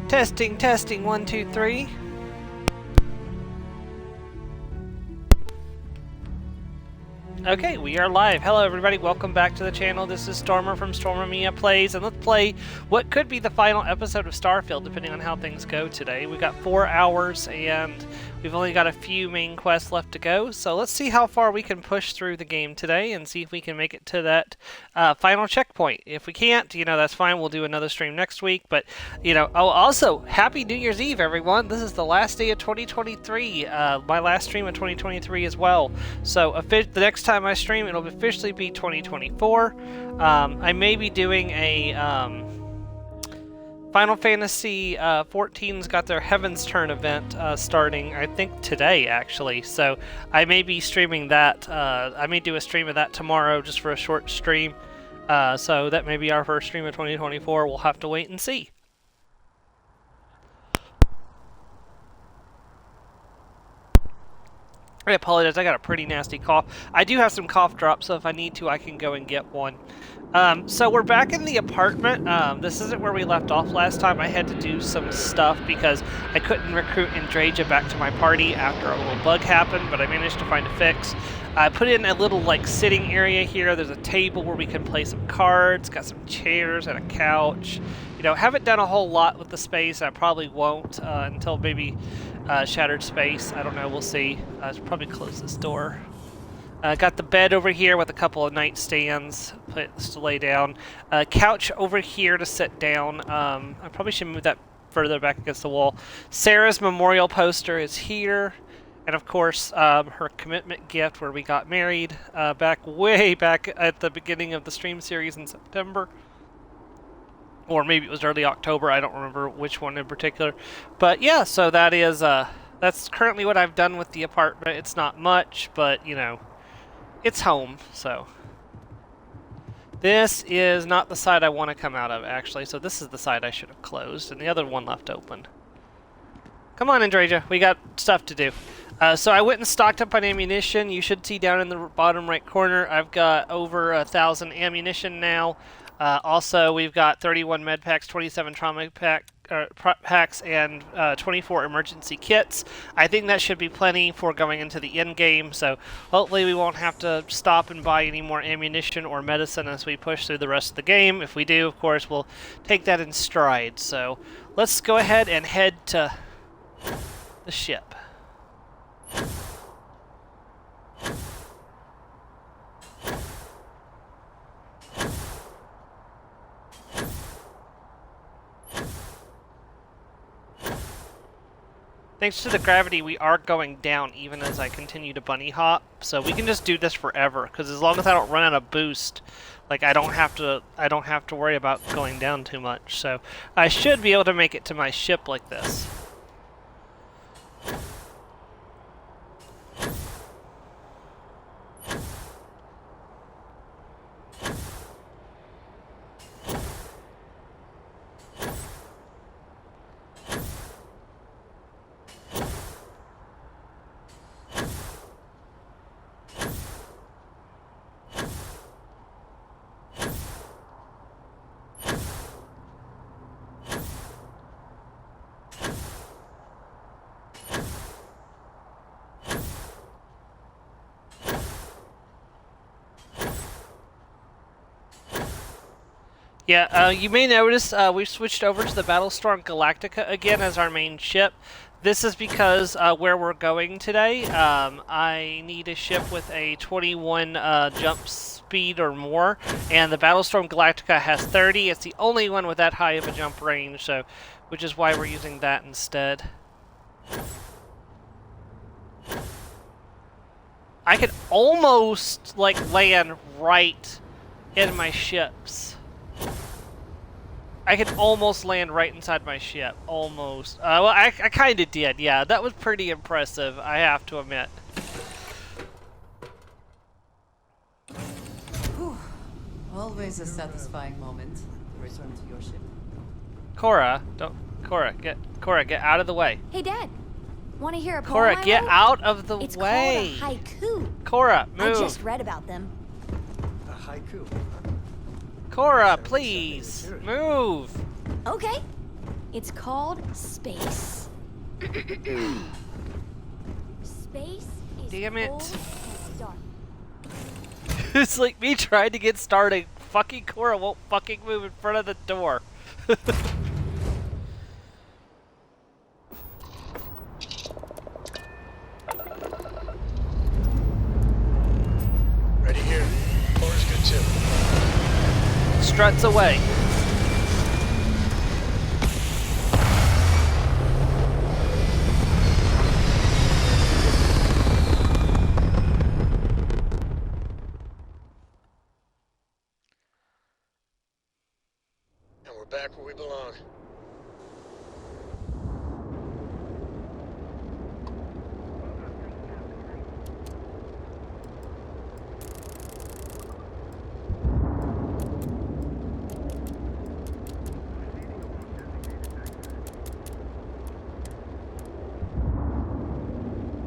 Testing, testing, 1, 2, 3. Okay, we are live. Hello everybody, welcome back to the channel. This is Stormer from Stormer Mia Plays, and let's play what could be the final episode of Starfield, depending on how things go today. We've got 4 hours, and we've only got a few main quests left to go, so let's see how far we can push through the game today, and see if we can make it to that final checkpoint. If we can't, that's fine, we'll do another stream next week, but, oh, also, Happy New Year's Eve, everyone! This is the last day of 2023, my last stream of 2023 as well, so the next time I stream, it'll officially be 2024. I may be doing a Final Fantasy 14's got their Heaven's Turn event starting, I think, today, actually. So I may be streaming that. I may do a stream of that tomorrow just for a short stream. So that may be our first stream of 2024. We'll have to wait and see. I apologize, I got a pretty nasty cough. I do have some cough drops, so if I need to, I can go and get one. So we're back in the apartment. This isn't where we left off last time. I had to do some stuff because I couldn't recruit Andreja back to my party after a little bug happened, but I managed to find a fix. I put in a little, sitting area here. There's a table where we can play some cards, got some chairs and a couch. Haven't done a whole lot with the space. I probably won't until maybe Shattered Space. I don't know. We'll see. I should probably close this door. Got the bed over here with a couple of nightstands to lay down. Couch over here to sit down. I probably should move that further back against the wall. Sarah's memorial poster is here. And of course, her commitment gift where we got married way back at the beginning of the stream series in September. Or maybe it was early October, I don't remember which one in particular. But yeah, so that is, that's currently what I've done with the apartment. It's not much, but, it's home, so. This is not the side I want to come out of, actually, so this is the side I should have closed, and the other one left open. Come on, Andreja, we got stuff to do. So I went and stocked up on ammunition. You should see down in the bottom right corner, I've got over 1,000 ammunition now. Also, we've got 31 med packs, 27 trauma packs, and 24 emergency kits. I think that should be plenty for going into the end game, so hopefully we won't have to stop and buy any more ammunition or medicine as we push through the rest of the game. If we do, of course, we'll take that in stride. So let's go ahead and head to the ship. Thanks to the gravity, we are going down even as I continue to bunny hop, so we can just do this forever. Because as long as I don't run out of boost, I don't have to worry about going down too much. So I should be able to make it to my ship like this. Yeah, you may notice we've switched over to the Battlestorm Galactica again as our main ship. This is because where we're going today, I need a ship with a 21 jump speed or more, and the Battlestorm Galactica has 30. It's the only one with that high of a jump range, so which is why we're using that instead. I could almost, land right in my ships. I could almost land right inside my ship. Almost. Well, I kind of did, yeah. That was pretty impressive, I have to admit. Whew. Always a satisfying moment. Return to your ship. Cora, get out of the way. Hey, Dad. Want to hear a poem Cora, I get wrote? out of the It's way. called a haiku. Cora, move. I just read about them. A haiku. Cora, please, move. Okay. It's called space. Space is Damn it. cold and dark. It's like me trying to get started. Fucking Cora won't fucking move in front of the door. Ready here. Cora's good too. Struts away. And we're back where we belong.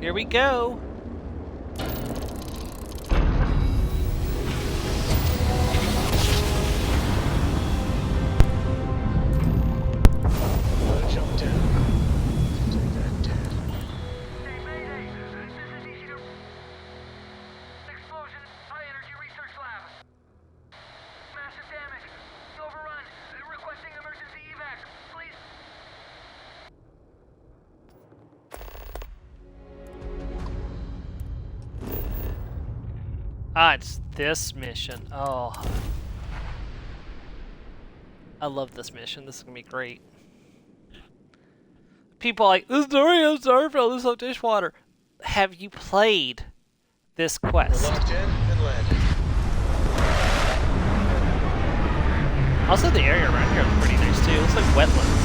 Here we go. Gotta jump down. Take that, Dad. Hey, Mayday! This is easy to... Explosion, high energy research lab. Massive damage. Overrun. Requesting emergency evac. Please. Ah, it's this mission. Oh. I love this mission. This is gonna be great. People are like, the story of Starfield is of dishwater. Have you played this We're quest? locked in and landed. Also, the area around here is pretty nice too. It looks like wetlands.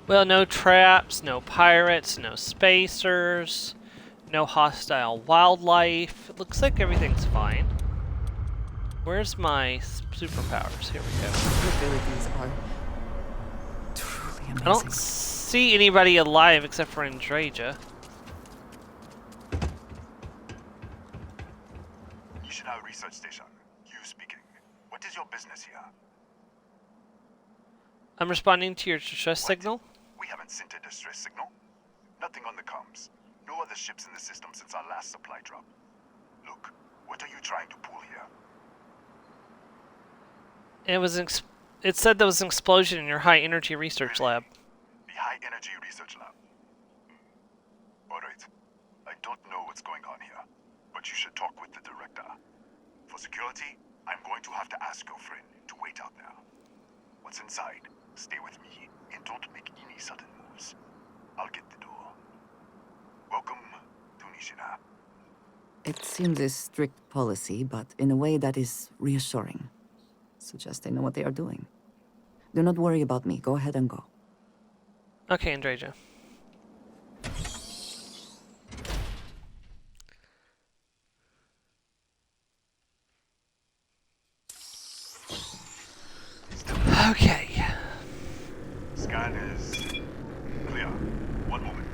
Well, no traps, no pirates, no spacers, no hostile wildlife. It looks like everything's fine. Where's my superpowers? Here we go. Your abilities are truly amazing. I don't see anybody alive except for Andraja. National Research Station. You speaking. What is your business here? I'm responding to your distress What? signal. We haven't sent a distress signal. Nothing on the comms. No other ships in the system since our last supply drop. Look, what are you trying to pull here? It said there was an explosion in your high energy research lab. The High Energy Research Lab. Alright. I don't know what's going on here, but you should talk with the director. For security, I'm going to have to ask your friend to wait out there. What's inside? Stay with me and don't make any sudden moves. I'll get the door. Welcome to Nishina. It seems a strict policy, but in a way that is reassuring. Suggests they know what they are doing. Do not worry about me. Go ahead and go. Okay, Andraja. Okay. Scan is clear. One moment.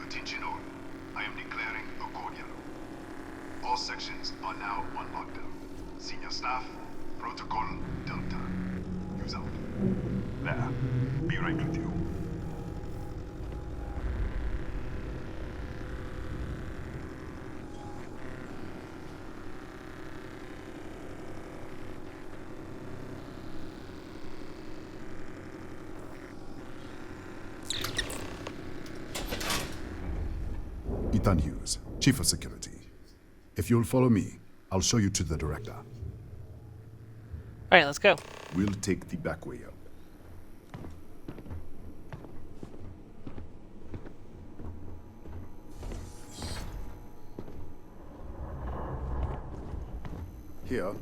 Attention all. I am declaring a cordial. All sections are now on lockdown. Senior staff, protocol Delta. Use out. There. Be right with you. Ethan Hughes, Chief of Security. If you'll follow me, I'll show you to the director. Alright, let's go. We'll take the back way up. Here,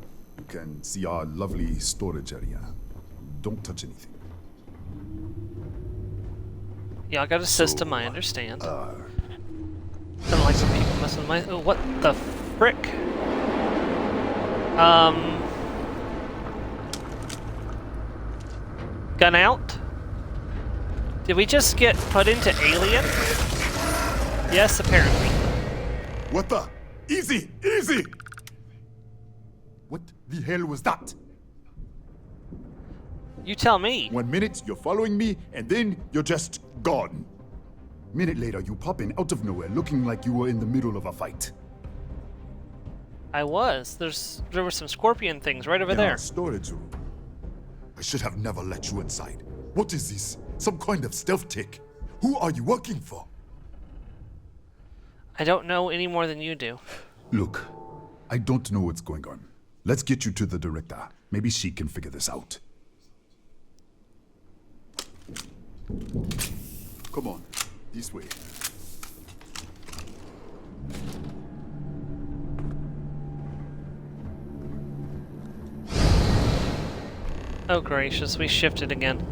look and see our lovely storage area. Don't touch anything. Yeah, I got a system, I understand. Don't like when people mess with my... Oh, what the frick? Gun out? Did we just get put into Alien? Yes, apparently. What the? Easy! Easy! What the hell was that? You tell me. 1 minute, you're following me, and then you're just gone. Minute later, you pop in out of nowhere looking like you were in the middle of a fight. I was. There were some scorpion things right over In there. our storage room. I should have never let you inside. What is this? Some kind of stealth tick? Who are you working for? I don't know any more than you do. Look, I don't know what's going on. Let's get you to the director. Maybe she can figure this out. Come on, this way. Oh gracious, we shifted again.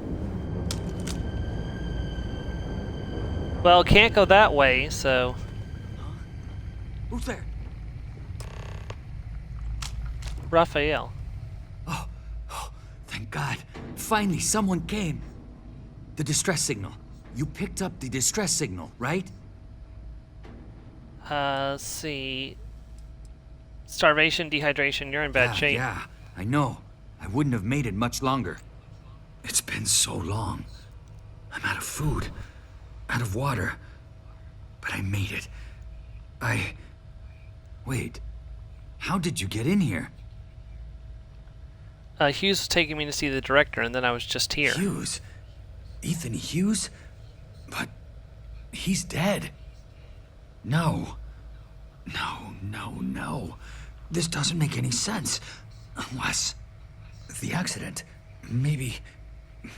Well, can't go that way, so... Who's there? Raphael. Oh, thank God. Finally, someone came. The distress signal. You picked up the distress signal, right? Let's see... Starvation, dehydration, you're in bad shape. Yeah, I know. I wouldn't have made it much longer. It's been so long. I'm out of food, out of water. But I made it. Wait. How did you get in here? Hughes was taking me to see the director, and then I was just here. Hughes? Ethan Hughes? But he's dead. No. No. This doesn't make any sense. Unless... the accident. Maybe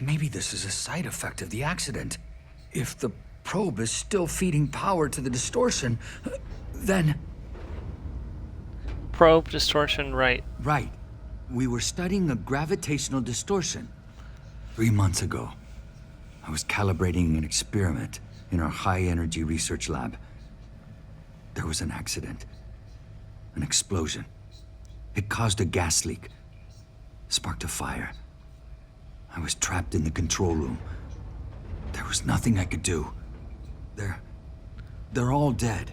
this is a side effect of the accident. If the probe is still feeding power to the distortion, then... Probe, distortion, right. Right. We were studying a gravitational distortion. 3 months ago, I was calibrating an experiment in our high-energy research lab. There was an accident. An explosion. It caused a gas leak. Sparked a fire. I was trapped in the control room. There was nothing I could do. They're all dead.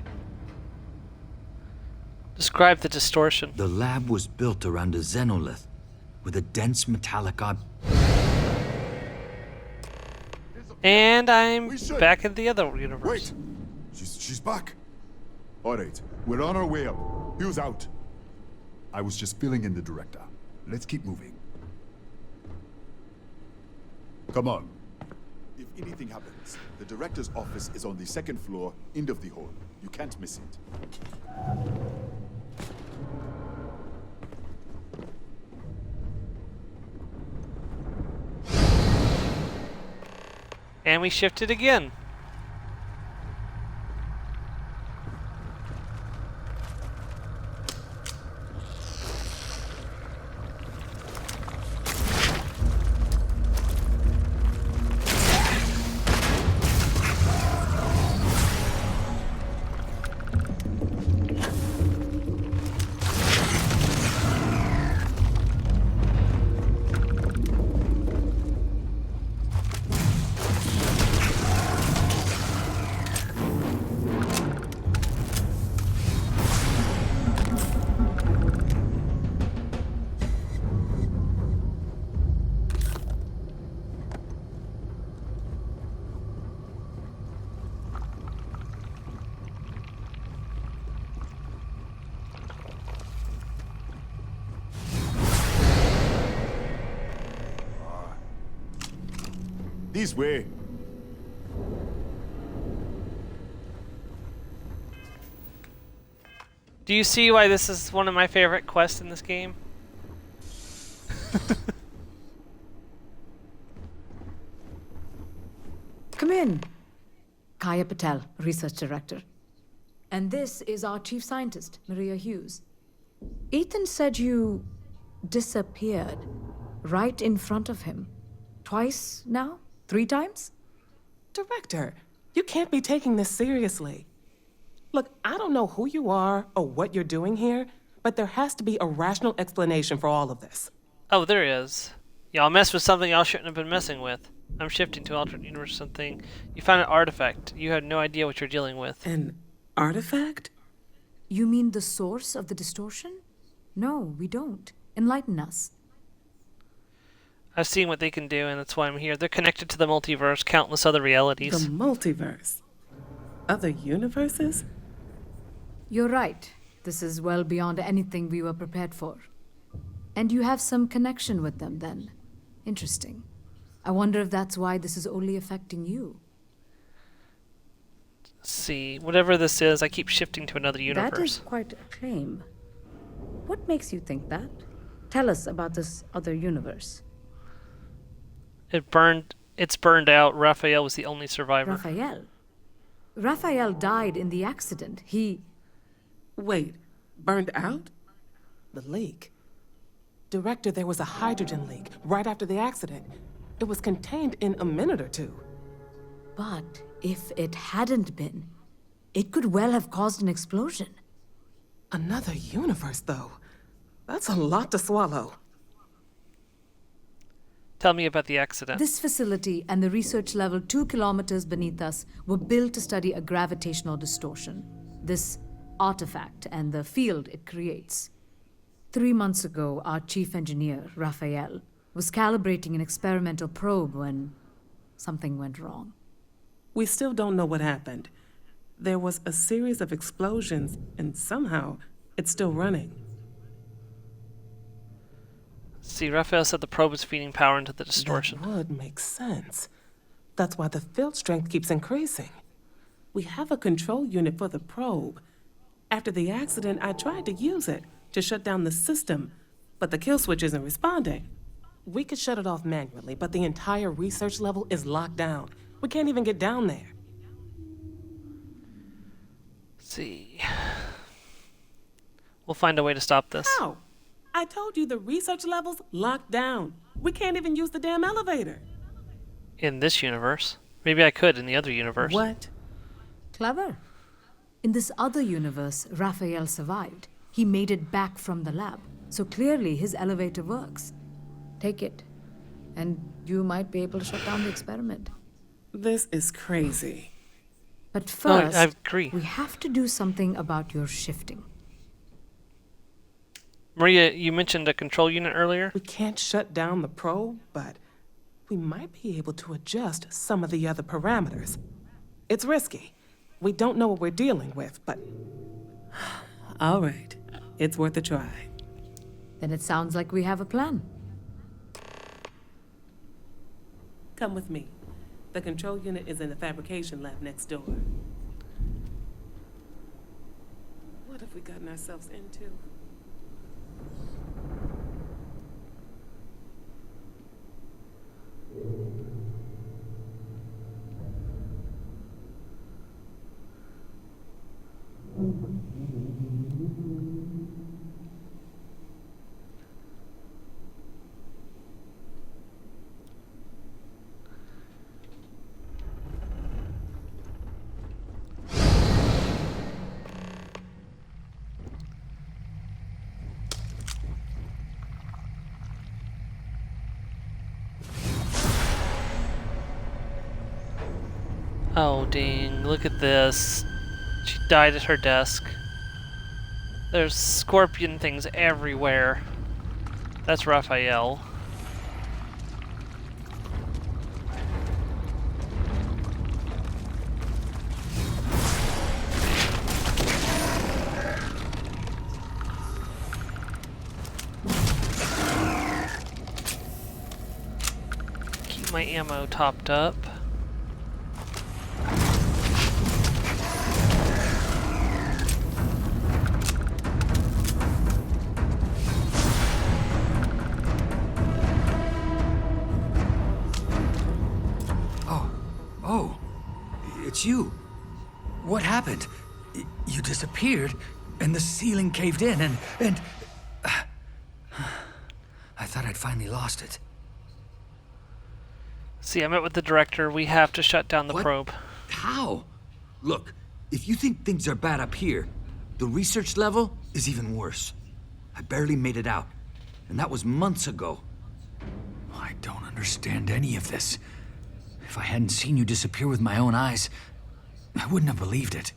Describe the distortion. The lab was built around a xenolith with a dense metallic And I'm We should. back in the other universe. Wait! She's back. Alright, we're on our way up. Hughes out. I was just filling in the director. Let's keep moving. Come on. If anything happens, the director's office is on the second floor, end of the hall. You can't miss it. And we shifted again. This way. Do you see why this is one of my favorite quests in this game? Come in. Kaya Patel, Research Director. And this is our Chief Scientist, Maria Hughes. Ethan said you disappeared right in front of him. Twice now? 3 times? Director, you can't be taking this seriously. Look, I don't know who you are or what you're doing here, but there has to be a rational explanation for all of this. Oh, there is. Y'all messed with something y'all shouldn't have been messing with. I'm shifting to alternate universe or something. You found an artifact. You had no idea what you're dealing with. An artifact? You mean the source of the distortion? No, we don't. Enlighten us. I've seen what they can do, and that's why I'm here. They're connected to the multiverse, countless other realities. The multiverse? Other universes? You're right. This is well beyond anything we were prepared for. And you have some connection with them, then. Interesting. I wonder if that's why this is only affecting you. Let's see. Whatever this is, I keep shifting to another universe. That is quite a claim. What makes you think that? Tell us about this other universe. It's burned out. Raphael was the only survivor. Raphael? Raphael died in the accident. He... Wait, burned out? The leak. Director, there was a hydrogen leak right after the accident. It was contained in a minute or two. But if it hadn't been, it could well have caused an explosion. Another universe, though. That's a lot to swallow. Tell me about the accident. This facility and the research level 2 kilometers beneath us were built to study a gravitational distortion. This artifact and the field it creates. 3 months ago, our chief engineer, Raphael, was calibrating an experimental probe when something went wrong. We still don't know what happened. There was a series of explosions, and somehow it's still running. See, Raphael said the probe was feeding power into the distortion. That would make sense. That's why the field strength keeps increasing. We have a control unit for the probe. After the accident, I tried to use it to shut down the system, but the kill switch isn't responding. We could shut it off manually, but the entire research level is locked down. We can't even get down there. Let's see. We'll find a way to stop this. How? I told you the research level's locked down. We can't even use the damn elevator. In this universe. Maybe I could in the other universe. What? Clever. In this other universe, Raphael survived. He made it back from the lab. So clearly his elevator works. Take it, and you might be able to shut down the experiment. This is crazy. But first, I agree. we have to do something about your shifting. Maria, you mentioned a control unit earlier? We can't shut down the probe, but we might be able to adjust some of the other parameters. It's risky. We don't know what we're dealing with, but... All right. It's worth a try. Then it sounds like we have a plan. Come with me. The control unit is in the fabrication lab next door. What have we gotten ourselves into? Oh, dang. Look at this. She died at her desk. There's scorpion things everywhere. That's Raphael. Keep my ammo topped up. Oh, it's you. What happened? You disappeared, and the ceiling caved in, and... thought I'd finally lost it. See, I met with the director. We have to shut down the What? probe. How? Look, if you think things are bad up here, the research level is even worse. I barely made it out, and that was months ago. I don't understand any of this. If I hadn't seen you disappear with my own eyes, I wouldn't have believed it.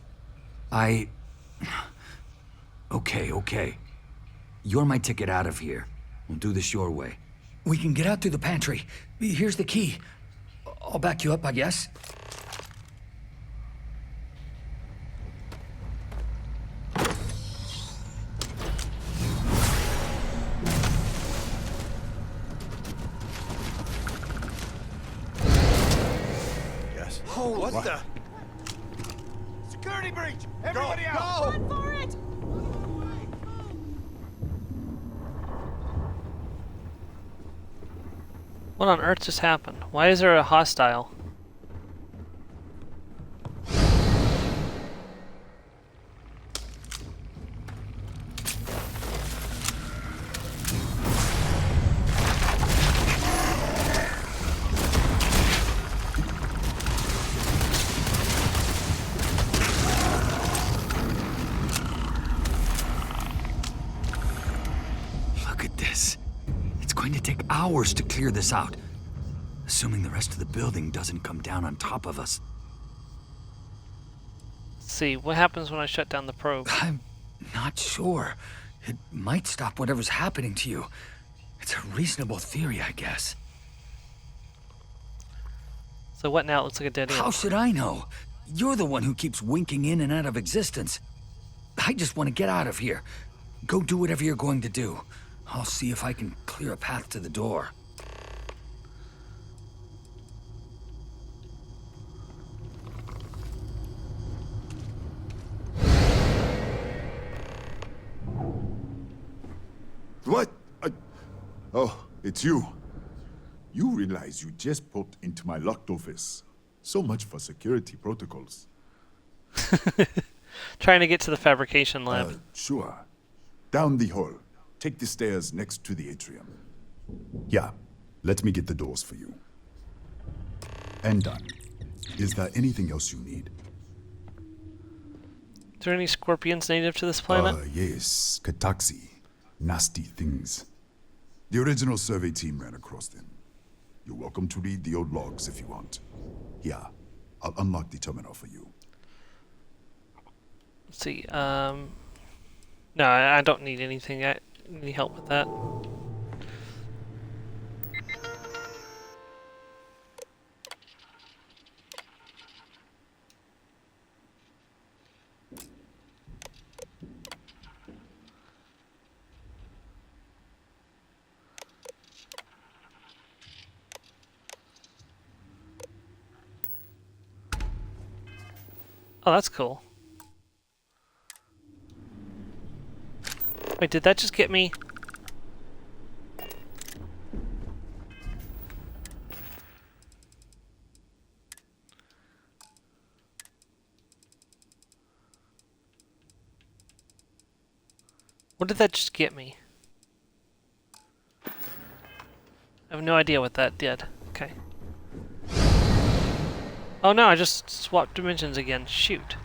Okay. You're my ticket out of here. We'll do this your way. We can get out through the pantry. Here's the key. I'll back you up, I guess. Yes. Oh, what What? the? Security breach! Everybody out! Run for it! What on earth just happened? Why is there a hostile? Look at this. It's going to take hours to clear this out. Assuming the rest of the building doesn't come down on top of us. Let's see, what happens when I shut down the probe? I'm not sure. It might stop whatever's happening to you. It's a reasonable theory, I guess. So what now? It looks like a dead end. How should I know? You're the one who keeps winking in and out of existence. I just want to get out of here. Go do whatever you're going to do. I'll see if I can clear a path to the door. What? Oh, it's you. You realize you just popped into my locked office. So much for security protocols. Trying to get to the fabrication lab. Sure. Down the hall. Take the stairs next to the atrium. Yeah, let me get the doors for you. And done. Is there anything else you need? Is there any scorpions native to this planet? Yes, Kataxi. Nasty things. The original survey team ran across them. You're welcome to read the old logs if you want. Yeah, I'll unlock the terminal for you. Let's see. No, I don't need anything. Any help with that? Oh, that's cool. Wait, did that just get me? What did that just get me? I have no idea what that did. Okay. Oh no, I just swapped dimensions again. Shoot.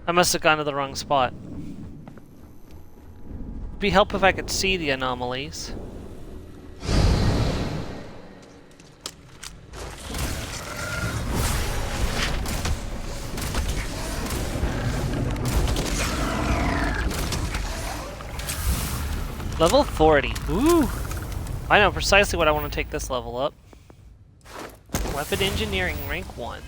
I must have gone to the wrong spot. It'd be helpful if I could see the anomalies. Level 40. Ooh! I know precisely what I want to take this level up. Weapon Engineering, rank 1.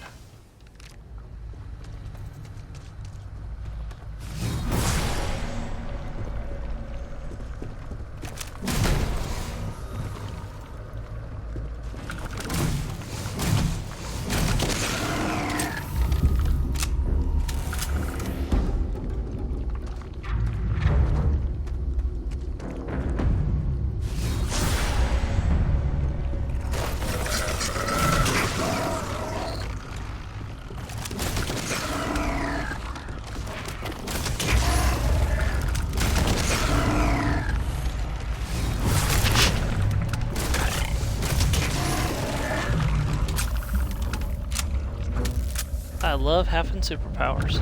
I love having superpowers.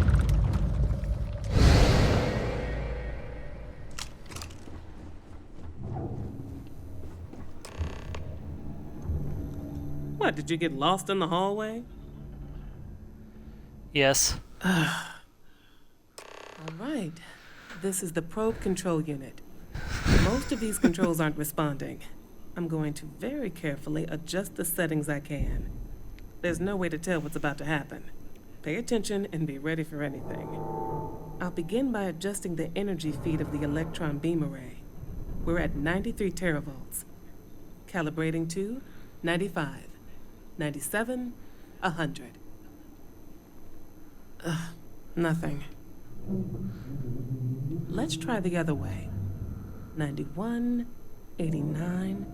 What, did you get lost in the hallway? Yes. All right. This is the probe control unit. Most of these controls aren't responding. I'm going to very carefully adjust the settings I can. There's no way to tell what's about to happen. Pay attention and be ready for anything. I'll begin by adjusting the energy feed of the electron beam array. We're at 93 teravolts. Calibrating to 95, 97, 100. Nothing. Let's try the other way. 91, 89.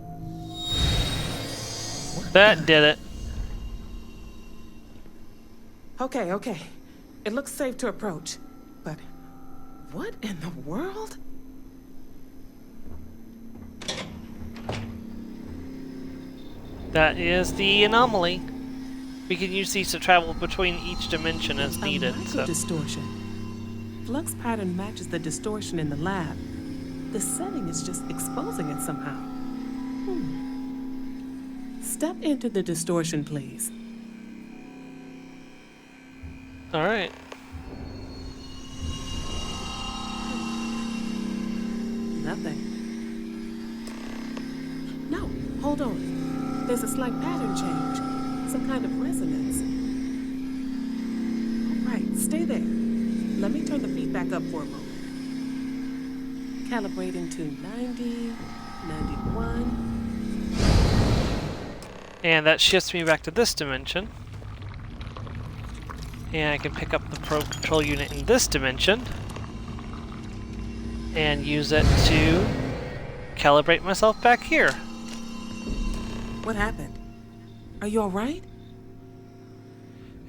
That did it. Okay. It looks safe to approach. But what in the world? That is the anomaly. We can use these to travel between each dimension as needed. A distortion. Flux pattern matches the distortion in the lab. The setting is just exposing it somehow. Step into the distortion, please. All right. Nothing. No, hold on. There's a slight pattern change. Some kind of resonance. All right, stay there. Let me turn the feedback up for a moment. Calibrating to 90, 91. And that shifts me back to this dimension. And I can pick up the probe control unit in this dimension and use it to calibrate myself back here. What happened? Are you all right?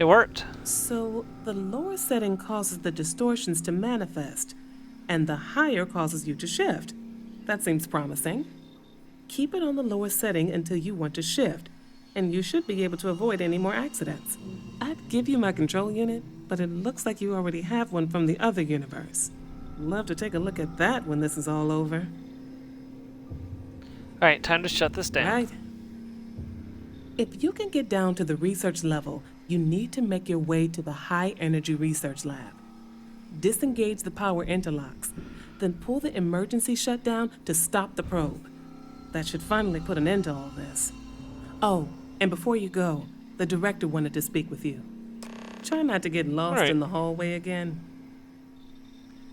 It worked. So the lower setting causes the distortions to manifest, and the higher causes you to shift. That seems promising. Keep it on the lower setting until you want to shift, and you should be able to avoid any more accidents. I'd give you my control unit, but it looks like you already have one from the other universe. Love to take a look at that when this is all over. Alright, time to shut this down. Right. If you can get down to the research level, you need to make your way to the high energy research lab. Disengage the power interlocks, then pull the emergency shutdown to stop the probe. That should finally put an end to all this. Oh, and before you go, the director wanted to speak with you. Try not to get lost in the hallway again.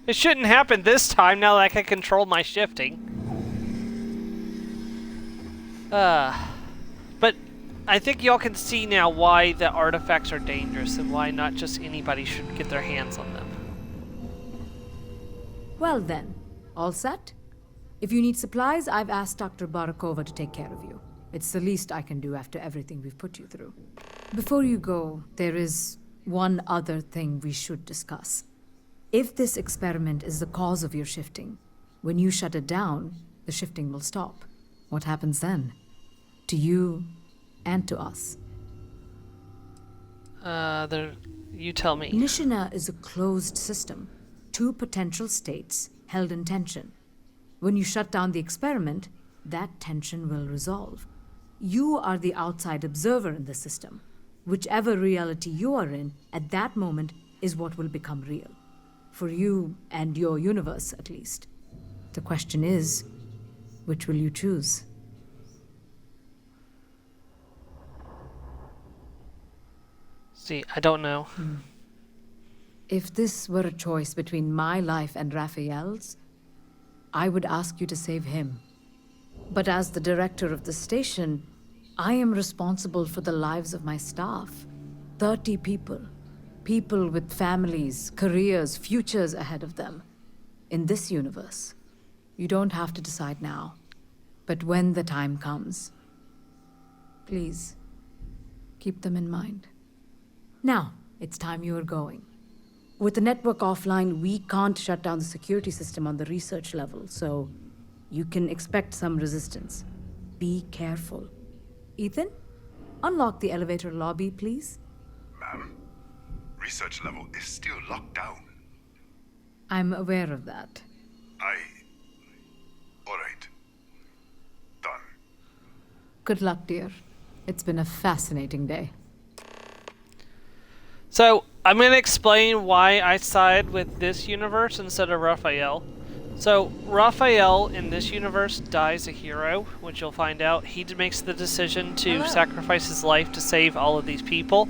It shouldn't happen this time now that I can control my shifting. But I think y'all can see now why the artifacts are dangerous and why not just anybody should get their hands on them. Well then, all set? If you need supplies, I've asked Dr. Barakova to take care of you. It's the least I can do after everything we've put you through. Before you go, there is one other thing we should discuss. If this experiment is the cause of your shifting, when you shut it down, the shifting will stop. What happens then? To you and to us. You tell me. Nishina is a closed system. Two potential states held in tension. When you shut down the experiment, that tension will resolve. You are the outside observer in the system. Whichever reality you are in, at that moment, is what will become real. For you and your universe, at least. The question is, which will you choose? See, I don't know. If this were a choice between my life and Raphael's, I would ask you to save him. But as the director of the station, I am responsible for the lives of my staff. 30 people. People with families, careers, futures ahead of them. In this universe. You don't have to decide now. But when the time comes, please, keep them in mind. Now, it's time you are going. With the network offline, we can't shut down the security system on the research level, so you can expect some resistance. Be careful. Ethan, unlock the elevator lobby, please. Ma'am. research level is still locked down. I'm aware of that. Alright. Done. Good luck, dear. It's been a fascinating day. So, I'm going to explain why I side with this universe instead of Raphael. So, Raphael in this universe dies a hero, which you'll find out. He makes the decision to sacrifice his life to save all of these people.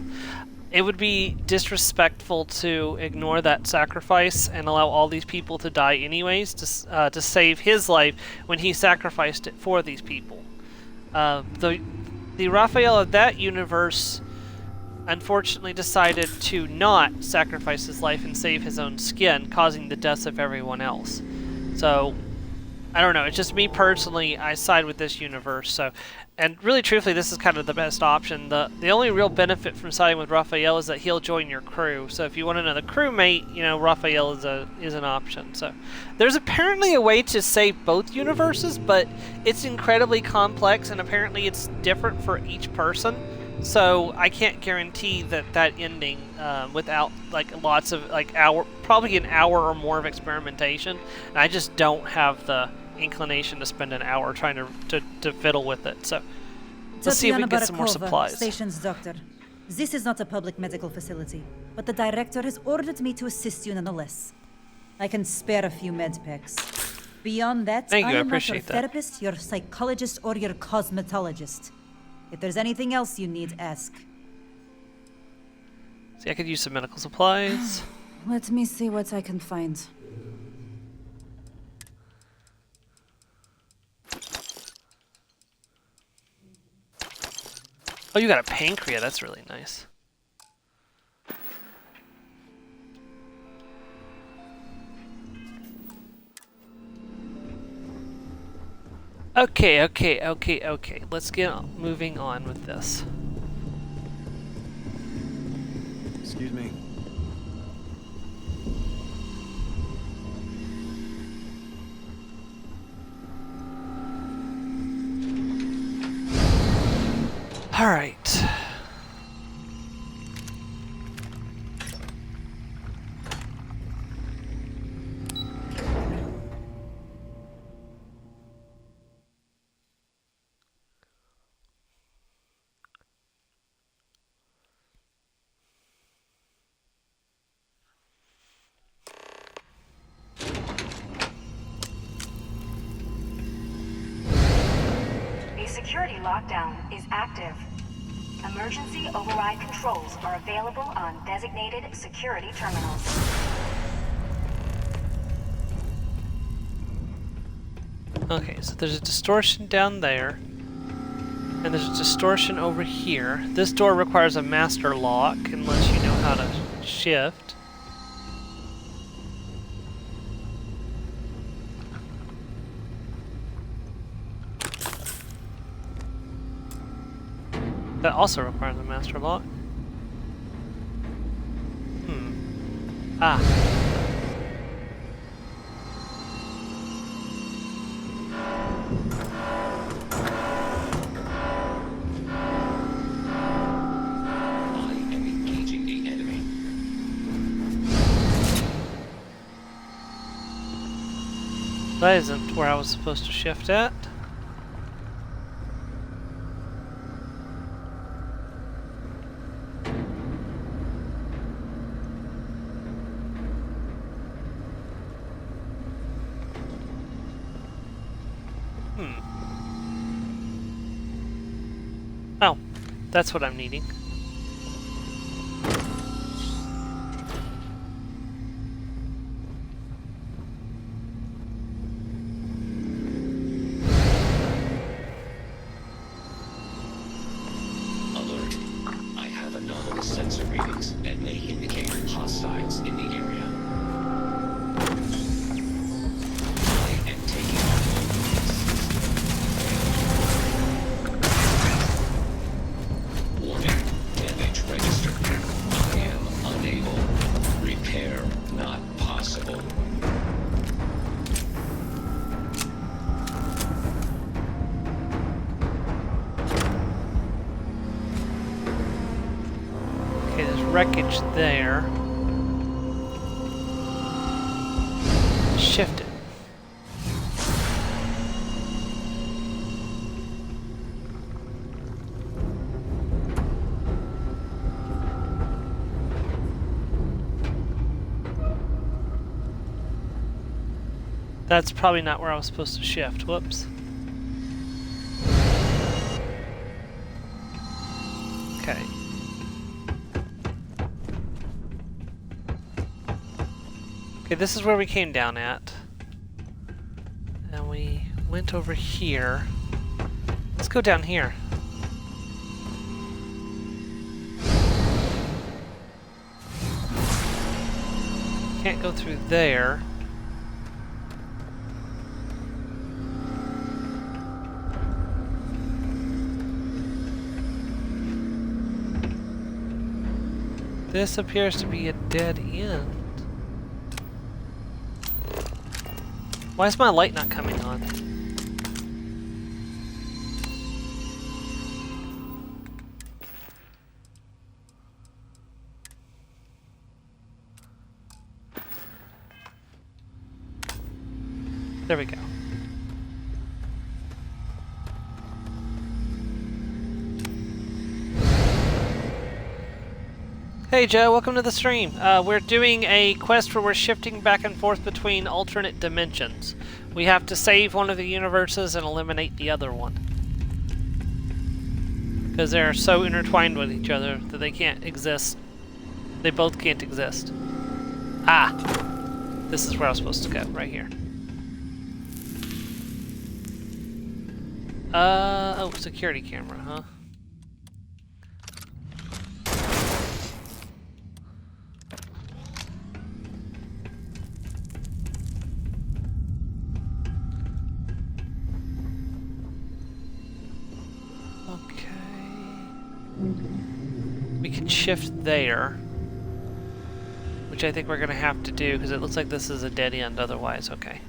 It would be disrespectful to ignore that sacrifice and allow all these people to die anyways to save his life when he sacrificed it for these people. The Raphael of that universe unfortunately decided to not sacrifice his life and save his own skin, causing the deaths of everyone else. So, I don't know, it's just me personally, I side with this universe. So, and really truthfully, this is kind of the best option. The only real benefit from siding with Raphael is that he'll join your crew. So if you want another crewmate, you know, Raphael is an option. So there's apparently a way to save both universes, but it's incredibly complex and apparently it's different for each person. So I can't guarantee that ending without like lots of probably an hour or more of experimentation. And I just don't have the inclination to spend an hour trying to fiddle with it. So let's see if we can get some more supplies. Station's doctor. This is not a public medical facility, but the director has ordered me to assist you nonetheless. I can spare a few med packs. Beyond that, Thank you, I am not your appreciate that. therapist, your psychologist, or your cosmetologist. If there's anything else you need, ask. See, I could use some medical supplies. Let me see what I can find. Oh, you got a pancreas. That's really nice. Okay. Let's get moving on with this. Excuse me. All right. A security lockdown is active. Emergency override controls are available on designated security terminals. Okay, so there's a distortion down there. And there's a distortion over here. This door requires a master lock unless you know how to shift. That also requires a master lock. Ah. I am engaging the enemy. That isn't where I was supposed to shift at. Oh, that's what I'm needing. Alert. I have anomalous sensor readings that may indicate hostiles in the area. I am taking warning. Damage registered. I am unable. Repair not possible. Okay, there's wreckage there. Shift it. That's probably not where I was supposed to shift. Whoops. Okay. Okay, this is where we came down at. And we went over here. Let's go down here. Can't go through there. This appears to be a dead end. Why is my light not coming on? There we go. Hey Joe, welcome to the stream. We're doing a quest where we're shifting back and forth between alternate dimensions. We have to save one of the universes and eliminate the other one. Because they're so intertwined with each other that they can't exist. They both can't exist. Ah! This is where I was supposed to go, right here. Oh, security camera, huh? We can shift there, which I think we're going to have to do because it looks like this is a dead end otherwise. Okay.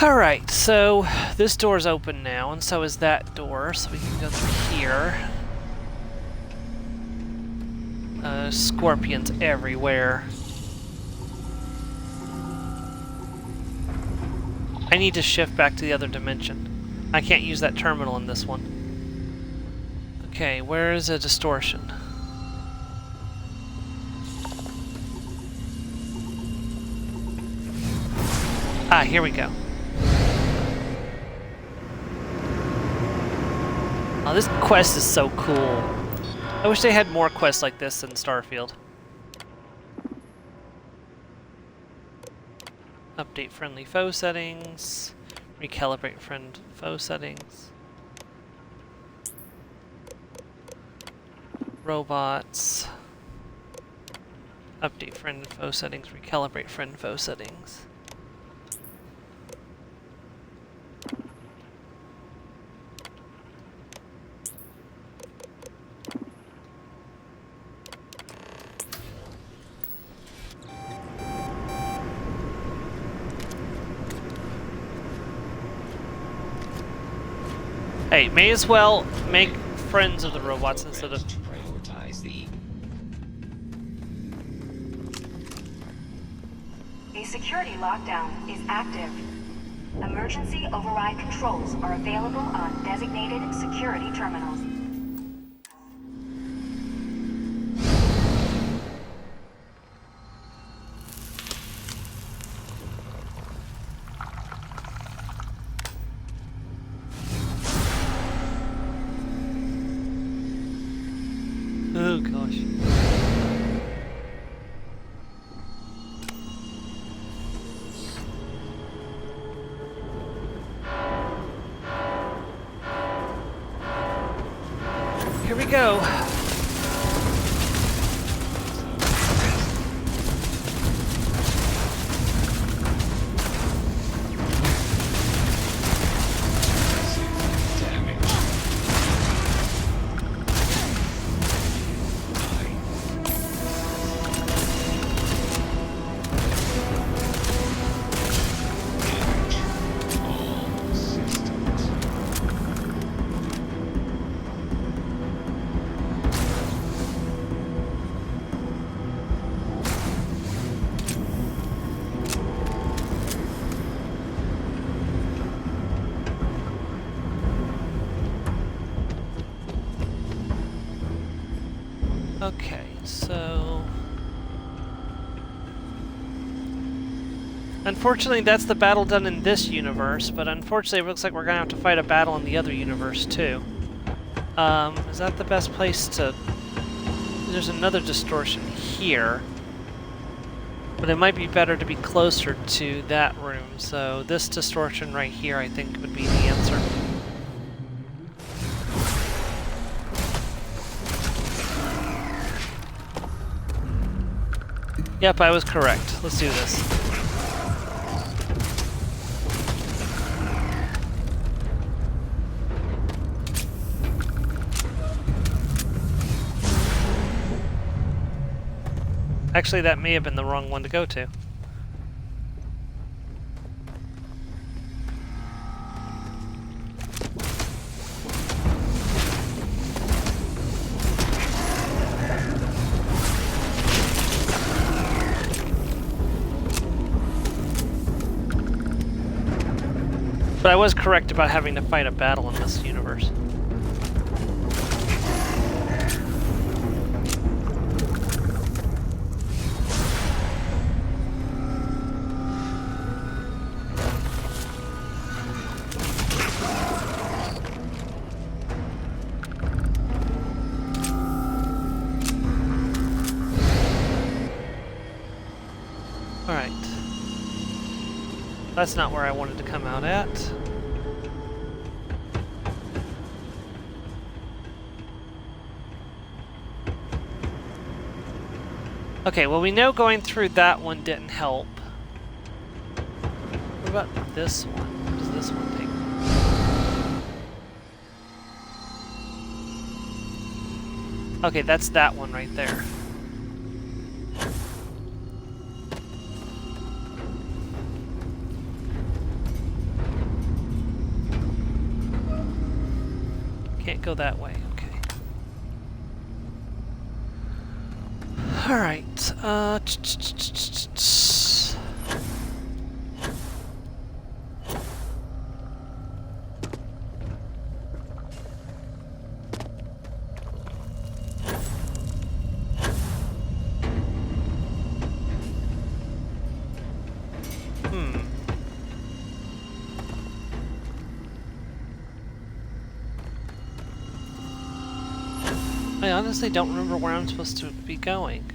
Alright, so this door's open now, and so is that door, so we can go through here. Scorpions everywhere. I need to shift back to the other dimension. I can't use that terminal in this one. Okay, where is a distortion? Ah, here we go. Oh, this quest is so cool. I wish they had more quests like this in Starfield. Update friendly foe settings. Recalibrate friend foe settings. Robots. Update friend foe settings. Recalibrate friend foe settings. Hey, may as well make friends of the robots instead of... prioritize the... A security lockdown is active. Emergency override controls are available on designated security terminals. Oh gosh. Here we go. Okay, so... Unfortunately, that's the battle done in this universe, but unfortunately it looks like we're gonna have to fight a battle in the other universe, too. Is that the best place to... There's another distortion here. But it might be better to be closer to that room, so this distortion right here I think would be the answer. Yep, I was correct. Let's do this. Actually, that may have been the wrong one to go to. But I was correct about having to fight a battle in this universe. Alright. That's not where I wanted to come out at. Okay, well we know going through that one didn't help. What about this one? What does this one take? Okay, that's that one right there. Can't go that way, okay. Alright, I honestly don't remember where I'm supposed to be going.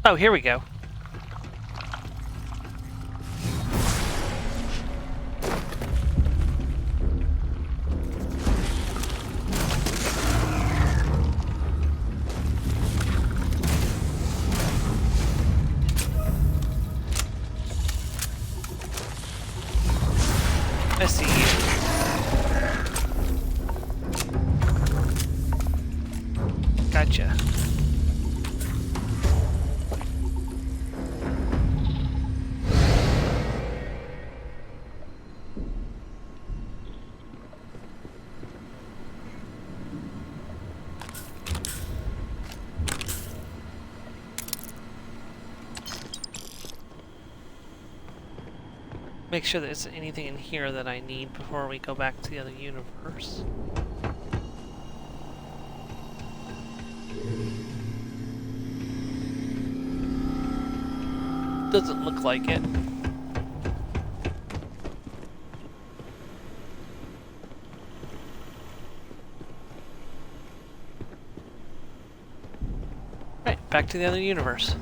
Oh, here we go. I see you. Gotcha. Make sure there's anything in here that I need before we go back to the other universe. Doesn't look like it. Right, back to the other universe.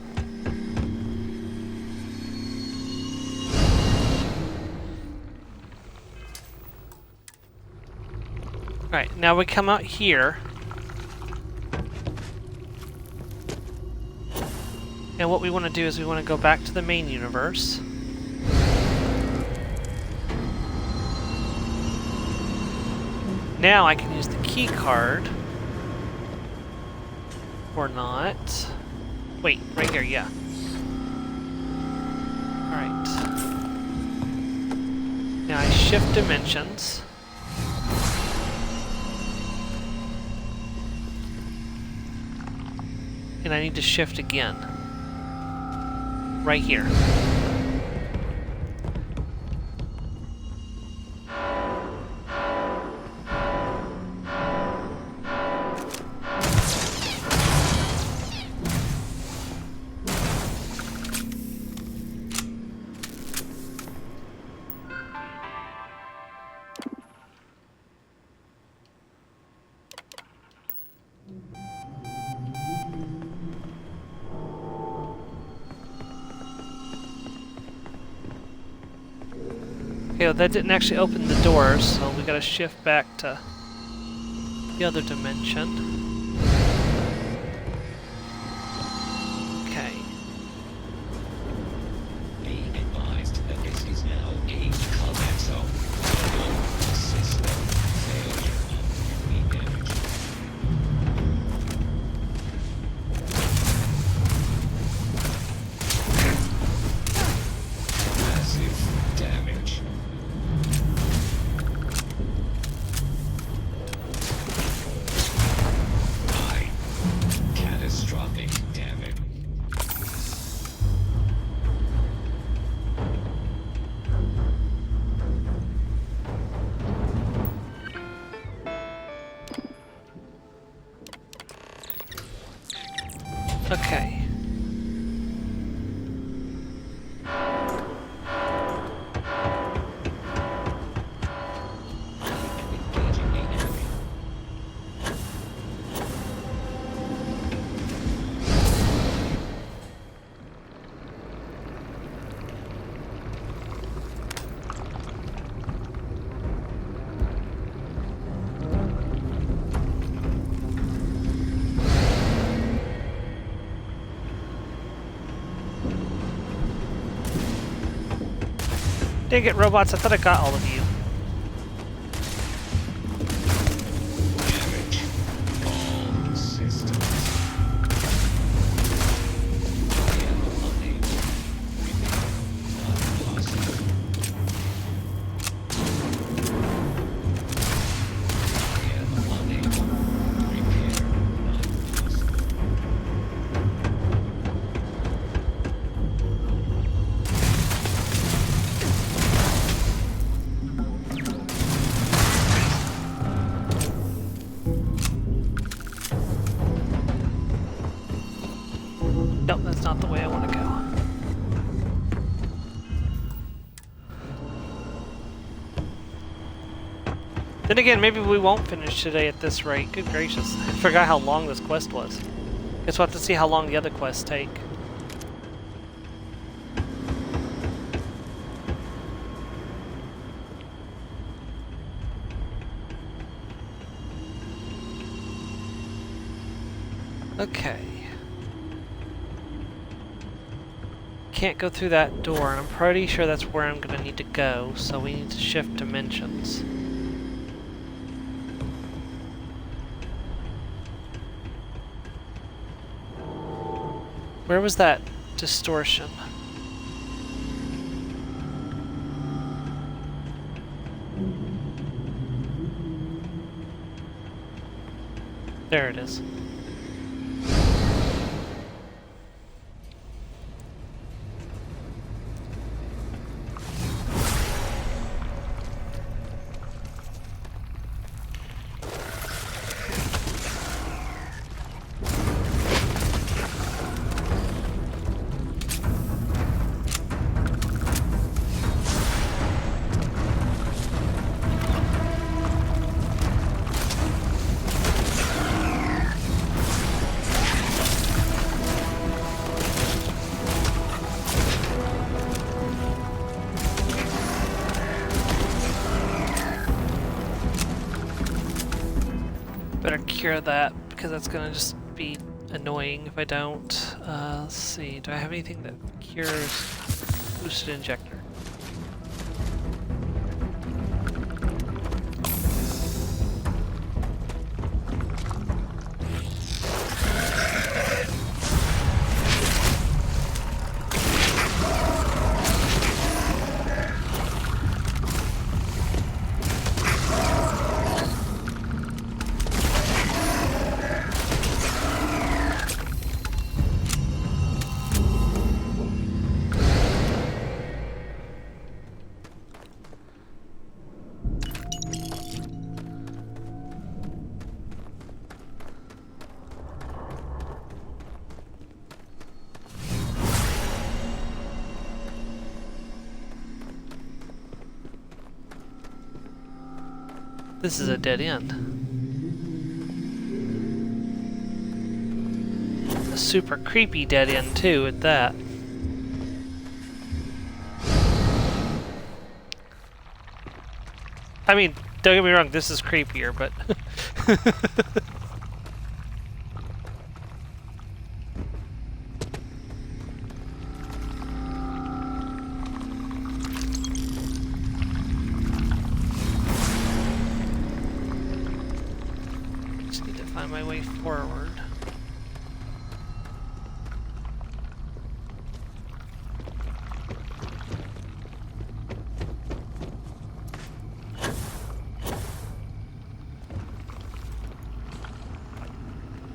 Alright, now we come out here. And what we want to do is we want to go back to the main universe. Now I can use the key card. Or not. Wait, right here, yeah. Alright. Now I shift dimensions. And I need to shift again. Right here. Okay, well, that didn't actually open the doors, so we gotta shift back to the other dimension. Okay. Be advised that this is now a combat zone. System failure of the energy. Massive damage. Catastrophic damage. Okay. Engaging the enemy. Dang it, robots, I thought I got all of you. Damage. All systems. I am unable. Repair not possible. I am unable. Repair not possible. Nope, that's not the way I want to go. Then again, maybe we won't finish today at this rate. Good gracious. I forgot how long this quest was. Guess we'll have to see how long the other quests take. Okay. Can't go through that door, and I'm pretty sure that's where I'm gonna need to go, so we need to shift dimensions. Where was that distortion? There it is. Better cure that, because that's gonna just be annoying if I don't. Let's see, do I have anything that cures boosted injector? This is a dead end. A super creepy dead end too at that. I mean, don't get me wrong, this is creepier, but... Just need to find my way forward.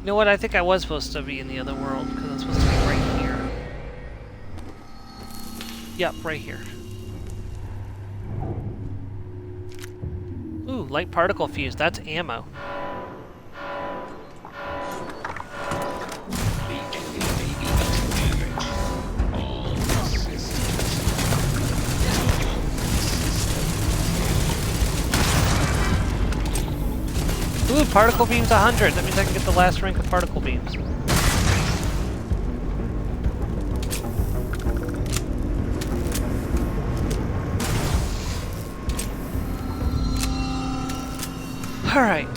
You know what? I think I was supposed to be in the other world, because I'm supposed to be right here. Yep, right here. Ooh, light particle fuse. That's ammo. Ooh, particle beams 100. That means I can get the last rank of particle beams. Alright.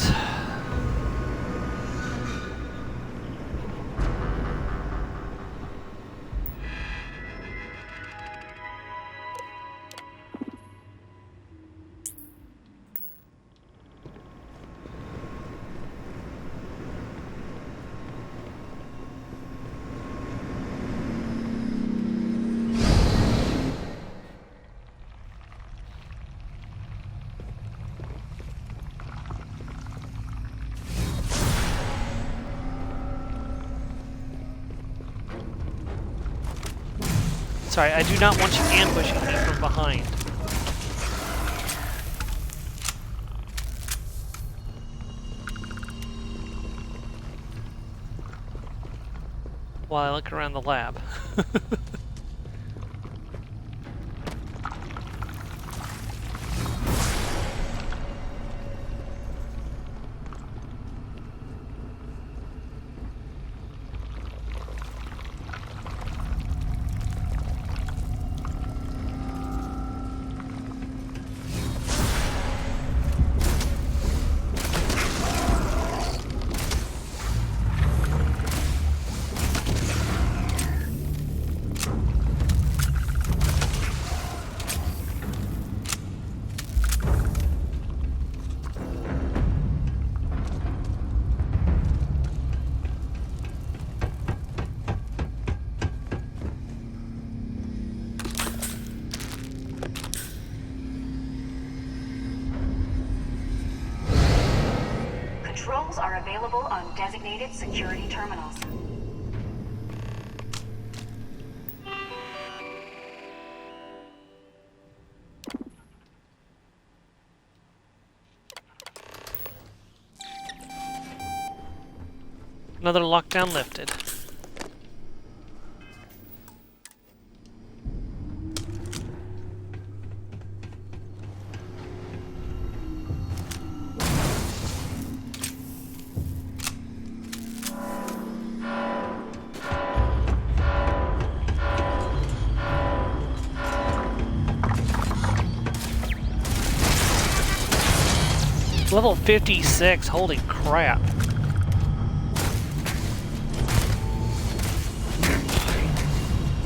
Sorry, I do not want you ambushing me from behind. While I look around the lab. Controls are available on designated security terminals. Another lockdown lifted. Level 56, holy crap.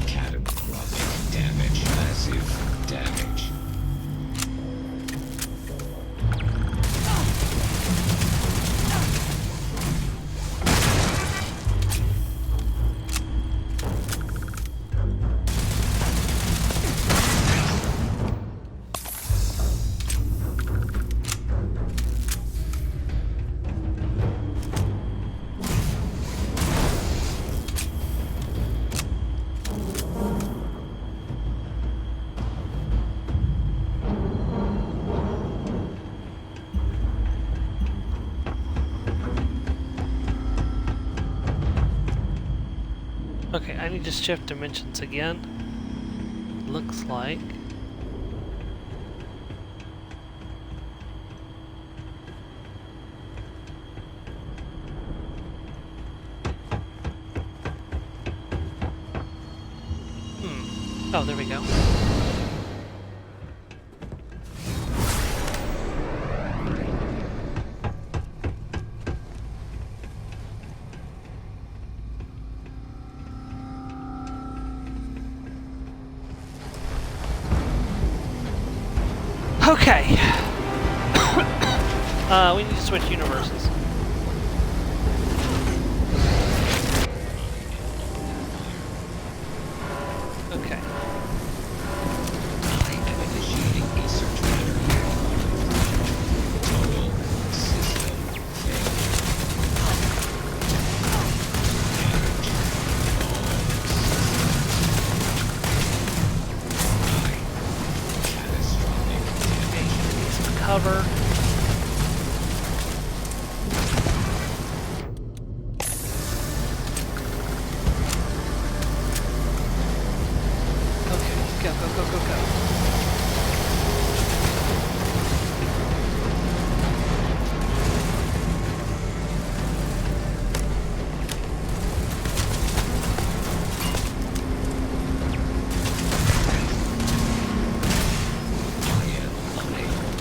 Catastrophic damage, massive damage. Okay, I need to shift dimensions again. Looks like. Oh, there we go. Okay. We need to switch universes. Okay. I am initiating a search pattern. Total system failure. Catastrophic damage. Cover. Okay, go, go, go, go, go. I am unable.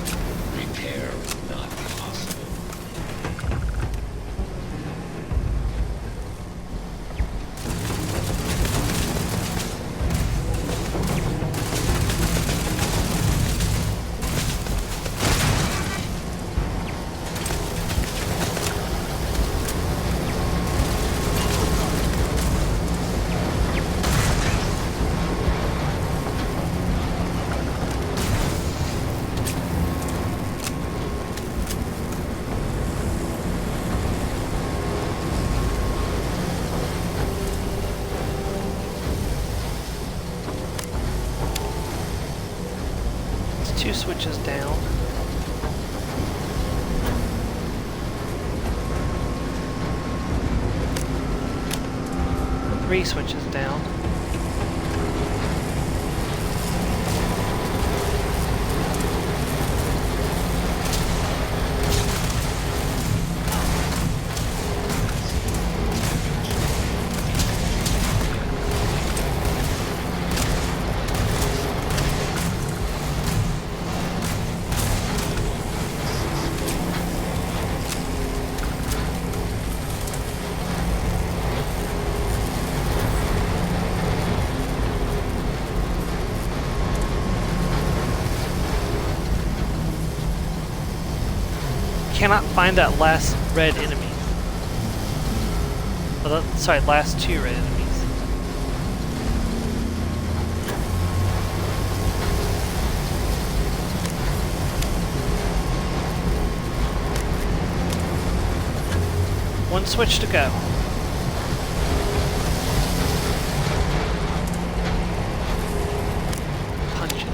Repair not possible. It's 2 switches down. Three switches down. Cannot find that last red enemy. Well, sorry, last 2 red enemies. One switch to go. Punch it.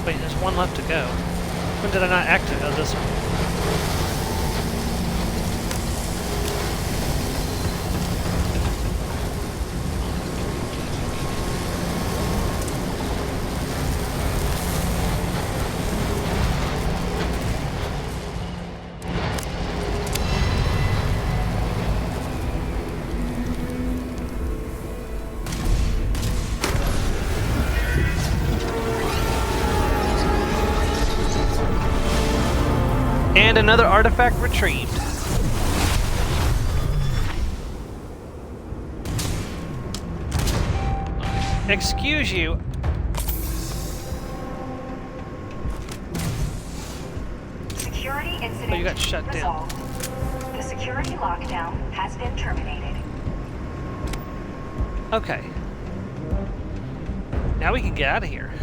Wait, there's one left to go. When did I not activate? Oh, this one. And another artifact retrieved. Excuse you. Security incident Oh, you got shut down. resolved. The security lockdown has been terminated. Okay. Now we can get out of here.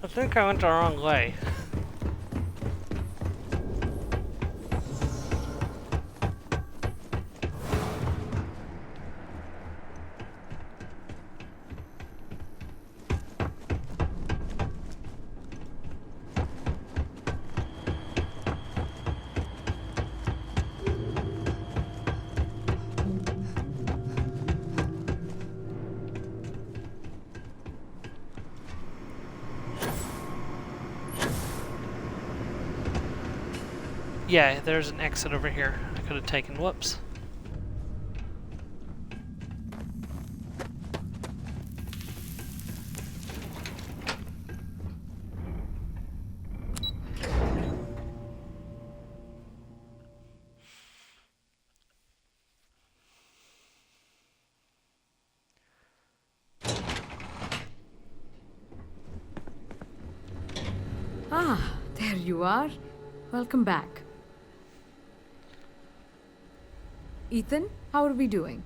I think I went the wrong way. Yeah, there's an exit over here. I could have taken. Whoops. Ah, there you are. Welcome back. Ethan, how are we doing?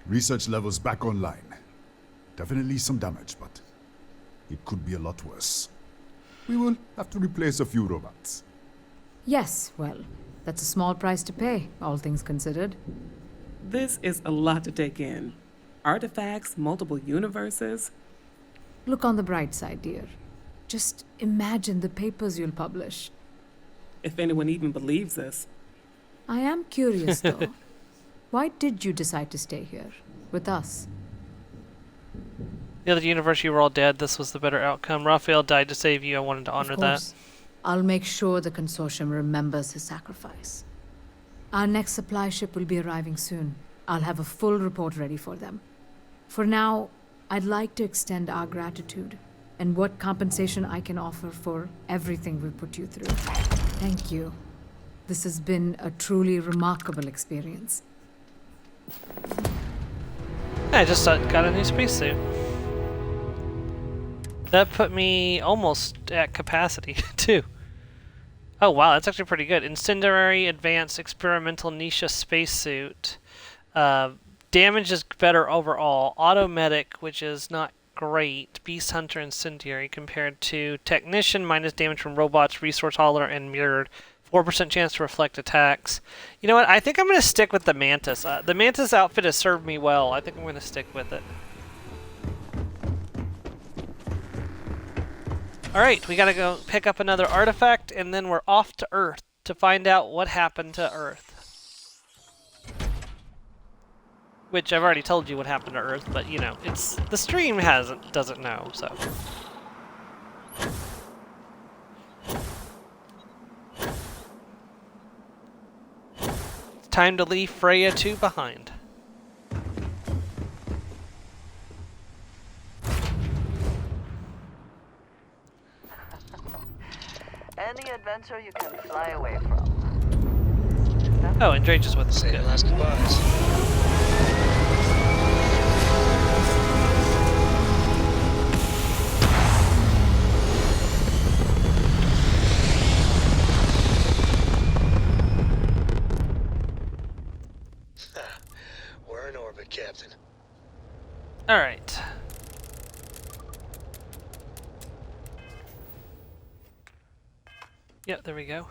Research levels back online. Definitely some damage, but it could be a lot worse. We will have to replace a few robots. Yes, well, that's a small price to pay, all things considered. This is a lot to take in. Artifacts, multiple universes. Look on the bright side, dear. Just imagine the papers you'll publish. If anyone even believes us. I am curious, though. Why did you decide to stay here, with us? The other universe, you were all dead. This was the better outcome. Raphael died to save you. I wanted to honor Of that. course. I'll make sure the consortium remembers his sacrifice. Our next supply ship will be arriving soon. I'll have a full report ready for them. For now, I'd like to extend our gratitude and what compensation I can offer for everything we've put you through. Thank you. This has been a truly remarkable experience. I just got a new spacesuit. That put me almost at capacity, too. Oh wow, that's actually pretty good. Incendiary Advanced Experimental Niche Spacesuit. Damage is better overall. Automedic, which is not great. Beast Hunter Incendiary compared to Technician, minus damage from robots, Resource Hauler, and Mirrored. 4% chance to reflect attacks. You know what? I think I'm going to stick with the Mantis. The Mantis outfit has served me well. I think I'm going to stick with it. Alright, we gotta go pick up another artifact, and then we're off to Earth to find out what happened to Earth. Which I've already told you what happened to Earth, but you know, it's the stream doesn't know, so. It's time to leave Freya 2 behind. Any adventure you can fly away from. Oh, and Drake is with us. Say your last goodbyes. We're in orbit, Captain. Alright. Yep, there we go.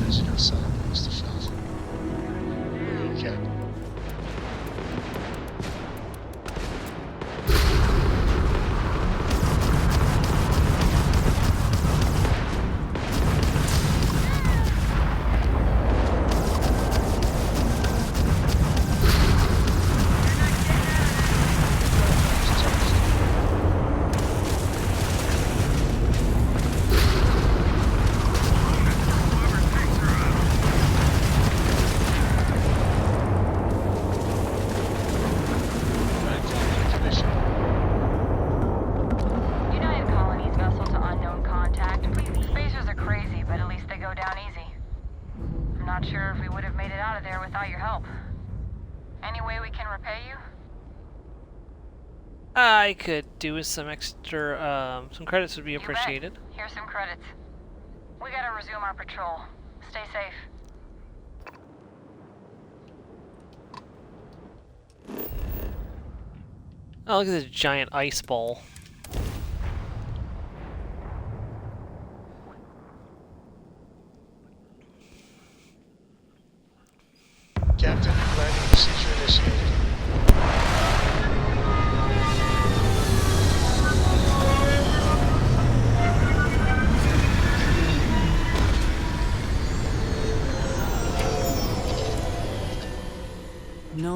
There's no sign of Mr. Felt. Captain. United Colonies vessel to unknown contact. Spacers are crazy, but at least they go down easy. I'm not sure if we would have made it out of there without your help. Any way we can repay you? I could do with some extra, some credits would be appreciated. Here's some credits. We gotta resume our patrol. Stay safe. Oh, look at this giant ice ball. Captain, landing procedure initiated.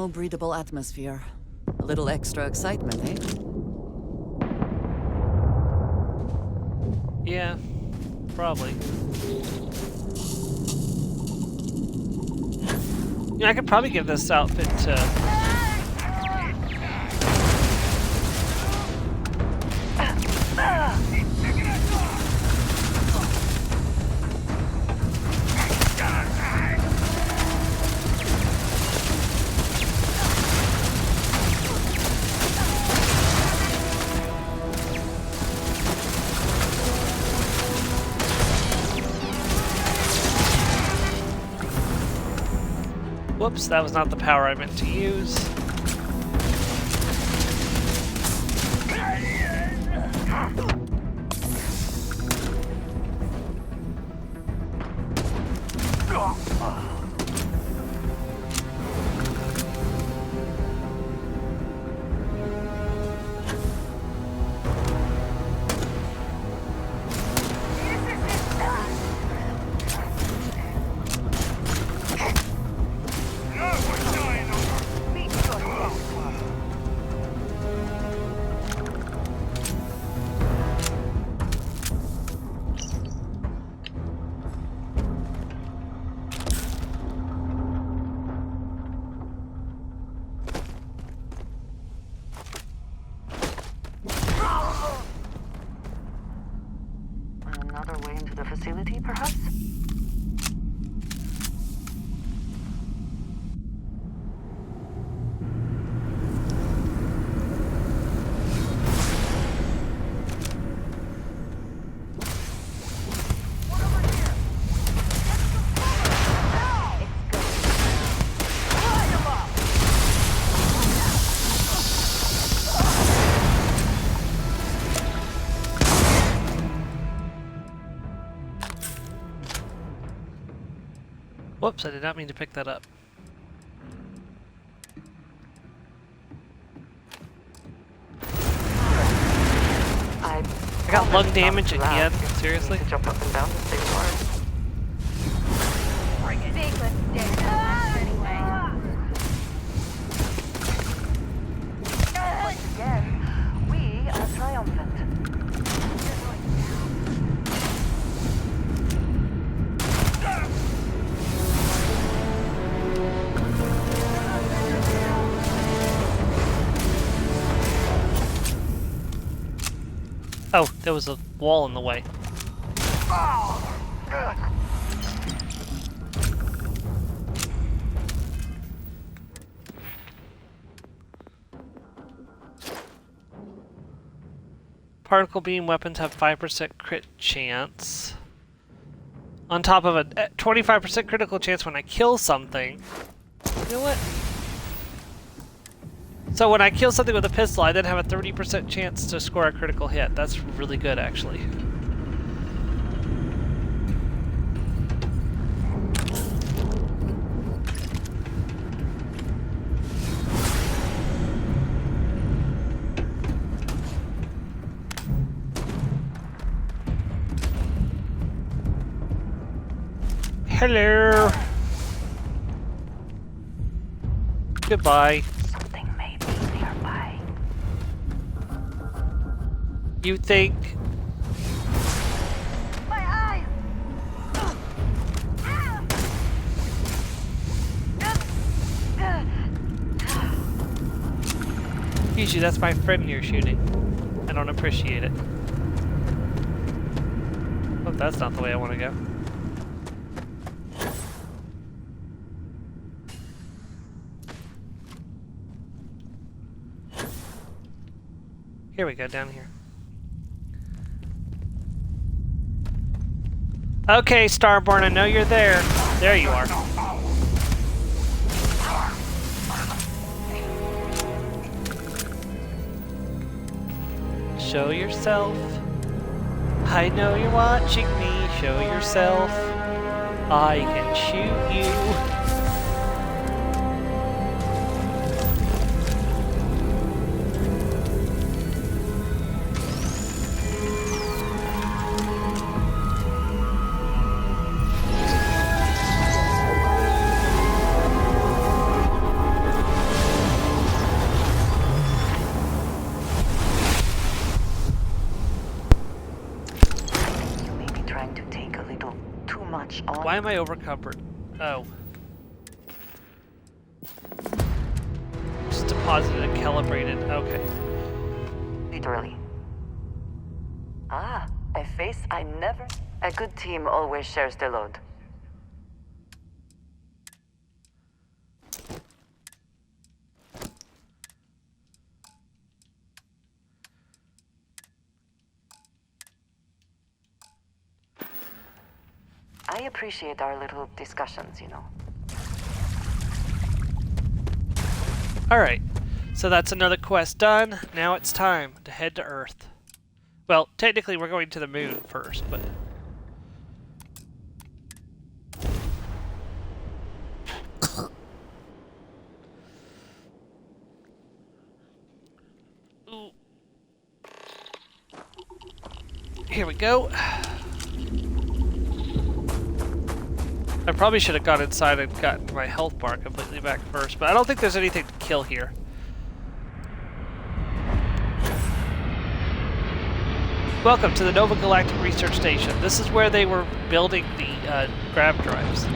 No breathable atmosphere. A little extra excitement, eh? Yeah, probably. Yeah, I could probably give this outfit to... Whoops, that was not the power I meant to use. Another way into the facility, perhaps? Whoops, I did not mean to pick that up. I got lung damage again? Seriously? Jump up and down the stairs. Once again, we are triumphant. Oh, there was a wall in the way. Particle beam weapons have 5% crit chance. On top of a 25% critical chance when I kill something. You know what? So when I kill something with a pistol, I then have a 30% chance to score a critical hit. That's really good, actually. Hello. Goodbye. You think? My eyes! Usually that's my friend you're shooting. I don't appreciate it. Oh, that's not the way I want to go. Here we go, down here. Okay, Starborn, I know you're there. There you are. Show yourself. I know you're watching me. Show yourself. I can shoot you. Why am I overcumbered? Oh. Just deposited and calibrated. Okay. Literally. Ah, a face I never... A good team always shares the load. I appreciate our little discussions, you know. Alright, so that's another quest done. Now it's time to head to Earth. Well, technically we're going to the moon first, but... Ooh. Here we go. I probably should have gone inside and gotten my health bar completely back first, but I don't think there's anything to kill here. Welcome to the Nova Galactic Research Station. This is where they were building the grav drives.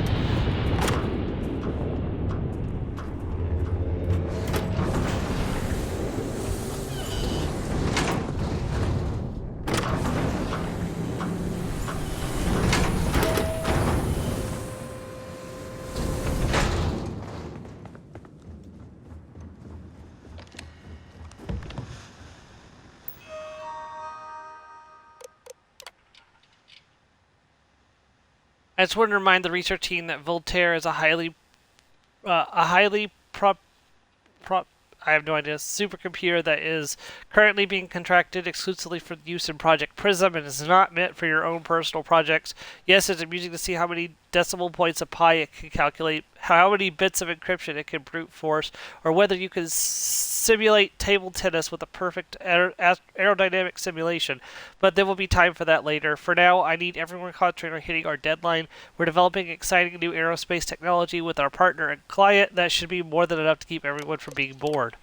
I just want to remind the research team that Voltaire is a highly I have no idea, supercomputer that is currently being contracted exclusively for use in Project Prism and is not meant for your own personal projects. Yes, it's amusing to see how many decimal points of pi it can calculate, how many bits of encryption it can brute force, or whether you can simulate table tennis with a perfect aerodynamic simulation. But there will be time for that later. For now, I need everyone concentrating on hitting our deadline. We're developing exciting new aerospace technology with our partner and client. That should be more than enough to keep everyone from being bored.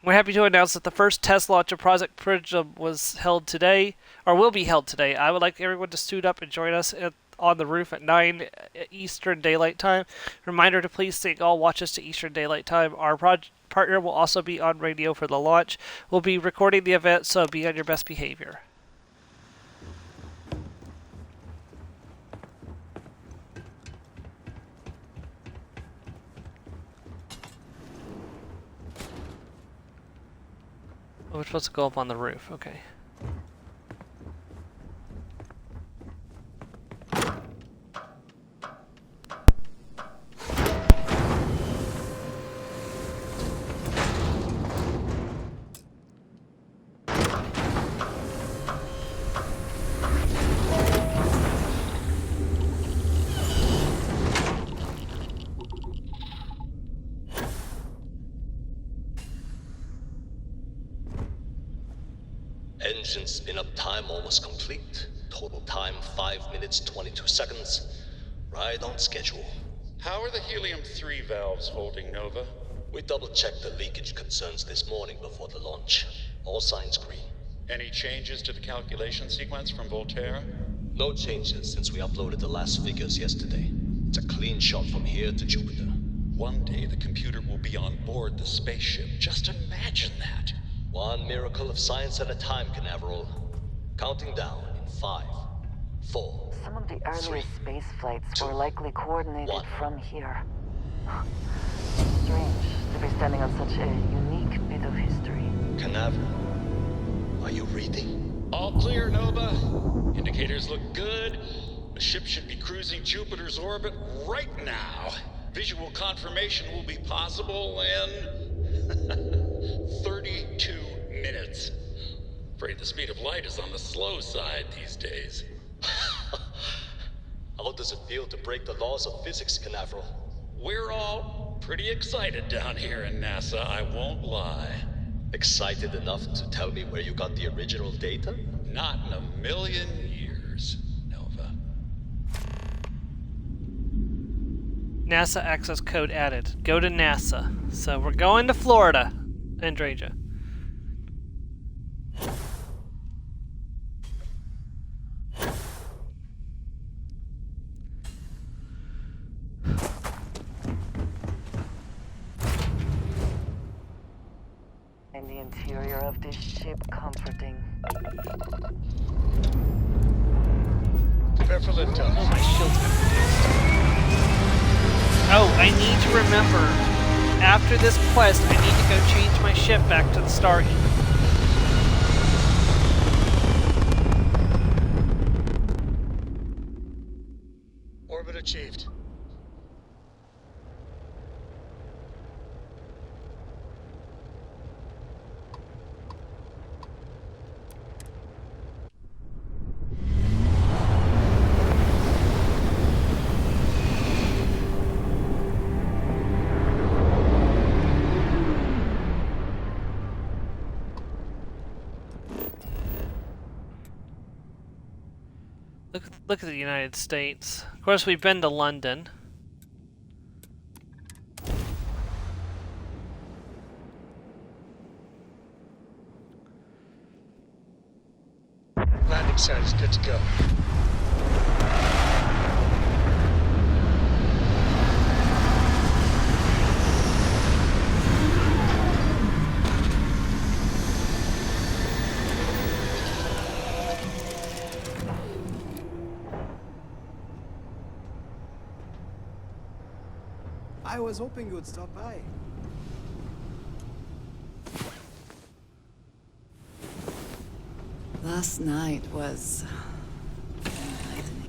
We're happy to announce that the first test launch of Project Prism was held today, or will be held today. I would like everyone to suit up and join us on the roof at 9 Eastern Daylight Time. Reminder to please sync all watches to Eastern Daylight Time. Our partner will also be on radio for the launch. We'll be recording the event, so be on your best behavior. Oh, we're supposed to go up on the roof. Okay. Engine spin-up time almost complete. Total time 5 minutes 22 seconds. Right on schedule. How are the helium-3 valves holding, Nova? We double-checked the leakage concerns this morning before the launch. All signs green. Any changes to the calculation sequence from Voltaire? No changes since we uploaded the last figures yesterday. It's a clean shot from here to Jupiter. One day the computer will be on board the spaceship. Just imagine that. One miracle of science at a time, Canaveral. Counting down in 5, 4. Some of the earlier space flights were likely coordinated from here. Strange to be standing on such a unique bit of history. Canaveral, are you reading? All clear, Nova. Indicators look good. The ship should be cruising Jupiter's orbit right now. Visual confirmation will be possible in 32 minutes. Afraid the speed of light is on the slow side these days. How does it feel to break the laws of physics, Canaveral? We're all pretty excited down here in NASA, I won't lie. Excited enough to tell me where you got the original data? Not in a million years, Nova. NASA access code added. Go to NASA. So we're going to Florida, Andreja. find the interior of this ship comforting. Prepare for liftoff. Oh, my shield's been reduced. Oh, I need to remember. After this quest, I need to go change my ship back to the Starheap. Orbit achieved. Look at the United States. Of course, we've been to London. Landing site is good to go. I was hoping you would stop by. Last night was enlightening.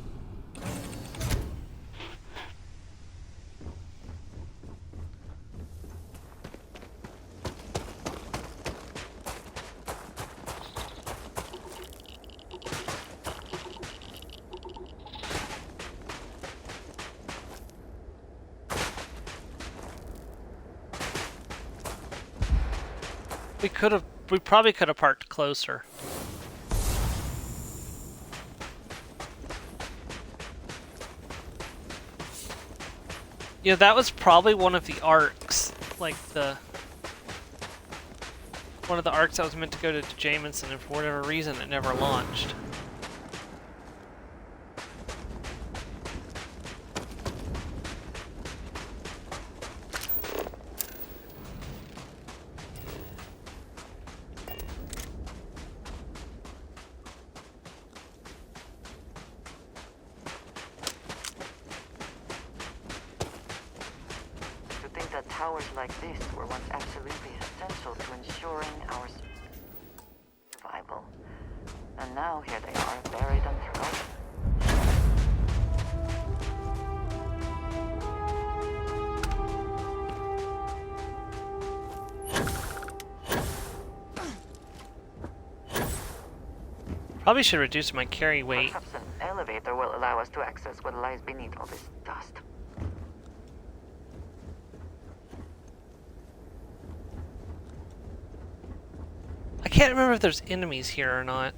We probably could have parked closer. Yeah, that was probably one of the arcs, like one of the arcs that was meant to go to Jameson, and for whatever reason it never launched. Towers like this were once absolutely essential to ensuring our survival. And now here they are, buried and forgotten. Probably should reduce my carry weight. Perhaps an elevator will allow us to access what lies beneath all this dust. I can't remember if there's enemies here or not.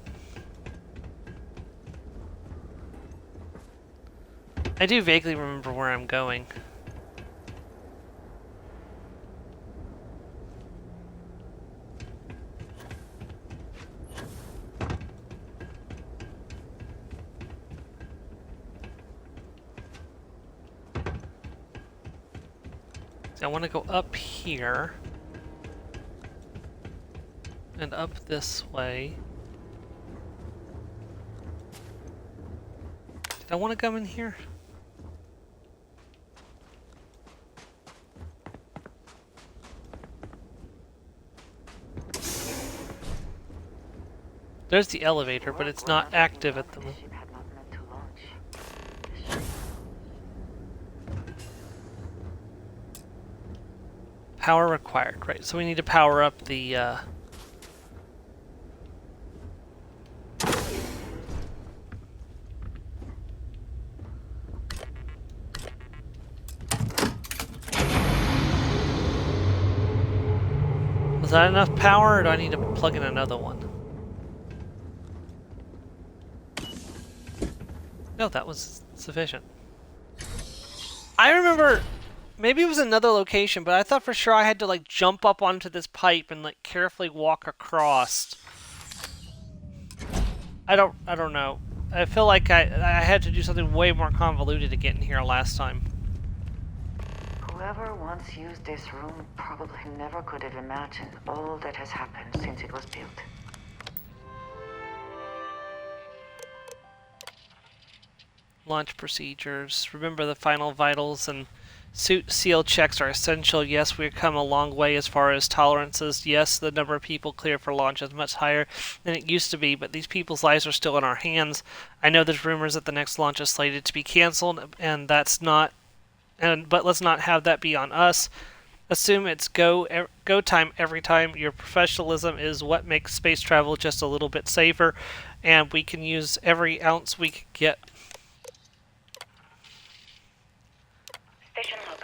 I do vaguely remember where I'm going. So I want to go up here. And up this way. Did I want to come in here? There's the elevator, but it's not active at the moment. Power required, right? So we need to power up the Is that enough power, or do I need to plug in another one? No, that was sufficient. I remember, maybe it was another location, but I thought for sure I had to like jump up onto this pipe and like carefully walk across. I don't know. I feel like I had to do something way more convoluted to get in here last time. Who Whoever once used this room probably never could have imagined all that has happened since it was built. Launch procedures. Remember the final vitals and suit seal checks are essential. Yes, we've come a long way as far as tolerances. Yes, the number of people cleared for launch is much higher than it used to be, but these people's lives are still in our hands. I know there's rumors that the next launch is slated to be canceled, and that's not. But let's not have that be on us. Assume it's go time every time. Your professionalism is what makes space travel just a little bit safer, and we can use every ounce we can get. Station log.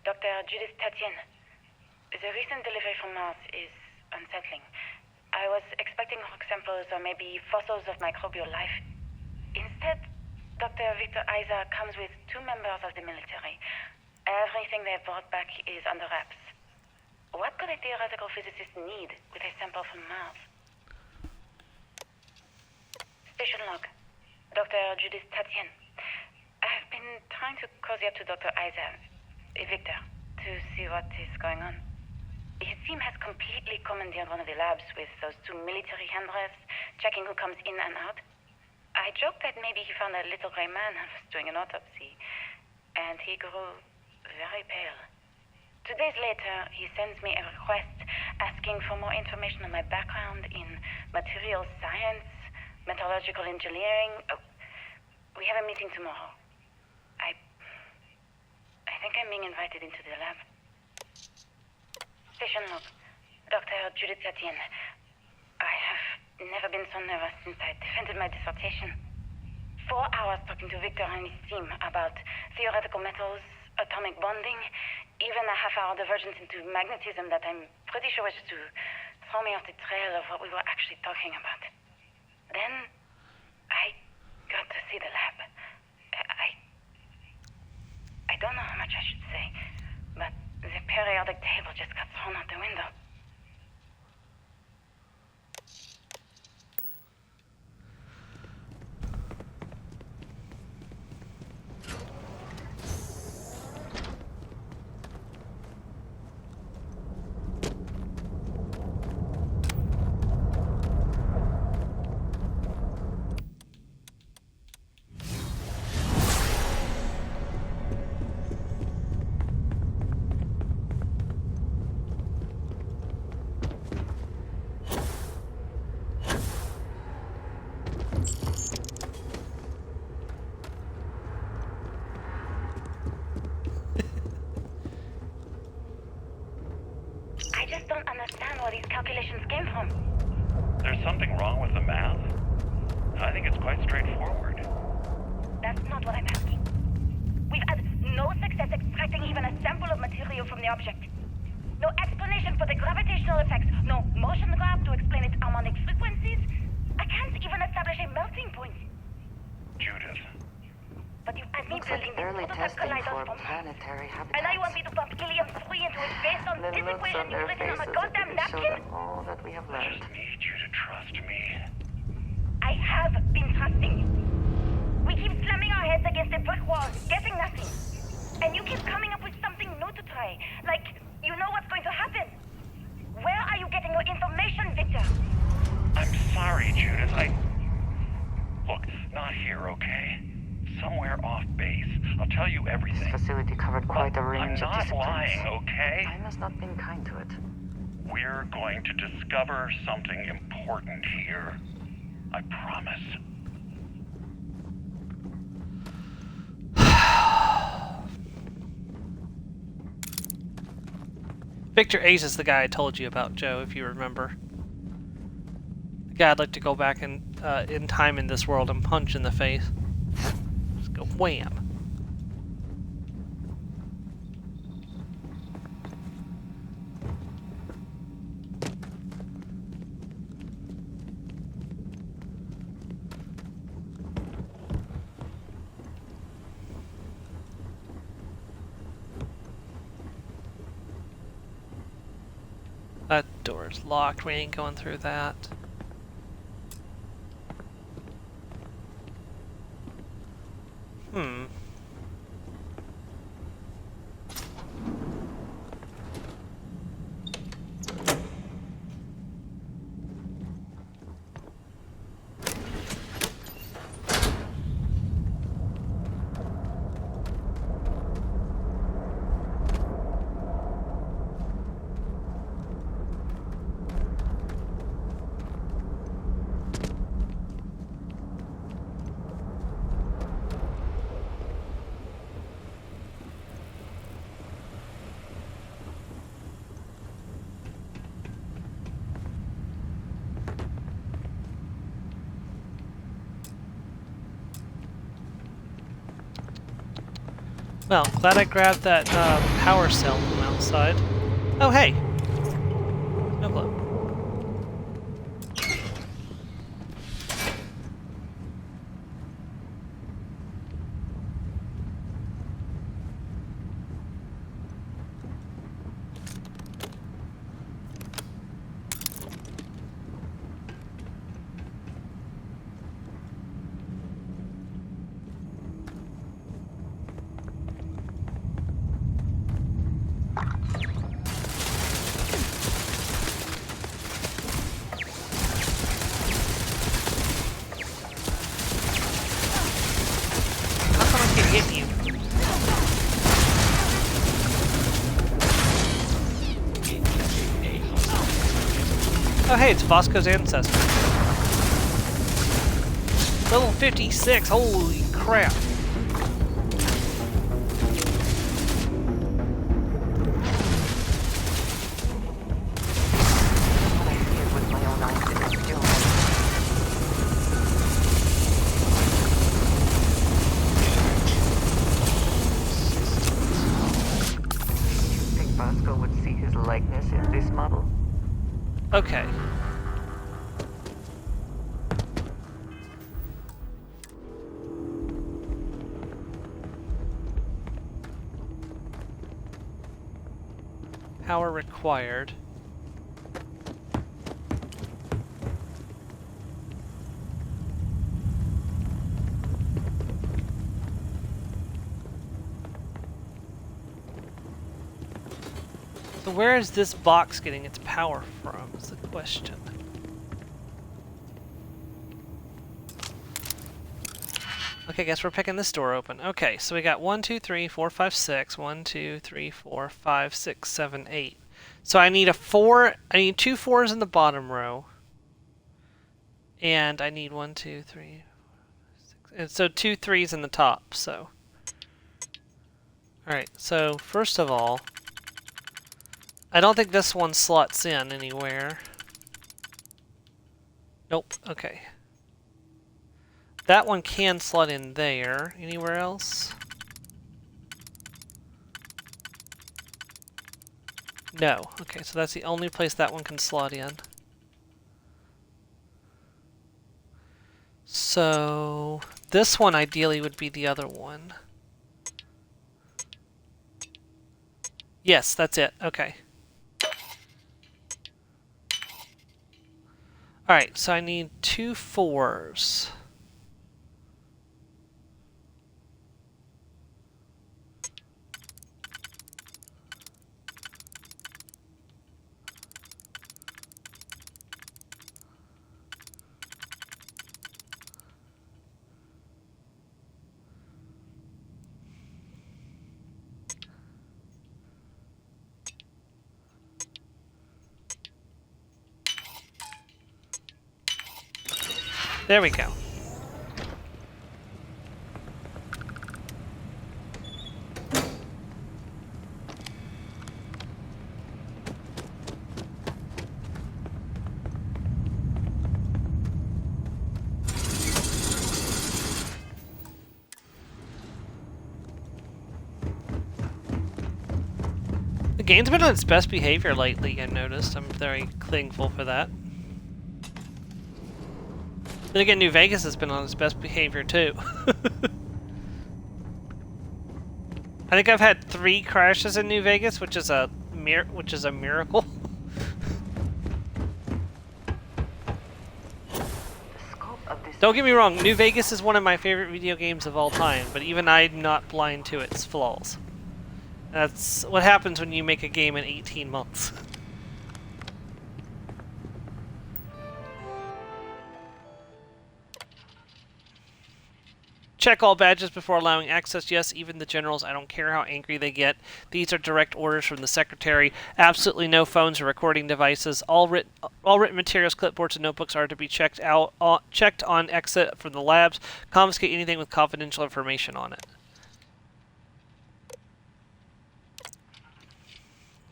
Dr. Judith Tatien. The recent delivery from Mars is unsettling. I was expecting rock samples or maybe fossils of microbial life. Instead, Dr. Victor Isa comes with 2 members of the military. Everything they've brought back is under wraps. What could a theoretical physicist need with a sample from Mars? Station log. Dr. Judith Tatien. I've been trying to cozy up to Dr. Isa, Victor, to see what is going on. His team has completely commandeered one of the labs with those 2 military handrails, checking who comes in and out. I joked that maybe he found a little gray man and was doing an autopsy, and he grew very pale. 2 days later, he sends me a request asking for more information on my background in material science, metallurgical engineering. Oh, we have a meeting tomorrow. I think I'm being invited into the lab. Station log. Dr. Judith Tatien. I have never been so nervous since I defended my dissertation. 4 hours talking to Victor and his team about theoretical metals, atomic bonding, even a half-hour divergence into magnetism that I'm pretty sure was to throw me off the trail of what we were actually talking about. Then, I got to see the lab. I don't know how much I should say, but the periodic table just got thrown out the window. Don't understand where these calculations came from. There's something wrong with the math? I think it's quite straightforward. That's not what I'm asking. We've had no success extracting even a sample of material from the object. No explanation for the gravitational effects. No motion graph to explain its harmonic frequencies. I can't even establish a melting point. Judith. But you had me Looks building like early these prototype testing colliders for from planetary habitats. And now you want me to pump helium-3 into it based on The this looks equation on you've their written on a faces goddamn show napkin? them all that we have I learned. just need you to trust me. I have been trusting. We keep slamming our heads against a brick wall, getting nothing. And you keep coming up with something new to try. Like, you know what's going to happen. Where are you getting your information, Victor? I'm sorry, Judith. Look, not here, okay? Somewhere off base. I'll tell you everything. This facility covered quite a range of I'm not disciplines. lying, okay? Time has not been kind to it. We're going to discover something important here. I promise. Victor Ace is the guy I told you about, Joe, if you remember. The guy I'd like to go back in time in this world and punch in the face. Just go wham. That door's locked. We ain't going through that. Well, glad I grabbed that power cell from outside. Oh, hey! No glow. Hit you. Oh hey, it's Bosco's ancestor. Level 56, holy crap. Okay. Power required. So where is this box getting its power from is the question. Okay, I guess we're picking this door open. Okay, so we got 1, 2, 3, 4, 5, 6. 1, 2, 3, 4, 5, 6, 7, 8. So I need a 4. I need 2 4s in the bottom row. And I need 1, 2, 3, 4, 6. And so 2 3s in the top, so. Alright, so first of all, I don't think this one slots in anywhere. Nope, okay. That one can slot in there. Anywhere else? No. Okay, so that's the only place that one can slot in. So this one ideally would be the other one. Yes, that's it. Okay. Alright, so I need 2 4s. There we go. The game's been on its best behavior lately, I've noticed. I'm very thankful for that. Then again, New Vegas has been on its best behavior too. I think I've had 3 crashes in New Vegas, which is a miracle. Don't get me wrong, New Vegas is one of my favorite video games of all time, but even I'm not blind to its flaws. That's what happens when you make a game in 18 months. Check all badges before allowing access. Yes, even the generals. I don't care how angry they get. These are direct orders from the secretary. Absolutely no phones or recording devices. All written materials, clipboards, and notebooks are to be checked on exit from the labs. Confiscate anything with confidential information on it.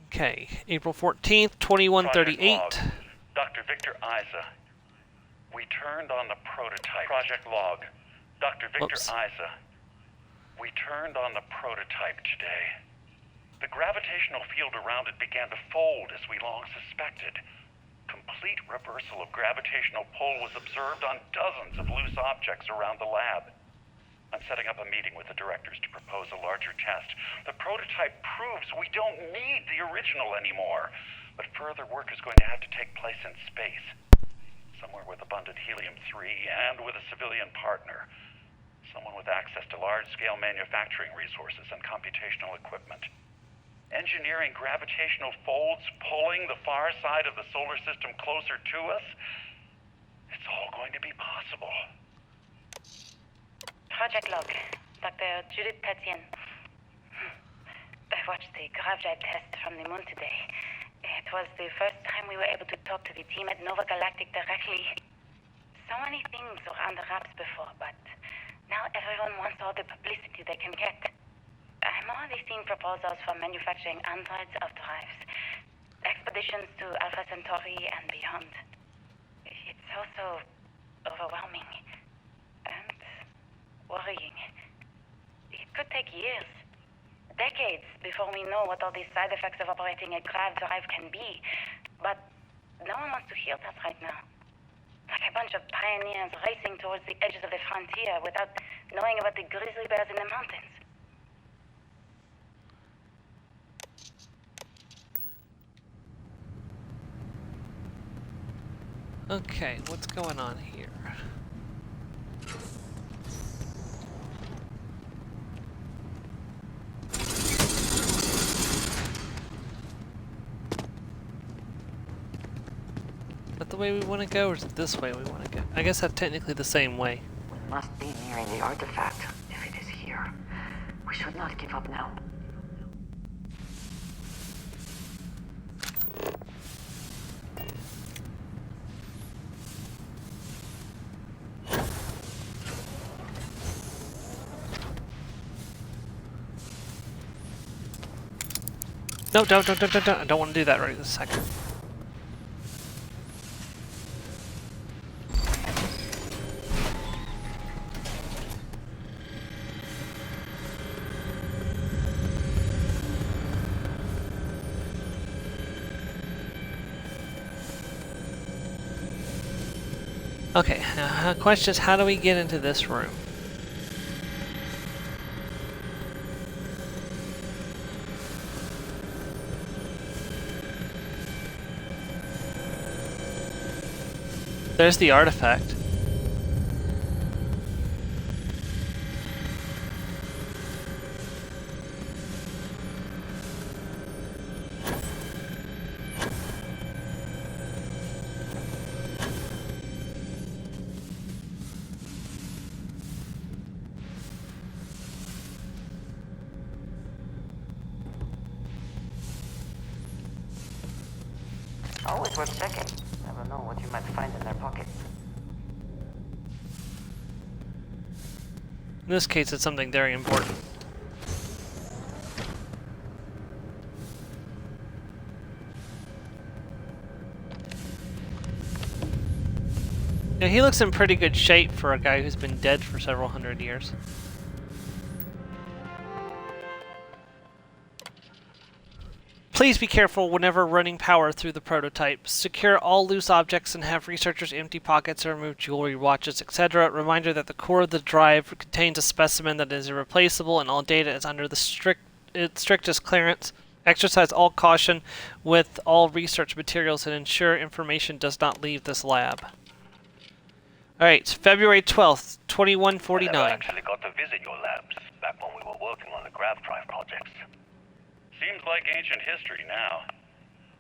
Okay, April 14th, 2138. Dr. Victor Isa. We turned on the prototype. Project log. Dr. Victor Isa. We turned on the prototype today. The gravitational field around it began to fold as we long suspected. Complete reversal of gravitational pull was observed on dozens of loose objects around the lab. I'm setting up a meeting with the directors to propose a larger test. The prototype proves we don't need the original anymore, but further work is going to have to take place in space. Somewhere with abundant helium-3 and with a civilian partner. Someone with access to large-scale manufacturing resources and computational equipment. Engineering gravitational folds pulling the far side of the solar system closer to us, it's all going to be possible. Project log, Dr. Judith Tatien. I watched the GravJet test from the moon today. It was the first time we were able to talk to the team at Nova Galactic directly. So many things were under wraps before, but now everyone wants all the publicity they can get. I'm already seeing proposals for manufacturing androids of drives, expeditions to Alpha Centauri and beyond. It's also overwhelming and worrying. It could take years, decades, before we know what all these side effects of operating a grav drive can be. But no one wants to hear that right now. Like a bunch of pioneers racing towards the edges of the frontier without knowing about the grizzly bears in the mountains. Okay, what's going on here? Is that the way we want to go, or is it this way we want to go? I guess that's technically the same way. We must be nearing the artifact, if it is here. We should not give up now. No, don't. I don't want to do that right this second. Okay, now the question is, how do we get into this room? There's the artifact. Always worth checking. Never know what you might find in their pockets. In this case, it's something very important. Now, he looks in pretty good shape for a guy who's been dead for several hundred years. Please be careful whenever running power through the prototype. Secure all loose objects and have researchers empty pockets or remove jewelry, watches, etc. Reminder that the core of the drive contains a specimen that is irreplaceable and all data is under the strictest clearance. Exercise all caution with all research materials and ensure information does not leave this lab. Alright, February 12th, 2149. I never actually got to visit your labs back when we were working on the grav drive projects. Seems like ancient history now.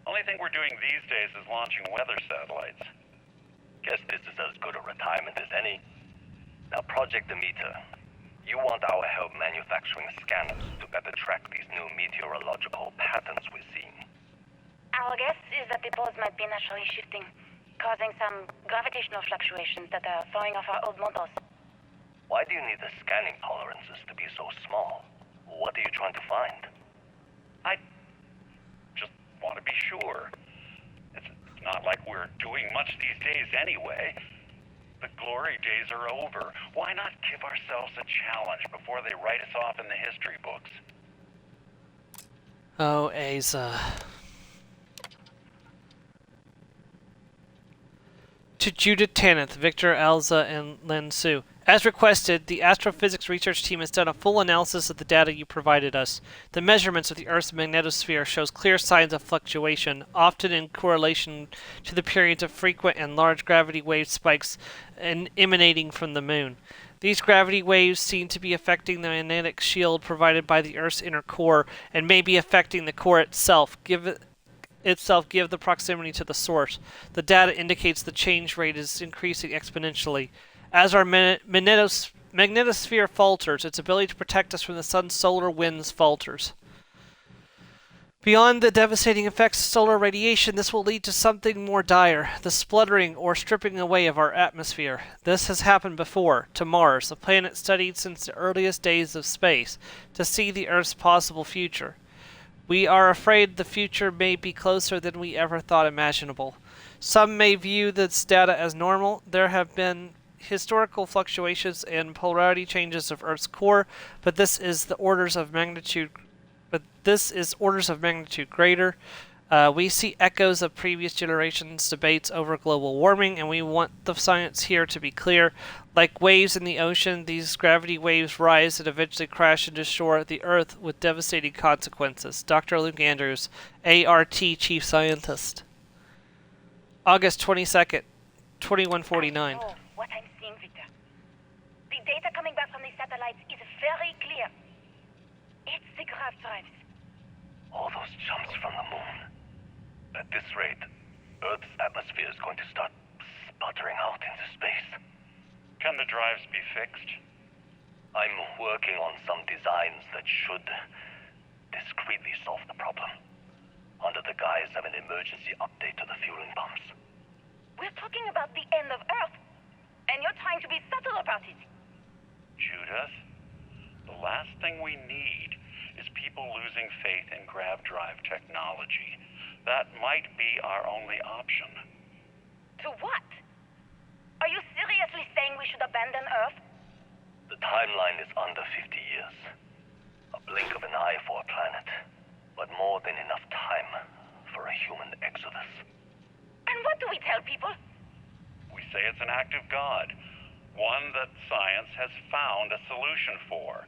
Only thing we're doing these days is launching weather satellites. Guess this is as good a retirement as any. Now, Project Demeter, you want our help manufacturing scanners to better track these new meteorological patterns we're seeing. Our guess is that the poles might be naturally shifting, causing some gravitational fluctuations that are throwing off our old models. Why do you need the scanning tolerances to be so small? What are you trying to find? I just want to be sure. It's not like we're doing much these days anyway. The glory days are over. Why not give ourselves a challenge before they write us off in the history books? Oh, Asa. To Judith Tanith, Victor, Elza, and Lin Su. As requested, the astrophysics research team has done a full analysis of the data you provided us. The measurements of the Earth's magnetosphere shows clear signs of fluctuation, often in correlation to the periods of frequent and large gravity wave spikes emanating from the moon. These gravity waves seem to be affecting the magnetic shield provided by the Earth's inner core, and may be affecting the core itself, give the proximity to the source. The data indicates the change rate is increasing exponentially. As our magnetosphere falters, its ability to protect us from the sun's solar winds falters. Beyond the devastating effects of solar radiation, this will lead to something more dire, the spluttering or stripping away of our atmosphere. This has happened before, to Mars, a planet studied since the earliest days of space, to see the Earth's possible future. We are afraid the future may be closer than we ever thought imaginable. Some may view this data as normal. There have been historical fluctuations and polarity changes of Earth's core, but this is orders of magnitude greater. We see echoes of previous generations' debates over global warming, and we want the science here to be clear. Like waves in the ocean, these gravity waves rise and eventually crash into shore the Earth with devastating consequences. Dr. Luke Andrews, ART Chief Scientist. August 22nd, 2149. Oh, what I'm seeing, Victor. The data coming back from the satellites is very clear. It's the grav drives. All those jumps from the moon. At this rate, Earth's atmosphere is going to start sputtering out into space. Can the drives be fixed? I'm working on some designs that should discreetly solve the problem, under the guise of an emergency update to the fueling pumps. We're talking about the end of Earth, and you're trying to be subtle about it. Judith, the last thing we need is people losing faith in grav drive technology. That might be our only option. To what? Are you seriously saying we should abandon Earth? The timeline is under 50 years. A blink of an eye for a planet, but more than enough time for a human exodus. And what do we tell people? We say it's an act of God, one that science has found a solution for.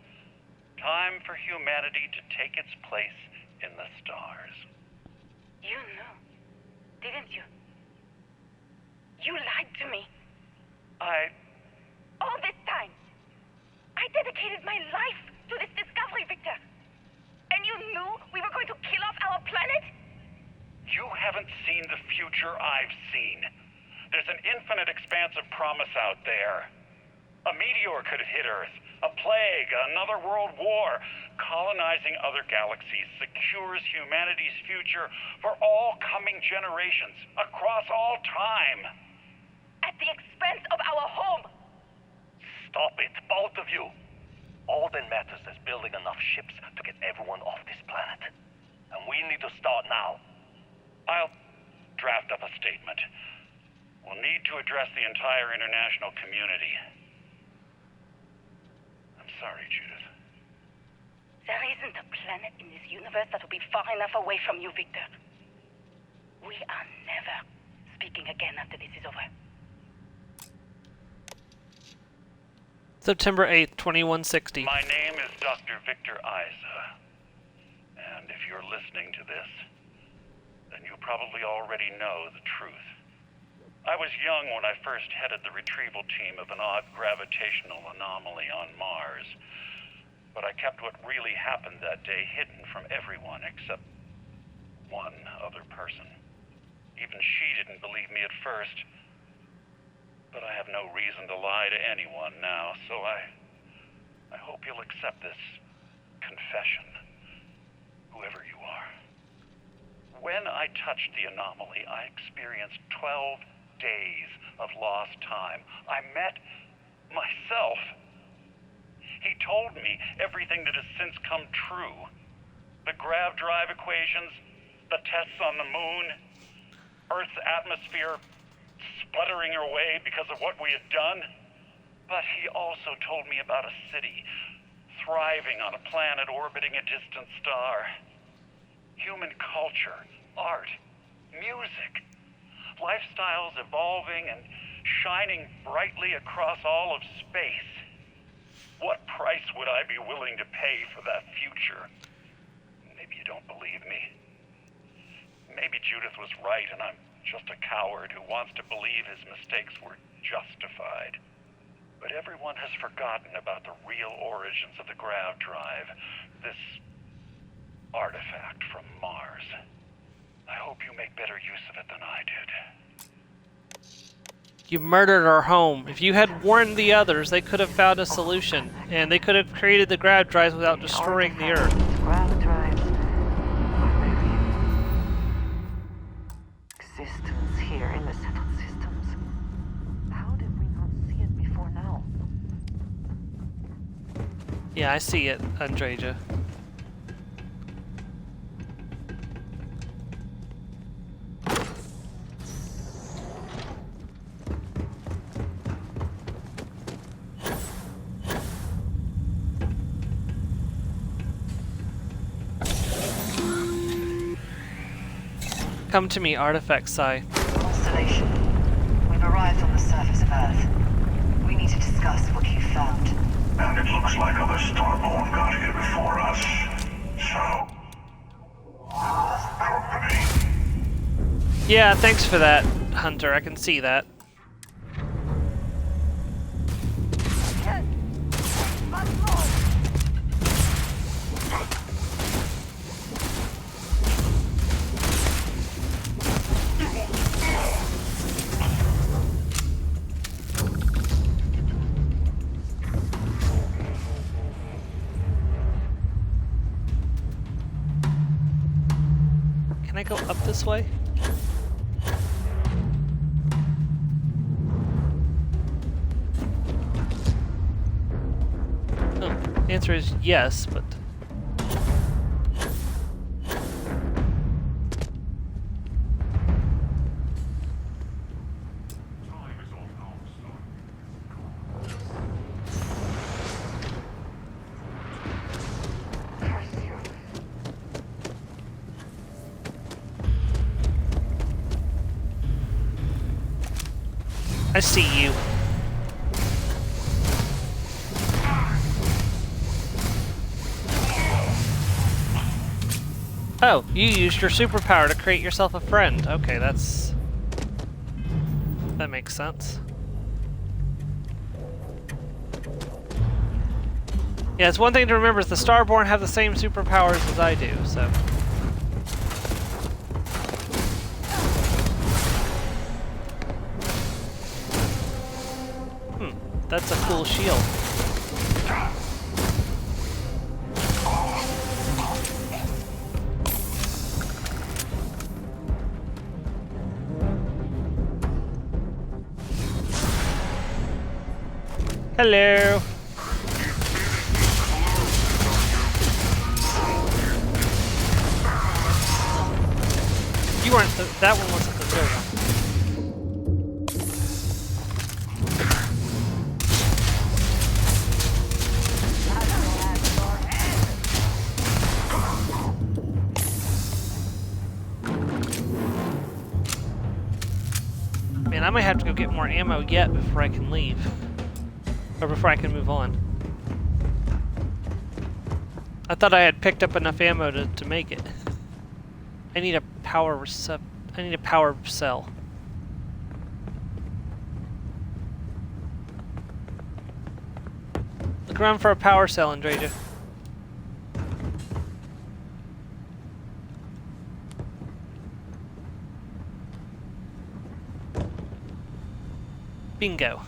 Time for humanity to take its place in the stars. You knew, didn't you? You lied to me. All this time, I dedicated my life to this discovery, Victor. And you knew we were going to kill off our planet? You haven't seen the future I've seen. There's an infinite expanse of promise out there. A meteor could hit Earth, a plague, another world war. Colonizing other galaxies secures humanity's future for all coming generations, across all time. At the expense of our home. Stop it, both of you. All that matters is building enough ships to get everyone off this planet. And we need to start now. I'll draft up a statement. We'll need to address the entire international community. I'm sorry, Judith. There isn't a planet in this universe that will be far enough away from you, Victor. We are never speaking again after this is over. September 8th, 2160. My name is Dr. Victor Isa. And if you're listening to this, then you probably already know the truth. I was young when I first headed the retrieval team of an odd gravitational anomaly on Mars. But I kept what really happened that day hidden from everyone except one other person. Even she didn't believe me at first. But I have no reason to lie to anyone now, so I hope you'll accept this confession, whoever you are. When I touched the anomaly, I experienced 12 days of lost time. I met myself. He told me everything that has since come true. The grav drive equations, the tests on the moon, Earth's atmosphere sputtering away because of what we had done. But he also told me about a city thriving on a planet orbiting a distant star. Human culture, art, music, lifestyles evolving and shining brightly across all of space. What price would I be willing to pay for that future? Maybe you don't believe me. Maybe Judith was right and I'm just a coward who wants to believe his mistakes were justified. But everyone has forgotten about the real origins of the grav drive, this artifact from Mars. I hope you make better use of it than I did. You murdered our home. If you had warned the others, they could have found a solution, and they could have created the grav drives without destroying the Earth. Grav drives are very existence here in the settled systems. How did we not see it before now? Yeah, I see it, Andreja. Come to me, Artifact Psi. Constellation, we've arrived on the surface of Earth. We need to discuss what you found. And it looks like other Starborn got here before us. So, company. Yeah, thanks for that, Hunter. I can see that. Can I go up this way? Oh, the answer is yes, but... I see you. Oh, you used your superpower to create yourself a friend. Okay, that makes sense. Yeah, it's one thing to remember is the Starborn have the same superpowers as I do, so... That's a cool shield. Hello. You weren't that one wasn't the real one. Man, I might have to go get more ammo yet before I can leave. Or before I can move on. I thought I had picked up enough ammo to make it. I need a power cell. Look around for a power cell, Andreja. Bingo.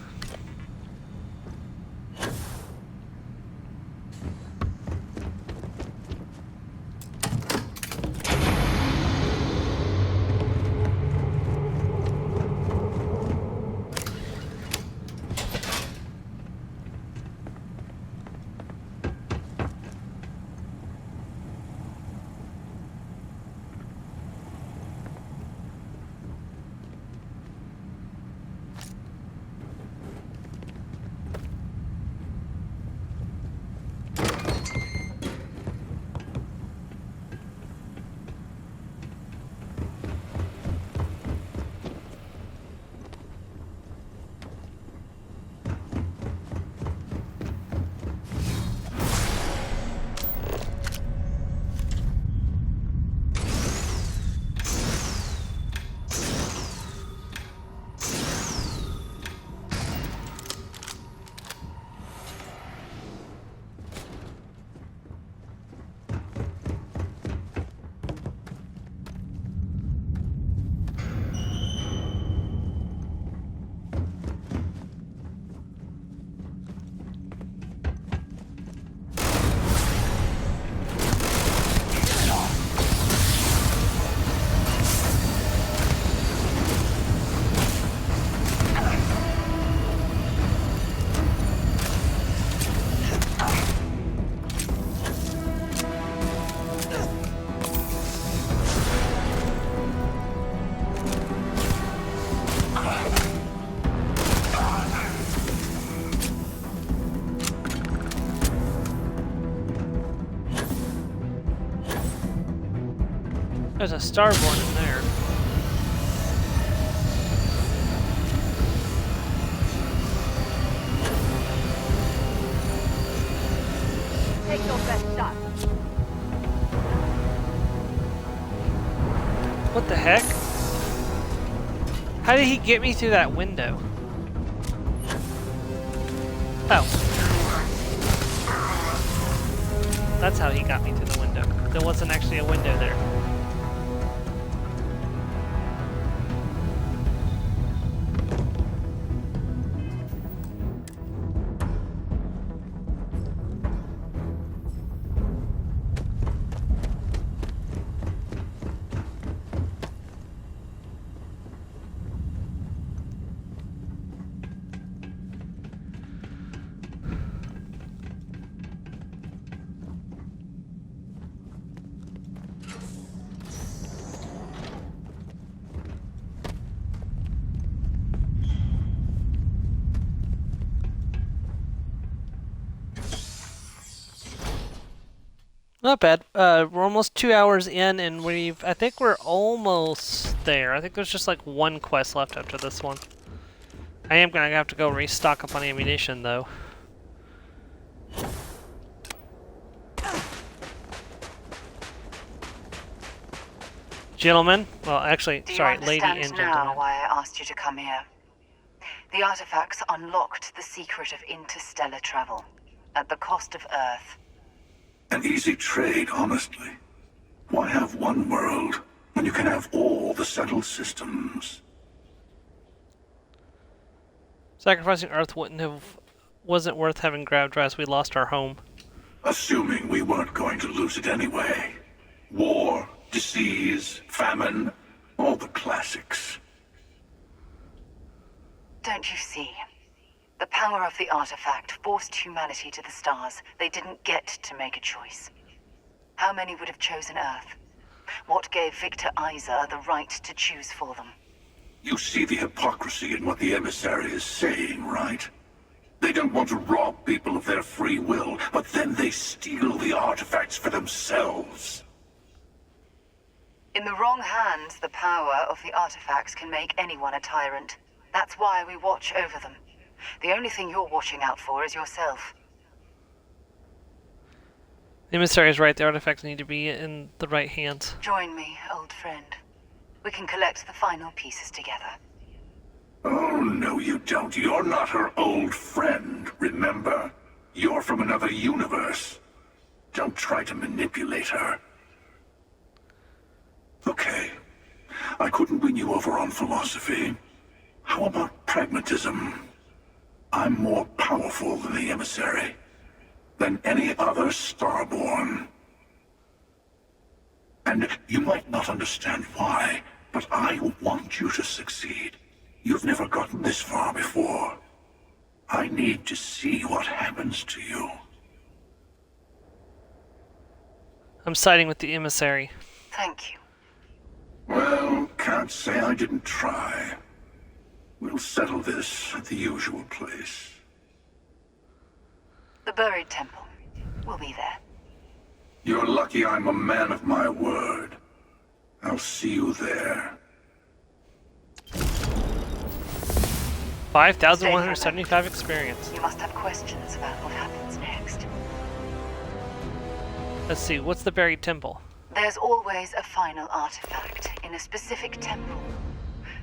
there's a Starborn in there. Take your best shot. What the heck? How did he get me through that window? Oh. That's how he got me through the window. There wasn't actually a window there. Not bad. We're almost 2 hours in, and I think we're almost there. I think there's just like one quest left after this one. I am gonna have to go restock up on ammunition, though. Gentlemen, well, actually, sorry, lady and Do you gentlemen. understand now why I asked you to come here? The artifacts unlocked the secret of interstellar travel, at the cost of Earth. An easy trade, honestly. Why have one world when you can have all the settled systems? Sacrificing Earth wasn't worth having grabbed as we lost our home. Assuming we weren't going to lose it anyway. War, disease, famine, all the classics. Don't you see? The power of the artifact forced humanity to the stars. They didn't get to make a choice. How many would have chosen Earth? What gave Victor Isa the right to choose for them? You see the hypocrisy in what the emissary is saying, right? They don't want to rob people of their free will, but then they steal the artifacts for themselves. In the wrong hands, the power of the artifacts can make anyone a tyrant. That's why we watch over them. The only thing you're watching out for is yourself. The emissary is right. The artifacts need to be in the right hands. Join me, old friend. We can collect the final pieces together. Oh, no you don't. You're not her old friend, remember? You're from another universe. Don't try to manipulate her. Okay. I couldn't win you over on philosophy. How about pragmatism? I'm more powerful than the emissary. Than any other Starborn. And you might not understand why, but I want you to succeed. You've never gotten this far before. I need to see what happens to you. I'm siding with the emissary. Thank you. Well, can't say I didn't try. We'll settle this at the usual place. The buried temple. We'll be there. You're lucky I'm a man of my word. I'll see you there. 5,175 experience. You must have questions about what happens next. Let's see, what's the buried temple? There's always a final artifact in a specific temple.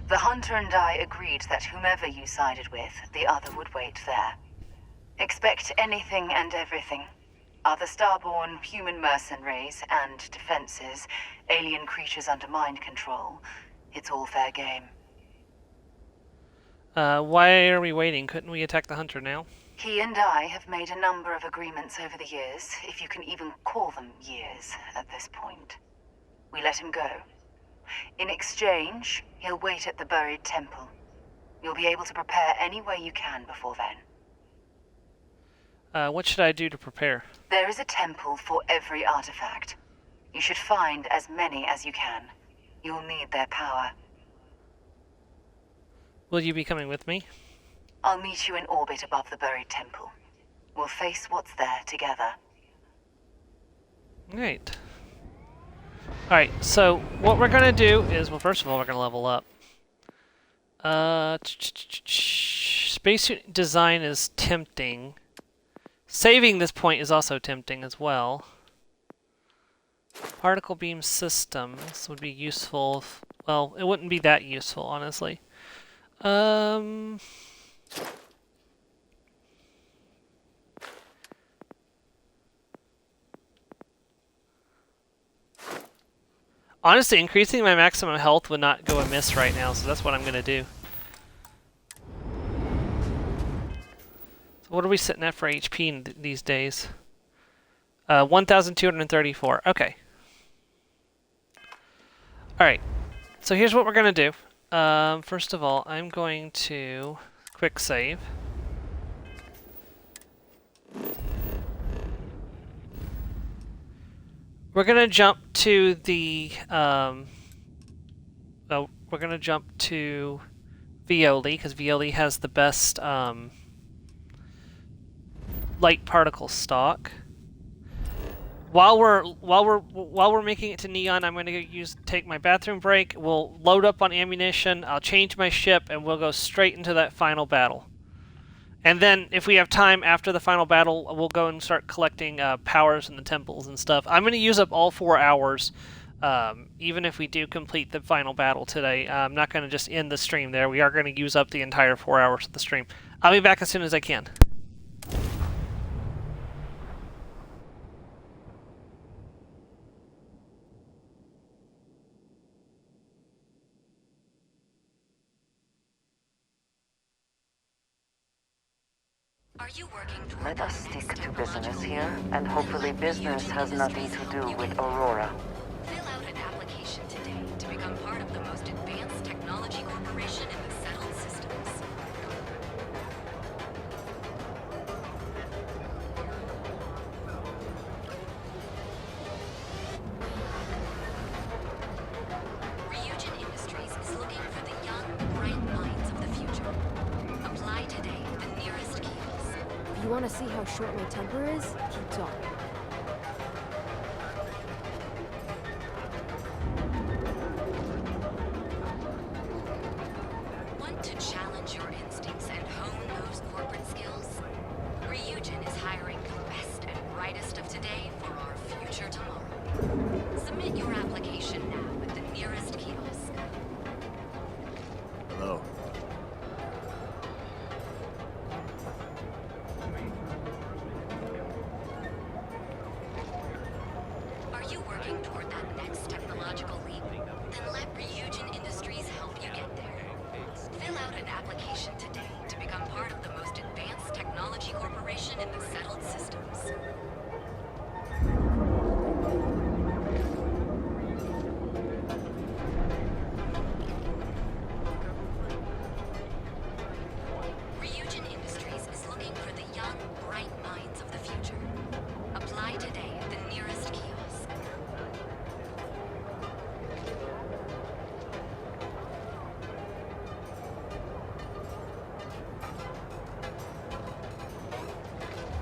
The hunter and I agreed that whomever you sided with, the other would wait there. Expect anything and everything. Other Starborn, human mercenaries, and defenses, alien creatures under mind control. It's all fair game. Why are we waiting? Couldn't we attack the hunter now? He and I have made a number of agreements over the years, if you can even call them years at this point. We let him go. In exchange, he'll wait at the buried temple. You'll be able to prepare any way you can before then. What should I do to prepare? There is a temple for every artifact. You should find as many as you can. You'll need their power. Will you be coming with me? I'll meet you in orbit above the buried temple. We'll face what's there together. Right. Alright, so what we're gonna do is, well, first of all, we're gonna level up. Spacesuit design is tempting. Saving this point is also tempting as well. Particle beam systems would be useful. Well, it wouldn't be that useful, honestly. Honestly, increasing my maximum health would not go amiss right now, so that's what I'm gonna do. So what are we sitting at for HP these days? 1,234. Okay. Alright. So here's what we're gonna do. First of all, I'm going to quick save. We're gonna jump to the we're gonna jump to Violi because Violi has the best light particle stock. While we're making it to Neon, I'm gonna take my bathroom break. We'll load up on ammunition. I'll change my ship, and we'll go straight into that final battle. And then, if we have time after the final battle, we'll go and start collecting powers in the temples and stuff. I'm gonna use up all 4 hours, even if we do complete the final battle today. I'm not gonna just end the stream there. We are gonna use up the entire 4 hours of the stream. I'll be back as soon as I can. Let us stick to business here, and hopefully business has nothing to do with Aurora. Fill out an application today to become part of the most advanced technology corporation in the settled systems. Ryujin Industries is looking for the young, bright minds of the future. Apply today at the nearest kiosk. If you want to see how short my temper is, keep talking. Want to challenge your instincts and hone those corporate skills? Ryujin is hiring the best and brightest of today for our future tomorrow. Submit your application now at the nearest kiosk. Hello. Are you working toward that next technological leap? Then let Ryujin Industries help you get there. Fill out an application today to become part of the most advanced technology corporation in the settled systems. Ryujin Industries is looking for the young, bright minds of the future. Apply today at the nearest kiosk.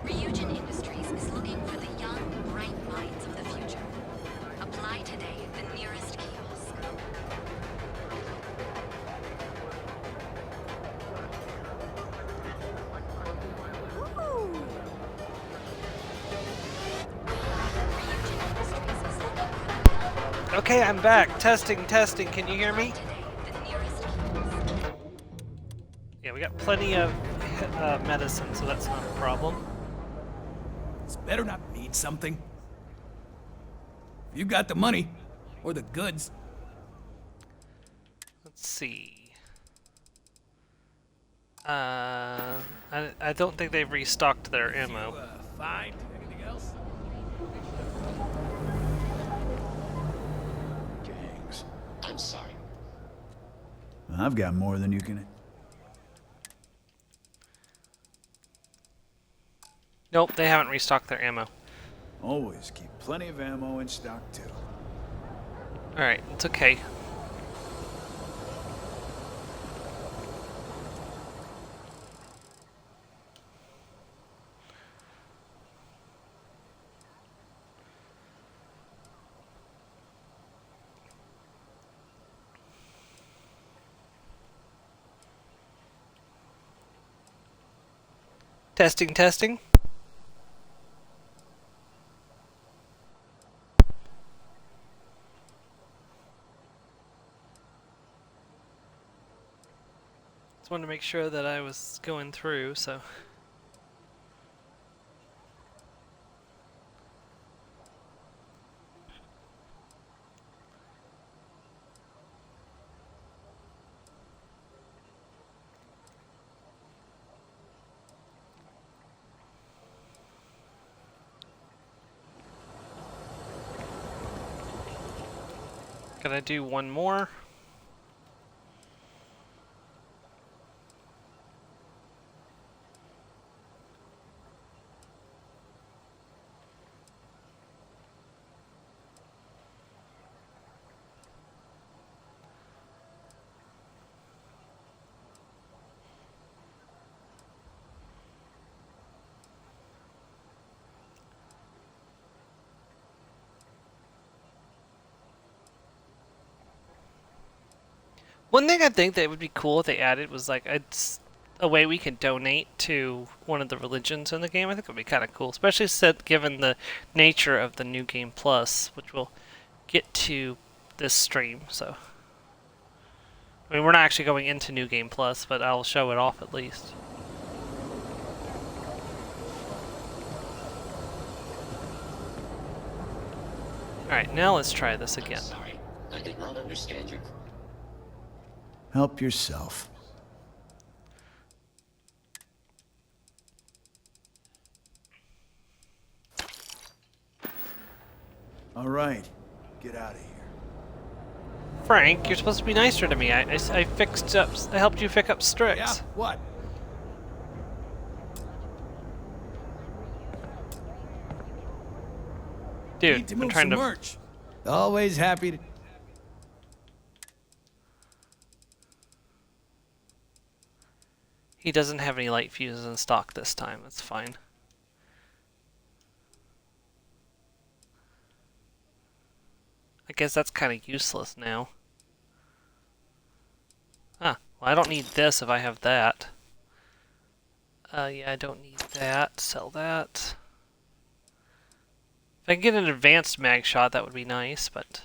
Ryujin Industries is looking for the young, bright minds of the future. Apply today at the nearest kiosk. Okay, I'm back. Testing. Can you hear me? Yeah, we got plenty of medicine, so that's not a problem. This better not mean something. You got the money, or the goods. Let's see. I don't think they've restocked their ammo. Find anything else? Gangs. I'm sorry. I've got more than you can. Nope, they haven't restocked their ammo. Always keep plenty of ammo in stock, too. Alright, it's okay. Testing, testing. Just wanted to make sure that I was going through, so. Gotta do one more. One thing I think that would be cool if they added was like a way we can donate to one of the religions in the game. I think it would be kind of cool, especially given the nature of the New Game Plus, which we'll get to this stream. So, I mean, we're not actually going into New Game Plus, but I'll show it off at least. Alright, now let's try this again. Sorry, I did not understand your... Help yourself. All right, get out of here. Frank, you're supposed to be nicer to me. I helped you pick up Strix. Yeah, what? Dude, I'm trying to... merch. Always happy to... He doesn't have any light fuses in stock this time. That's fine. I guess that's kind of useless now. Ah, well, I don't need this if I have that. Yeah, I don't need that. Sell that. If I can get an advanced mag shot, that would be nice, but...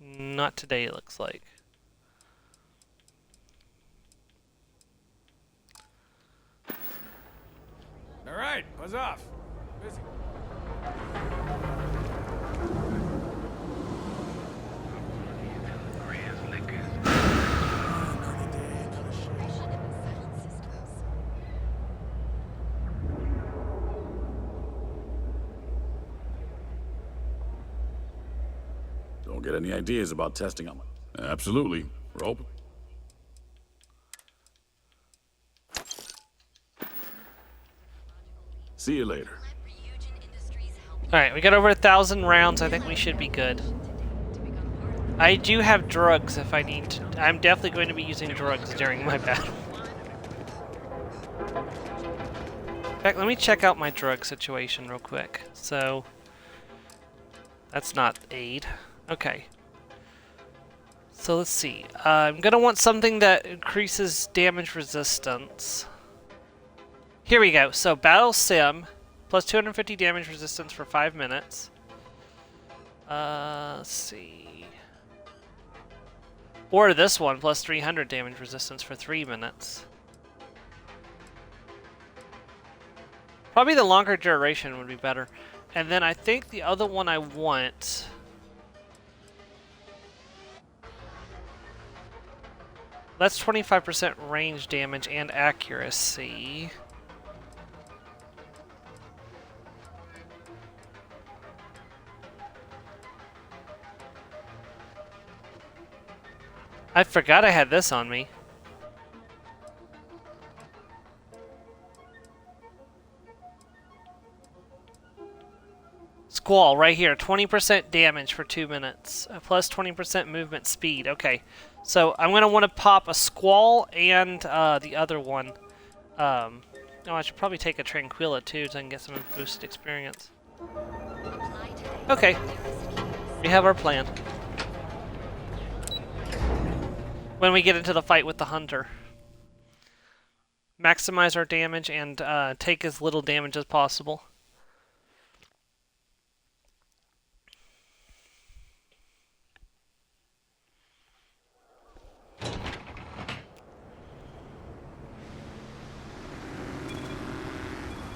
Not today, it looks like. All right, buzz off. Busy. Don't get any ideas about testing them. Absolutely. We're open. See you later. Alright, we got over 1,000 rounds. I think we should be good. I do have drugs if I need to. I'm definitely going to be using drugs during my battle. In fact, let me check out my drug situation real quick. So, that's not aid. Okay. So let's see. I'm going to want something that increases damage resistance. Here we go. So Battle Sim, plus 250 damage resistance for 5 minutes. Let's see. Or this one, plus 300 damage resistance for 3 minutes. Probably the longer duration would be better. And then I think the other one I want... That's 25% range damage and accuracy. I forgot I had this on me. Squall, right here. 20% damage for 2 minutes. Plus 20% movement speed. Okay. So I'm going to want to pop a Squall and the other one. Oh, I should probably take a Tranquilla too so I can get some boosted experience. Okay. We have our plan. When we get into the fight with the hunter. Maximize our damage and take as little damage as possible.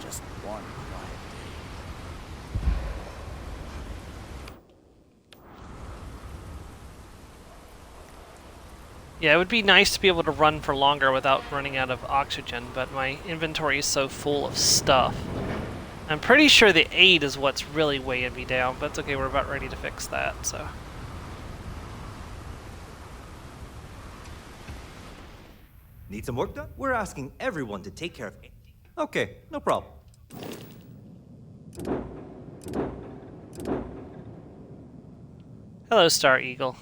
Just one quiet Yeah, it would be nice to be able to run for longer without running out of oxygen, but my inventory is so full of stuff. I'm pretty sure the 8 is what's really weighing me down, but it's okay, we're about ready to fix that, so. Need some work done? We're asking everyone to take care of it. Okay, no problem. Hello, Star Eagle.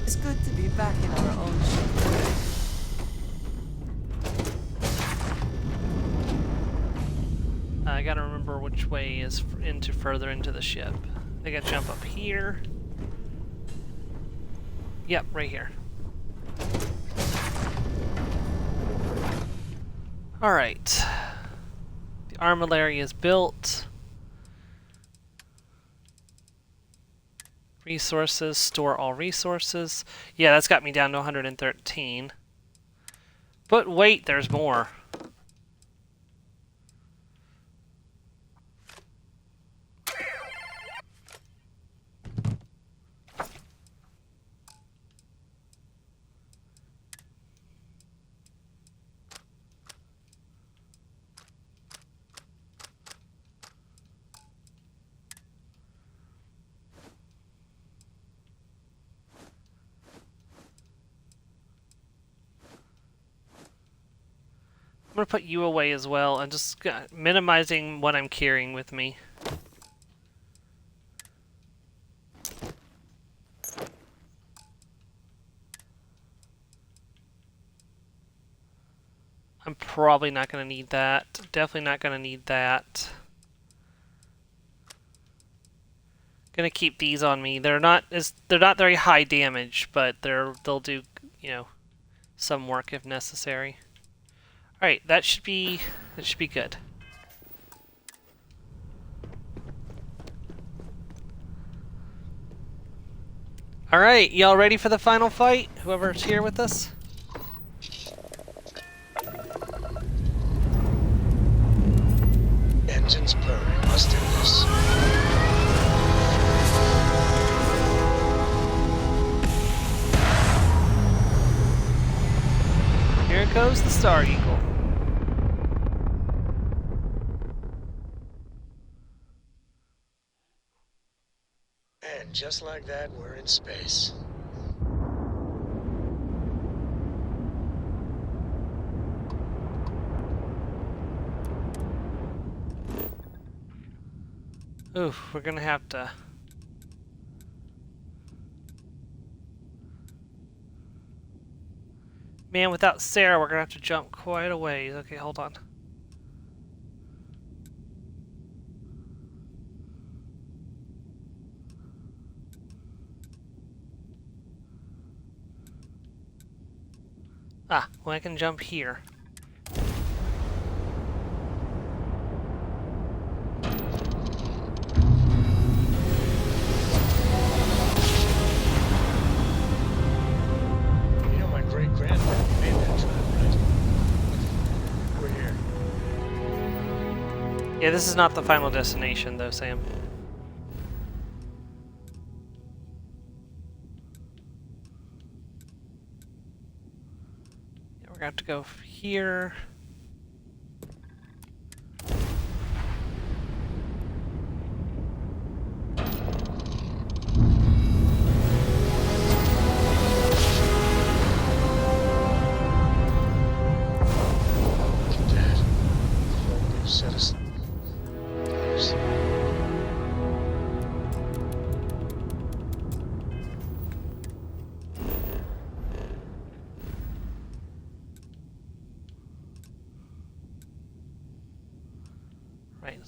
It's good to be back in our own ship. I gotta remember which way is further into the ship. I gotta jump up here. Yep, right here. Alright. The armillary is built. Resources, store all resources. Yeah, that's got me down to 113. But wait, there's more. I'm gonna put you away as well, and just minimizing what I'm carrying with me. I'm probably not gonna need that. Definitely not gonna need that. Gonna keep these on me. They're not very high damage, but they'll do, you know, some work if necessary. Alright, that should be good. Alright, y'all ready for the final fight? Whoever's here with us? Engines purring. Must do this. Here goes the Star Eagle. And just like that, we're in space. Oof, we're gonna have to... Man, without Sarah, we're gonna have to jump quite a ways. Okay, hold on. Ah, well, I can jump here. You know my great-grandfather made that trip, right? We're here. Yeah, this is not the final destination, though, Sam. Yeah, we're gonna have to go here.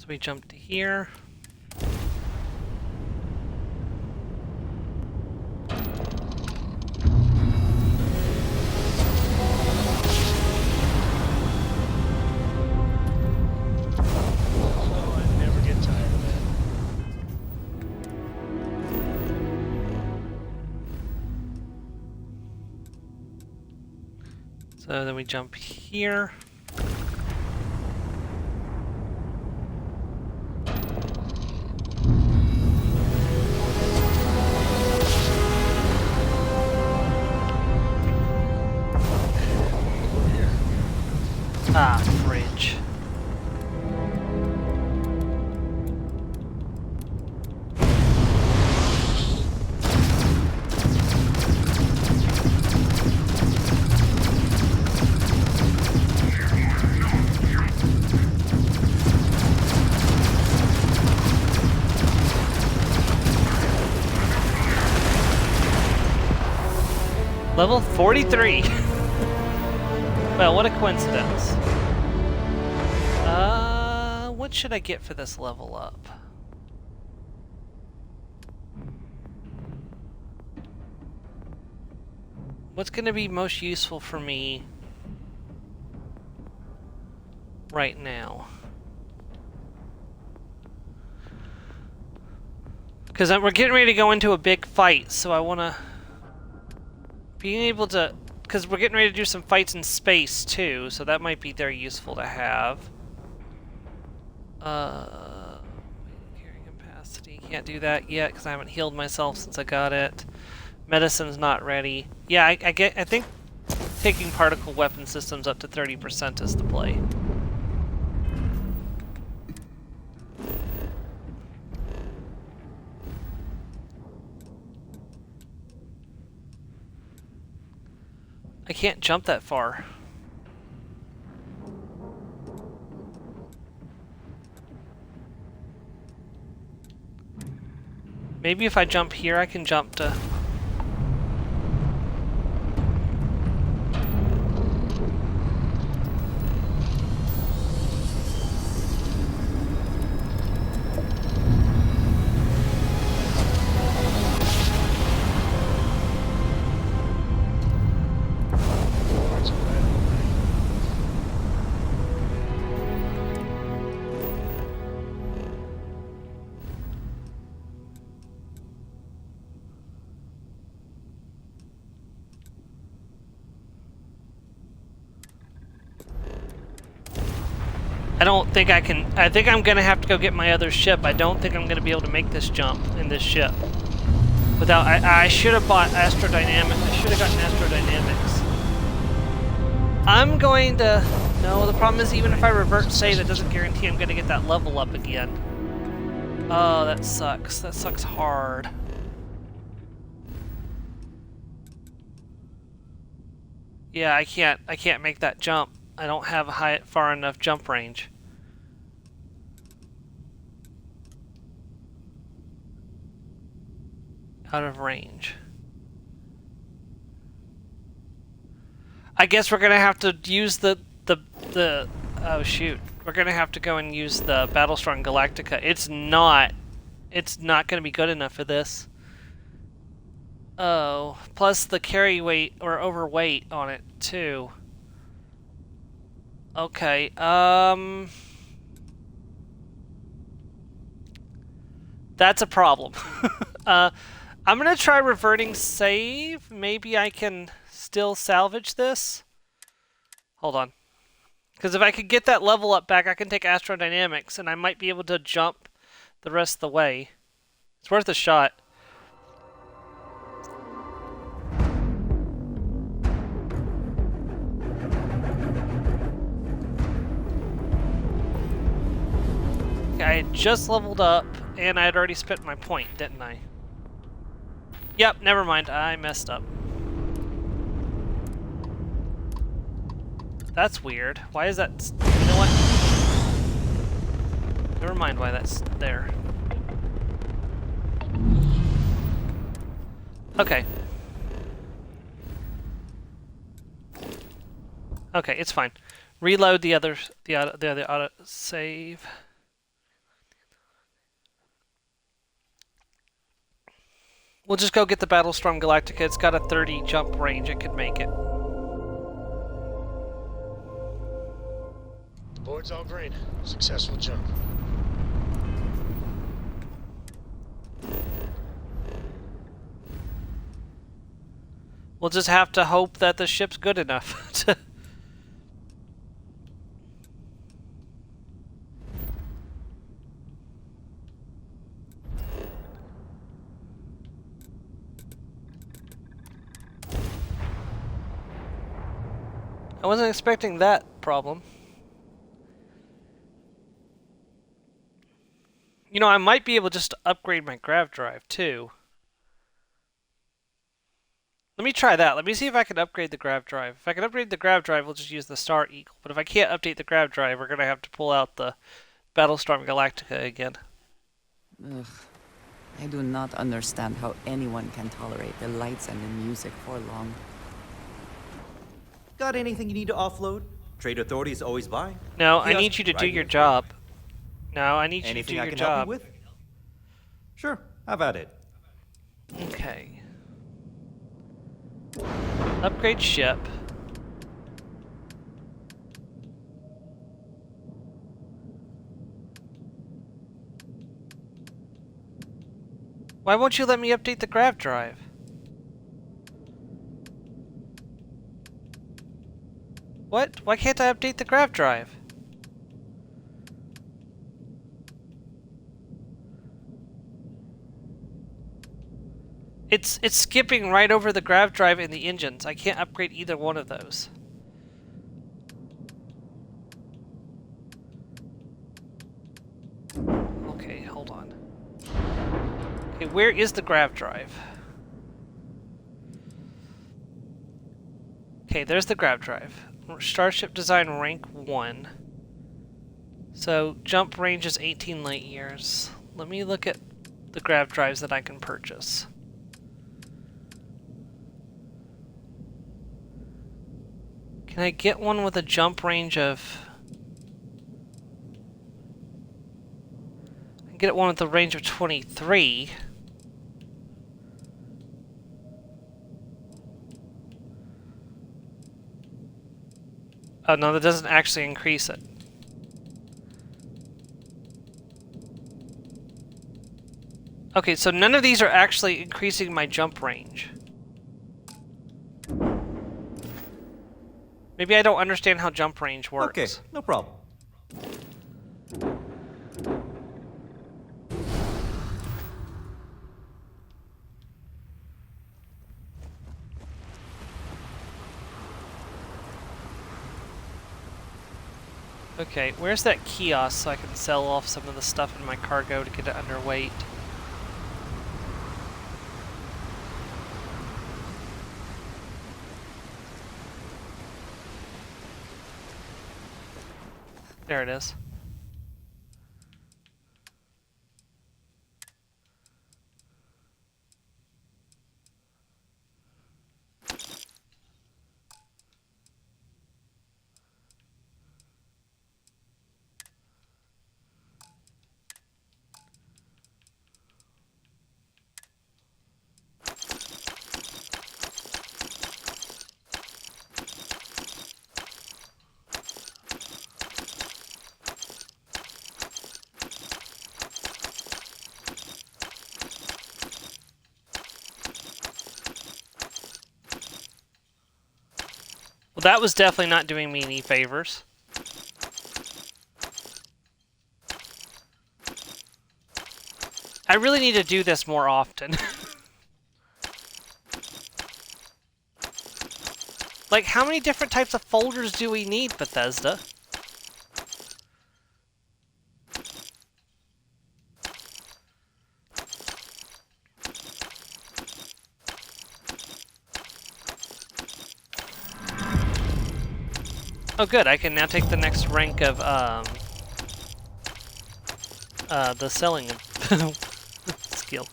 So we jump to here. Oh, I never get tired of that. So then we jump here. Ah, fridge. Level 43. Well, what a coincidence. What should I get for this level up? What's going to be most useful for me right now? Because we're getting ready to go into a big fight, so I want to... Being able to... Because we're getting ready to do some fights in space, too, so that might be very useful to have. Carrying capacity. Can't do that yet, because I haven't healed myself since I got it. Medicine's not ready. Yeah, I think taking particle weapon systems up to 30% is the play. I can't jump that far. Maybe if I jump here, I can jump to... I don't think I can... I think I'm going to have to go get my other ship. I don't think I'm going to be able to make this jump in this ship. Without... I should have bought Astrodynamics. I should have gotten Astrodynamics. I'm going to... No, the problem is even if I revert save, that doesn't guarantee I'm going to get that level up again. Oh, that sucks. That sucks hard. Yeah, I can't make that jump. I don't have a far enough jump range. Out of range. I guess we're gonna have to use the oh shoot. We're gonna have to go and use the Battlestorm Galactica. It's not gonna be good enough for this. Oh, plus the carry weight or overweight on it too. Okay, that's a problem. I'm gonna try reverting save. Maybe I can still salvage this. Hold on. Because if I could get that level up back, I can take Astrodynamics, and I might be able to jump the rest of the way. It's worth a shot. I had just leveled up, and I had already spent my point, didn't I? Yep, never mind. I messed up. That's weird. Why is that... You know what? Never mind why that's there. Okay. Okay, it's fine. Reload the other auto save. We'll just go get the Battlestorm Galactica. It's got a 30 jump range. It could make it. The board's all green. Successful jump. We'll just have to hope that the ship's good enough to... I wasn't expecting that problem. You know, I might be able just to upgrade my grav drive too. Let me try that. Let me see if I can upgrade the grav drive. If I can upgrade the grav drive, we'll just use the Star Eagle. But if I can't update the grav drive, we're going to have to pull out the Battlestorm Galactica again. Ugh. I do not understand how anyone can tolerate the lights and the music for long. Got anything you need to offload? Trade Authority is always buying. No, I need you to do your job. No, I need you to do Anything I your can job. help you with? Sure, have at it. Okay. Upgrade ship. Why won't you let me update the grav drive? What? Why can't I update the grav drive? It's skipping right over the grav drive and the engines. I can't upgrade either one of those. Okay, hold on. Okay, where is the grav drive? Okay, there's the grav drive. Starship design rank 1. So jump range is 18 light years. Let me look at the grav drives that I can purchase. Can I get one with a jump range of... I can get one with a range of 23. Oh no, that doesn't actually increase it. Okay, so none of these are actually increasing my jump range. Maybe I don't understand how jump range works. Okay, no problem. Okay, where's that kiosk so I can sell off some of the stuff in my cargo to get it underweight? There it is. Well, that was definitely not doing me any favors. I really need to do this more often. Like, how many different types of folders do we need, Bethesda? Oh good, I can now take the next rank of, the selling skill.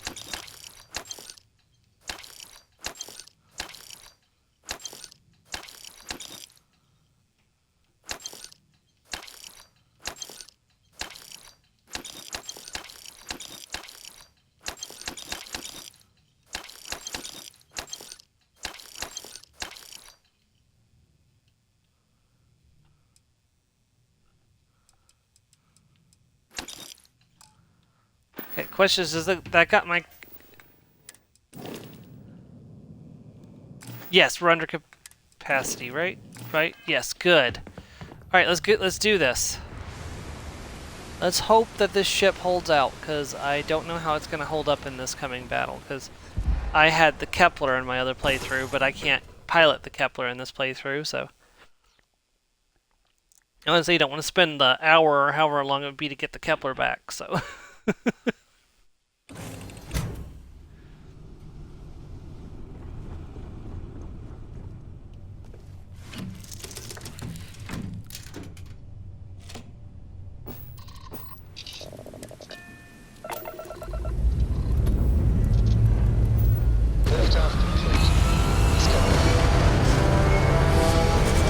question is that got my... Yes, we're under capacity, right? Right? Yes, good. Alright, let's do this. Let's hope that this ship holds out, because I don't know how it's going to hold up in this coming battle, because I had the Kepler in my other playthrough, but I can't pilot the Kepler in this playthrough, so... Honestly, you don't want to spend the hour or however long it would be to get the Kepler back, so...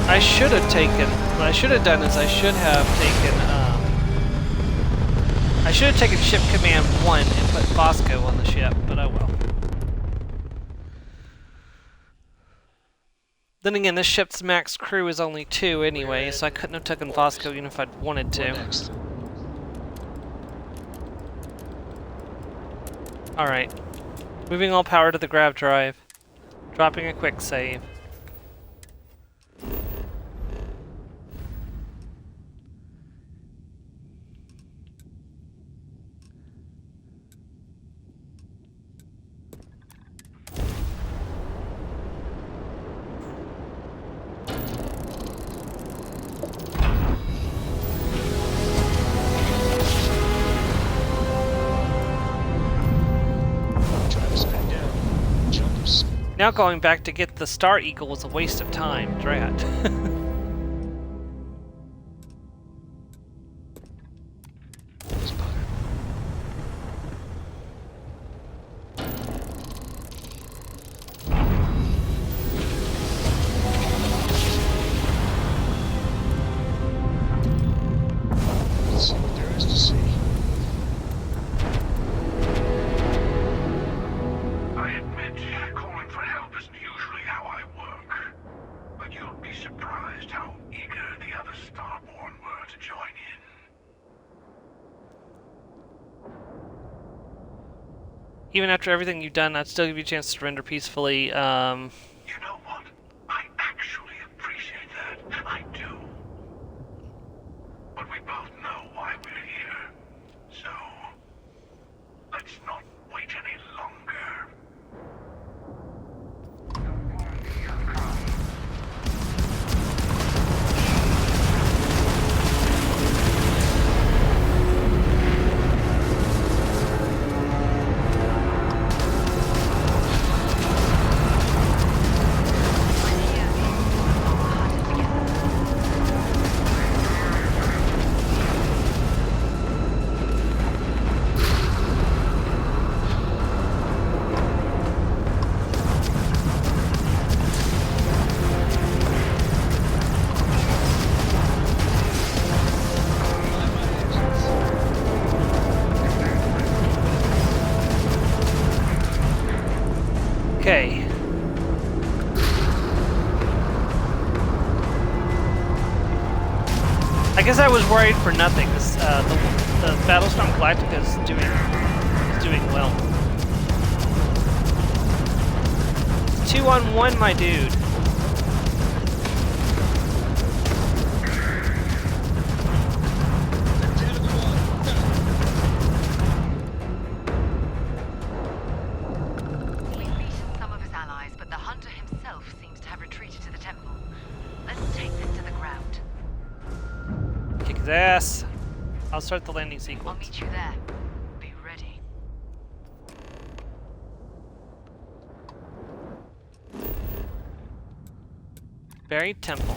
I should have taken... What I should have done is I should have taken Ship Command 1 and put Bosco on the ship, but oh well. Then again, this ship's max crew is only 2 anyway, so I couldn't have taken Bosco even if I'd wanted to. Alright. Moving all power to the grav drive. Dropping a quick save. Now going back to get the Star Eagle was a waste of time, drat. Let's see what there is to see. I admit, calling for help isn't usually how I work. But you'll be surprised how eager the other Starborn were to join in. Even after everything you've done, I'd still give you a chance to surrender peacefully. You know what? I actually appreciate that. I do. But we both know why we're here. So, let's not wait any longer. Okay. I guess I was worried for nothing. This, the Battlestorm Galactica is doing well. 2-on-1, my dude. Ass. I'll start the landing sequence. I'll meet you there. Be ready. Buried Temple.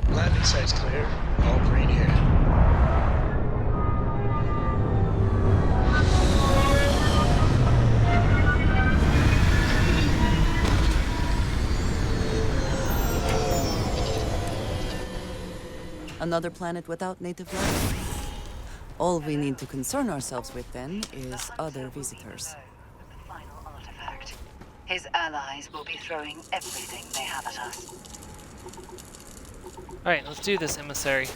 Landing site's clear. All green here. Another planet without native life. All we need to concern ourselves with then is other visitors. Final artifact. His allies will be throwing everything they have at us. Alright, let's do this, emissary.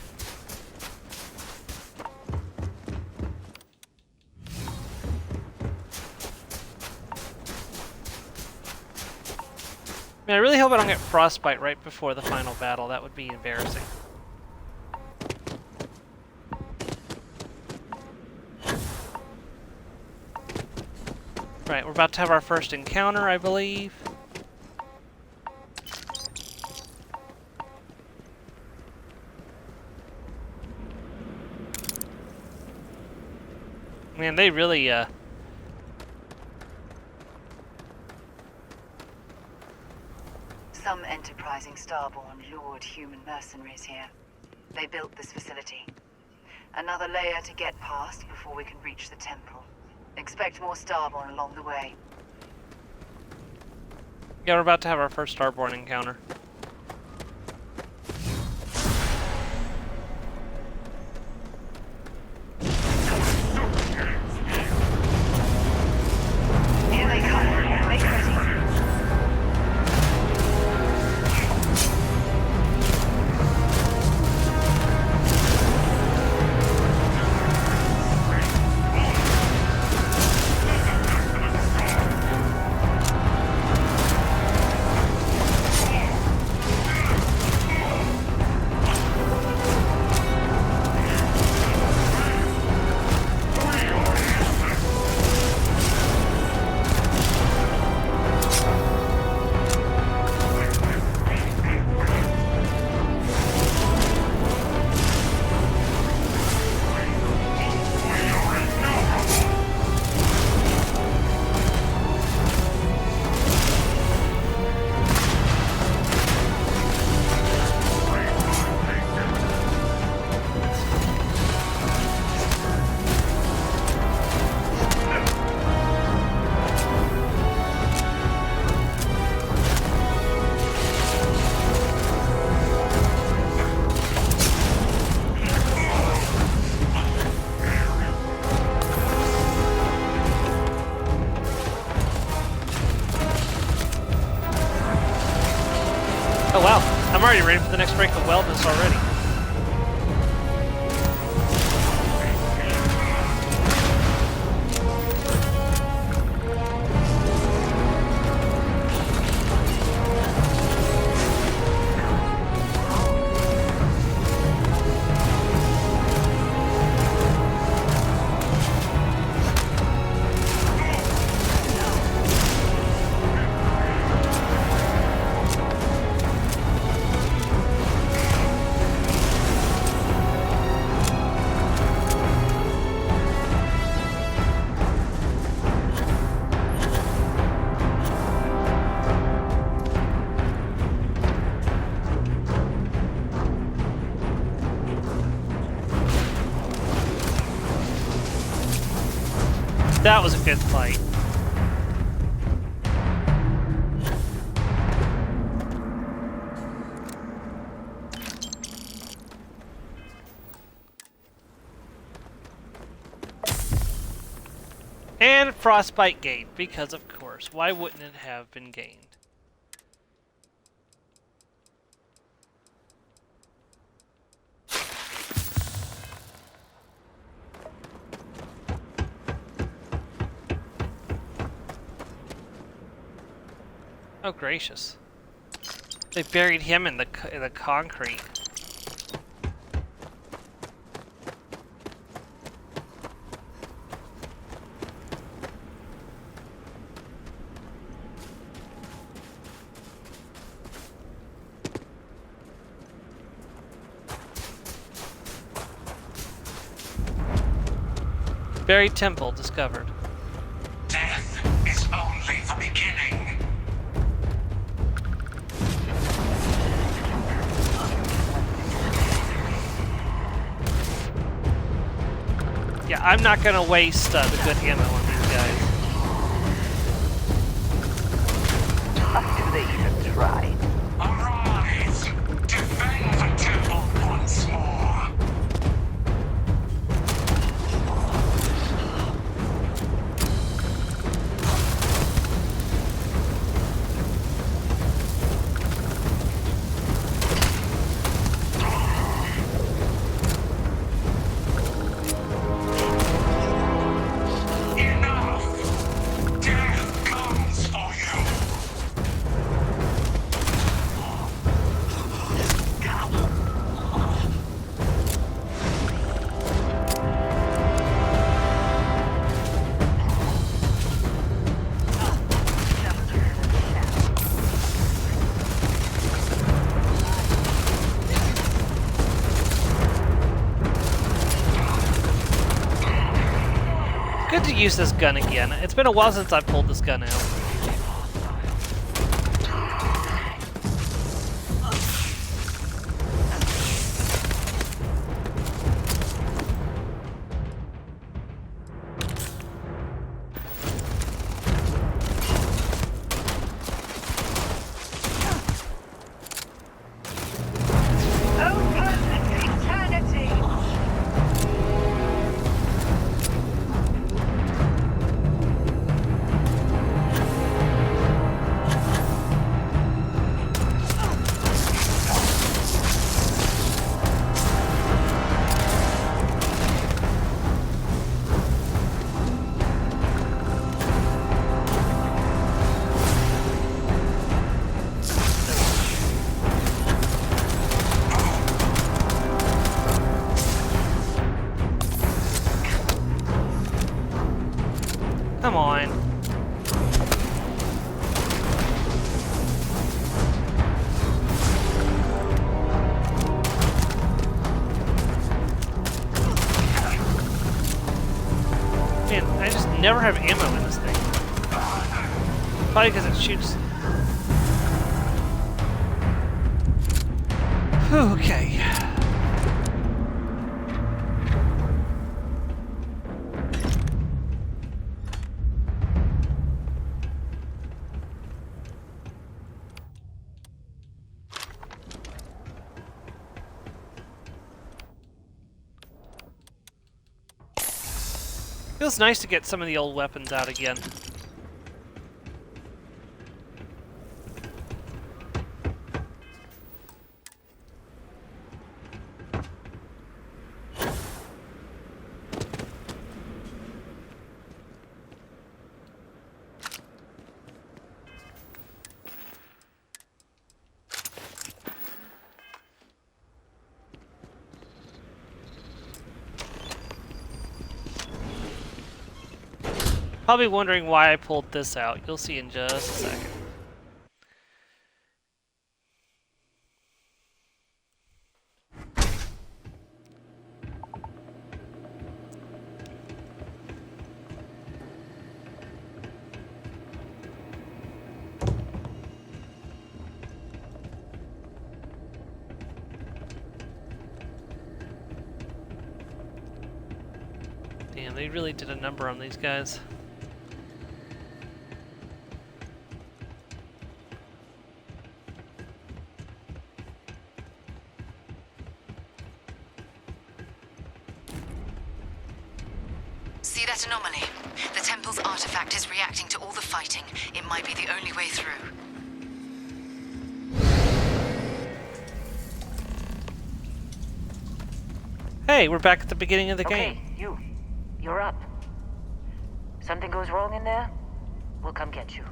I mean, I really hope I don't get frostbite right before the final battle. That would be embarrassing. Right, we're about to have our first encounter, I believe. Man, they really, Some enterprising Starborn lured human mercenaries here. They built this facility. Another layer to get past before we can reach the temple. Expect more Starborn along the way. Yeah, we're about to have our first Starborn encounter. Here they come. Make ready. Oh wow, I'm already ready for the next break of wellness already. That was a good fight. And frostbite gained, because of course. Why wouldn't it have been gained? Oh gracious! They buried him in the concrete. Buried temple discovered. Death is only the beginning. Yeah, I'm not gonna waste the good ammo on these guys. How do they even try? Arise! Defend the temple once more! Good to use this gun again. It's been a while since I pulled this gun out. Come on. Man, I just never have ammo in this thing. Probably because it shoots. Okay. Feels nice to get some of the old weapons out again. Probably wondering why I pulled this out. You'll see in just a second. Damn, they really did a number on these guys. See that anomaly? The temple's artifact is reacting to all the fighting. It might be the only way through. Hey, we're back at the beginning of the game. You're up. Something goes wrong in there, we'll come get you.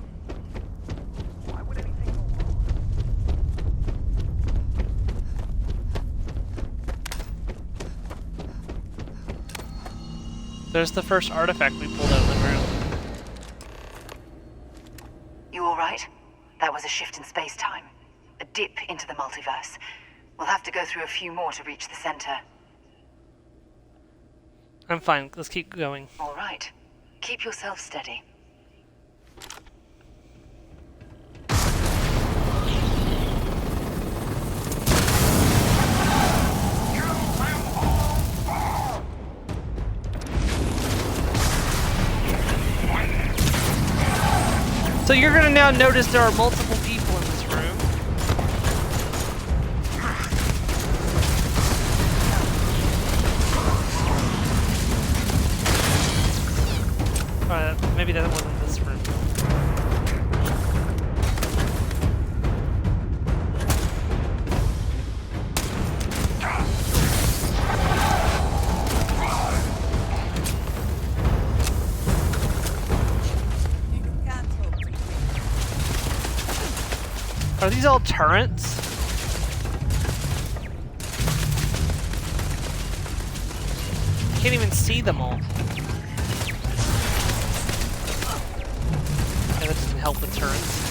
There's the first artifact we pulled out of the ground. You alright? That was a shift in space-time. A dip into the multiverse. We'll have to go through a few more to reach the center. I'm fine. Let's keep going. Alright. Keep yourself steady. So you're gonna now notice there are multiple people in this room. Maybe that wasn't this room. Are these all turrets? Can't even see them all. Yeah, that doesn't help with turrets.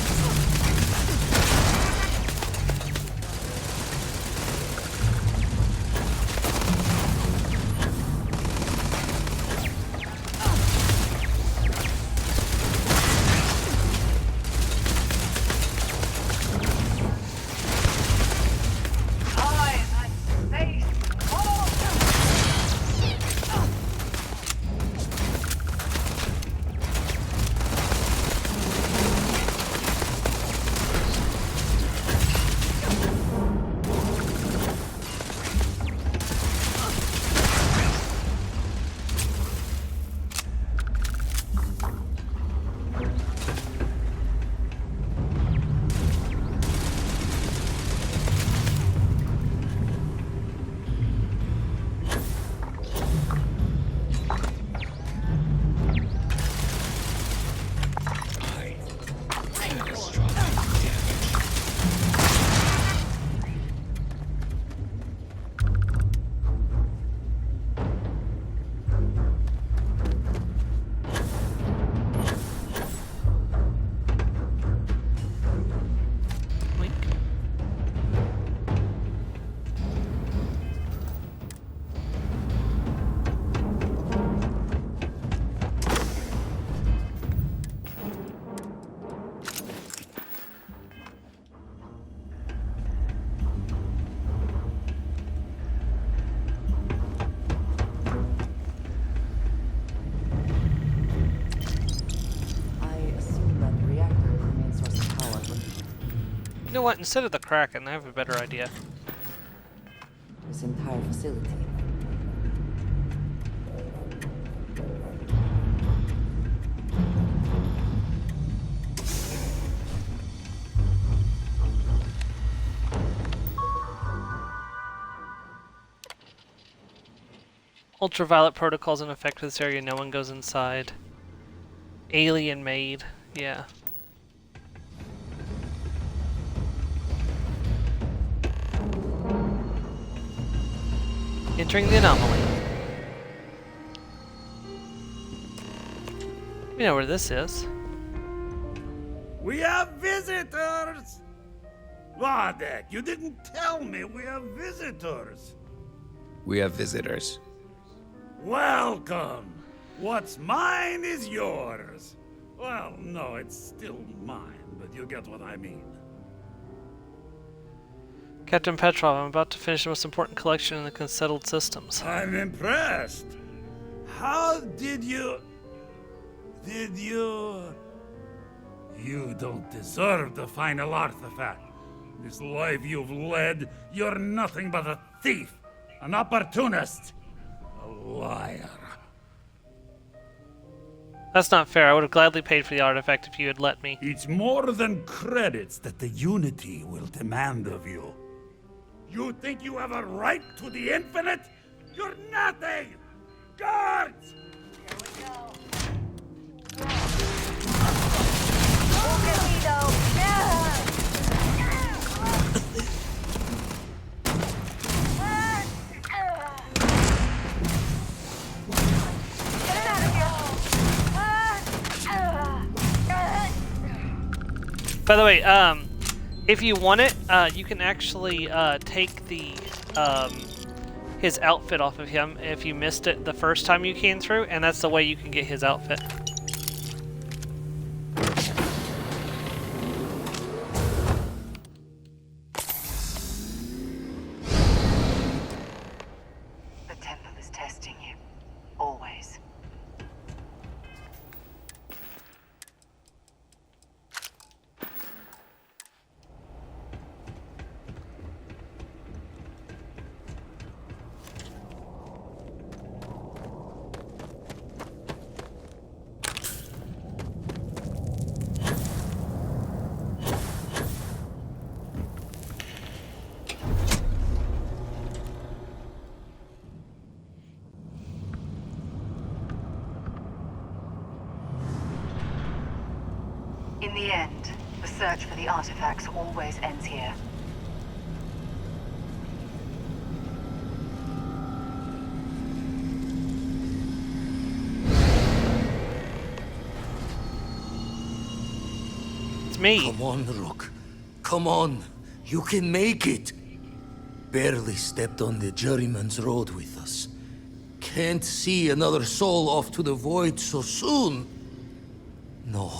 know what? Instead of the Kraken, I have a better idea. This entire facility. Ultraviolet protocols in effect for this area. No one goes inside. Alien made. Yeah. Entering the anomaly. We know where this is. We have visitors! Wadek, you didn't tell me we have visitors. We have visitors. Welcome! What's mine is yours. Well, no, it's still mine, but you get what I mean. Captain Petrov, I'm about to finish the most important collection in the Consettled Systems. I'm impressed. How did you... You don't deserve the final artifact. This life you've led, you're nothing but a thief, an opportunist, a liar. That's not fair. I would have gladly paid for the artifact if you had let me. It's more than credits that the Unity will demand of you. You think you have a right to the infinite? You're nothing! Guards! Here we go. By the way, if you want it, you can actually take the his outfit off of him if you missed it the first time you came through, and that's the way you can get his outfit. The temple is testing you. Always. In the end, the search for the artifacts always ends here. It's me. Come on, Rook. Come on. You can make it. Barely stepped on the juryman's road with us. Can't see another soul off to the void so soon. No.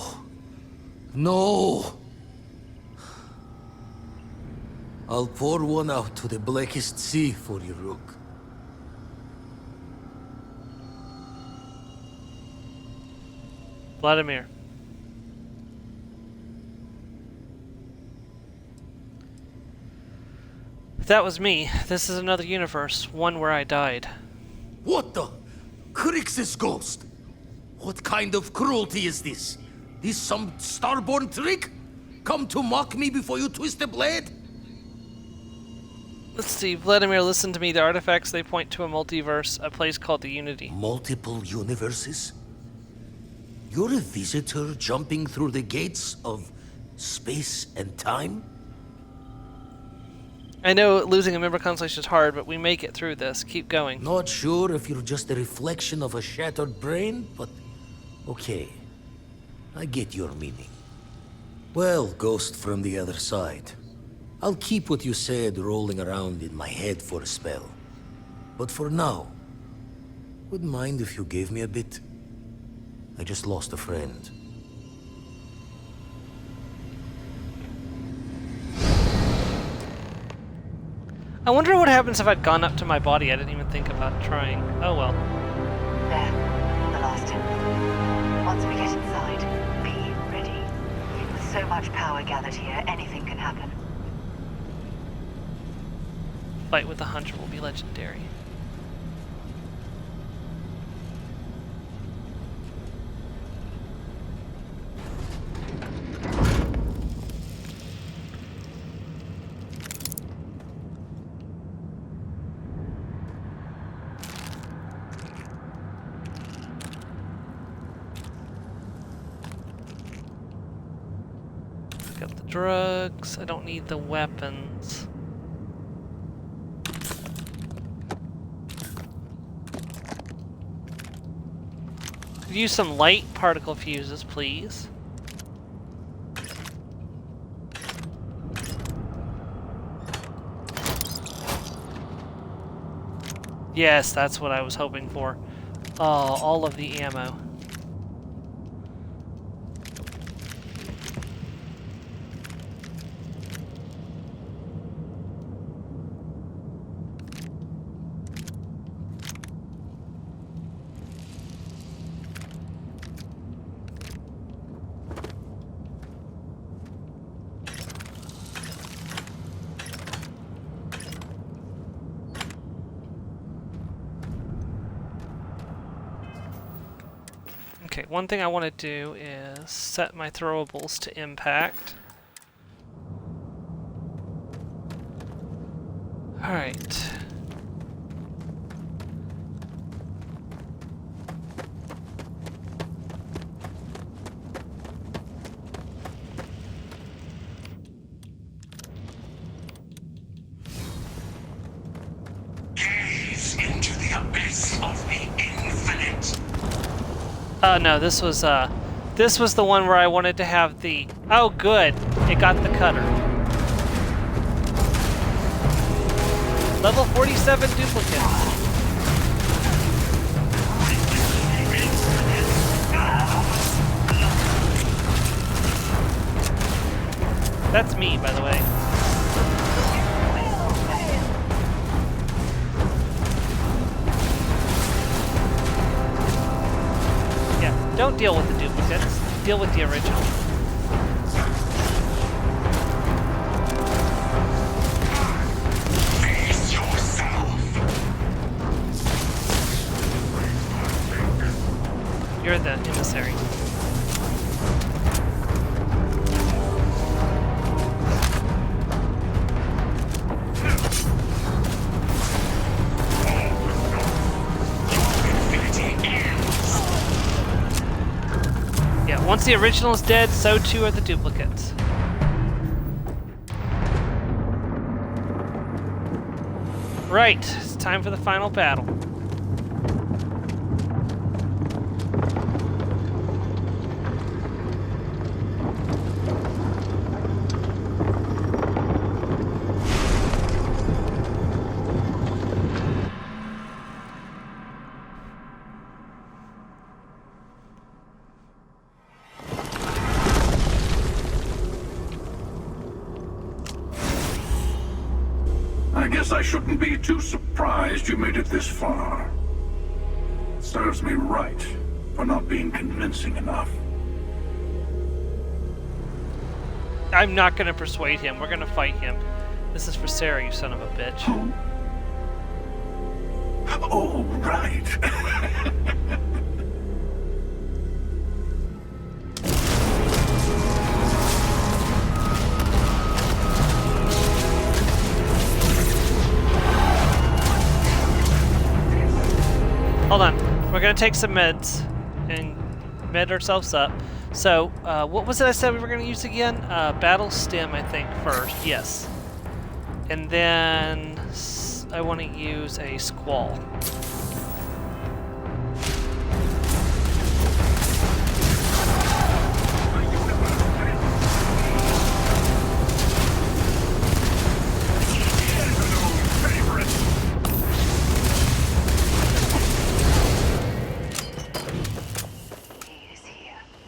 No! I'll pour one out to the blackest sea for you, Rook. Vladimir. If that was me, this is another universe, one where I died. What the? Crix's ghost? What kind of cruelty is this? Is some starborn trick? Come to mock me before you twist a blade? Let's see, Vladimir, listen to me. The artifacts, they point to a multiverse, a place called the Unity. Multiple universes? You're a visitor jumping through the gates of space and time? I know losing a member constellation is hard, but we make it through this. Keep going. Not sure if you're just a reflection of a shattered brain, but okay. I get your meaning. Well, ghost from the other side. I'll keep what you said rolling around in my head for a spell. But for now, wouldn't mind if you gave me a bit. I just lost a friend. I wonder what happens if I'd gone up to my body. I didn't even think about trying. Oh well. There. The last temple. Once we get inside, be ready. With so much power gathered here, anything can happen. fight with the hunter will be legendary. Got the drugs. I don't need the weapons. Could use some light particle fuses, please. Yes, that's what I was hoping for. Oh, all of the ammo. Okay, one thing I want to do is set my throwables to impact. Alright. Gaze into the abyss of the infinite. No, this was the one where I wanted to have the... Oh, good. It got the cutter. Level 47 duplicate. That's me, by the way. Yeah, don't deal with the duplicates. Deal with the original. Face yourself. You're the emissary. Yeah, once the original is dead, so too are the duplicates. Right, it's time for the final battle. I guess I shouldn't be too surprised you made it this far. Serves me right for not being convincing enough. I'm not gonna persuade him. We're gonna fight him. This is for Sarah, you son of a bitch. Oh, right. Hold on. We're gonna take some meds and med ourselves up. So, what was it I said we were gonna use again? Battle stem, I think, first. Yes. And then I want to use a squall.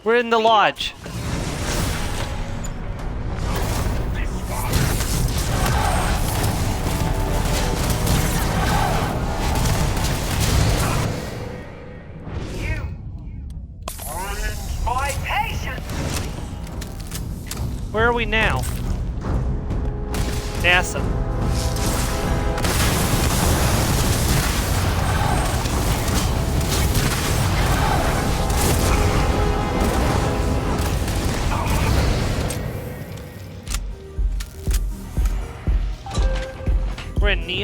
We're in the lodge. My patience. Where are we now? NASA.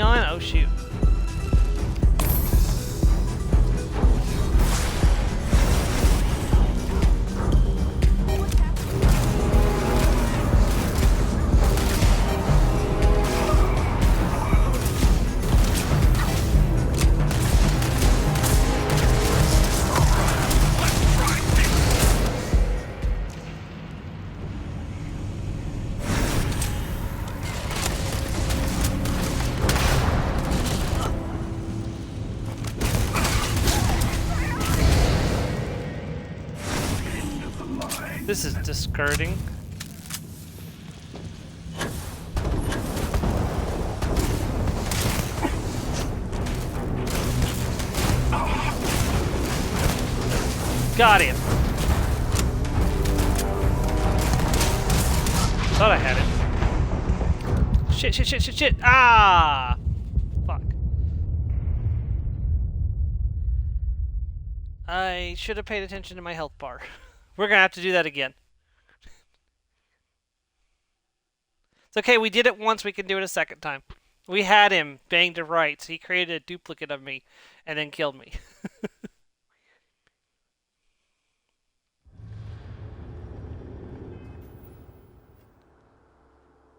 on? Oh shoot. This is discouraging. Got him. Thought I had it. Shit, shit, shit, shit, shit. Ah! Fuck. I should have paid attention to my health bar. We're gonna have to do that again. It's okay, we did it once, we can do it a second time. We had him banged to rights. He created a duplicate of me and then killed me.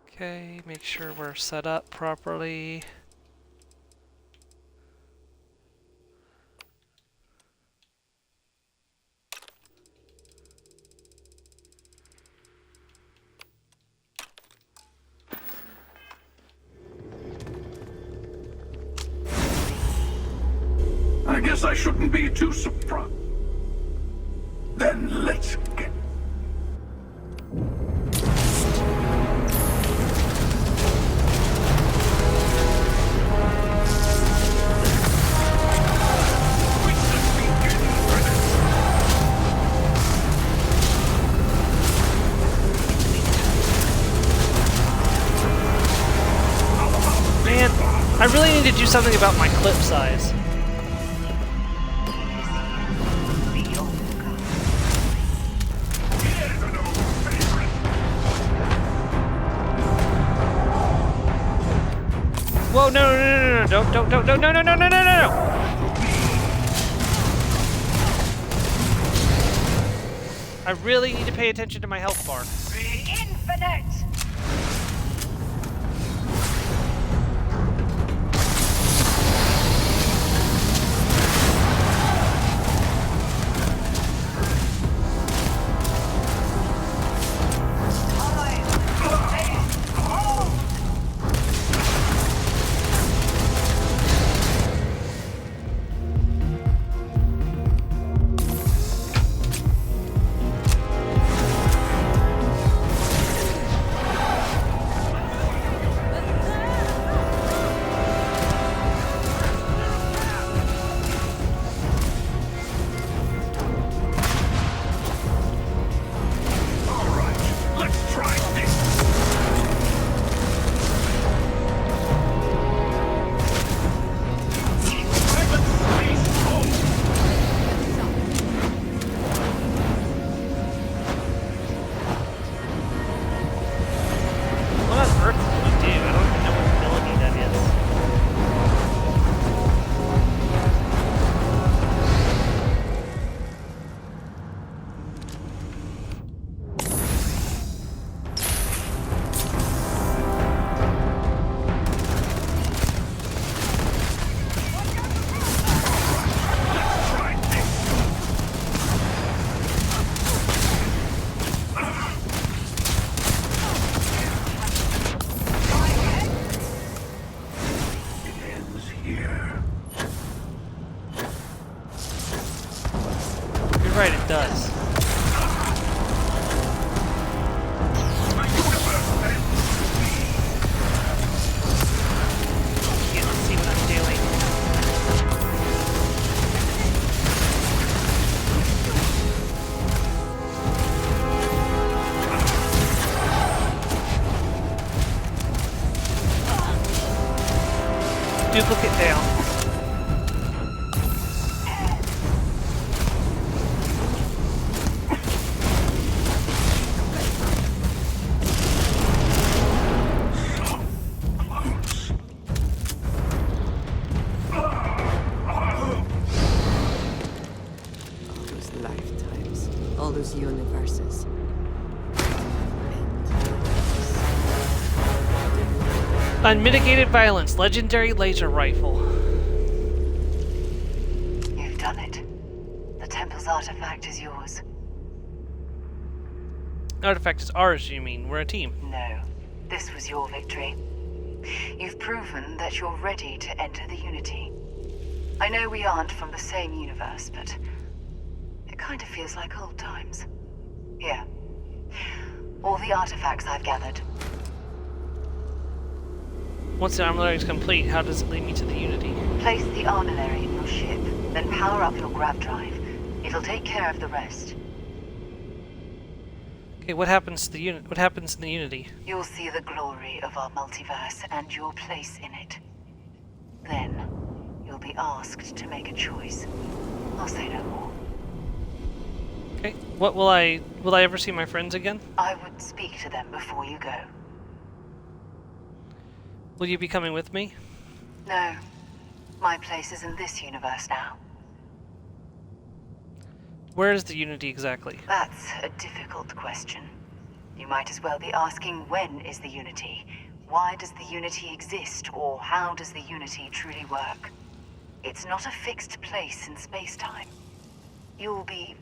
Okay, make sure we're set up properly. I guess I shouldn't be too surprised. Then let's get... Man, I really need to do something about my clip size. Whoa, no, no, no, no, no, don't, no, no, no, no, no, no, no. I really need to pay attention to my health bar. The infinite! You're right, it does. Can't see what I'm doing. Duplicate down. lifetimes. All those universes. Unmitigated violence, legendary laser rifle. You've done it. The temple's artifact is yours. Artifact is ours, you mean? We're a team. No, this was your victory. You've proven that you're ready to enter the Unity. I know we aren't from the same universe, but it kind of feels like old times. Here. All the artifacts I've gathered. Once the armillary is complete, how does it lead me to the Unity? Place the armillary in your ship, then power up your grav drive. It'll take care of the rest. Okay, what happens to the unit? What happens in the Unity? You'll see the glory of our multiverse and your place in it. Then, you'll be asked to make a choice. I'll say no more. Okay, what will I ever see my friends again? I would speak to them before you go. Will you be coming with me? No. My place is in this universe now. Where is the Unity exactly? That's a difficult question. You might as well be asking when is the Unity? Why does the Unity exist? Or how does the Unity truly work? It's not a fixed place in space-time. You'll be...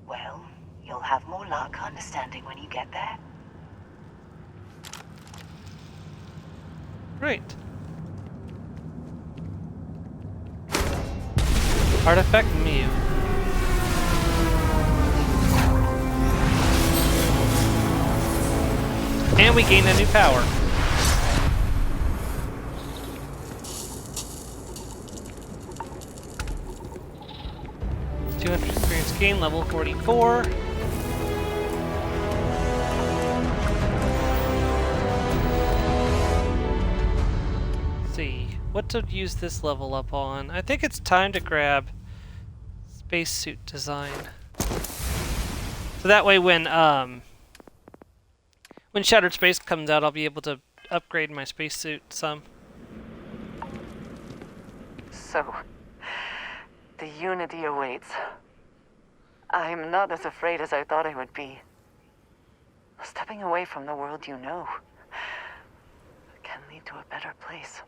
well, you'll have more luck understanding when you get there. Great. Artifact Mew. And we gain a new power. $200 experience gain, level 44. Let's see, what to use this level up on? I think it's time to grab spacesuit design. So that way when Shattered Space comes out, I'll be able to upgrade my spacesuit some. So, the Unity awaits. I'm not as afraid as I thought I would be. Stepping away from the world you know can lead to a better place.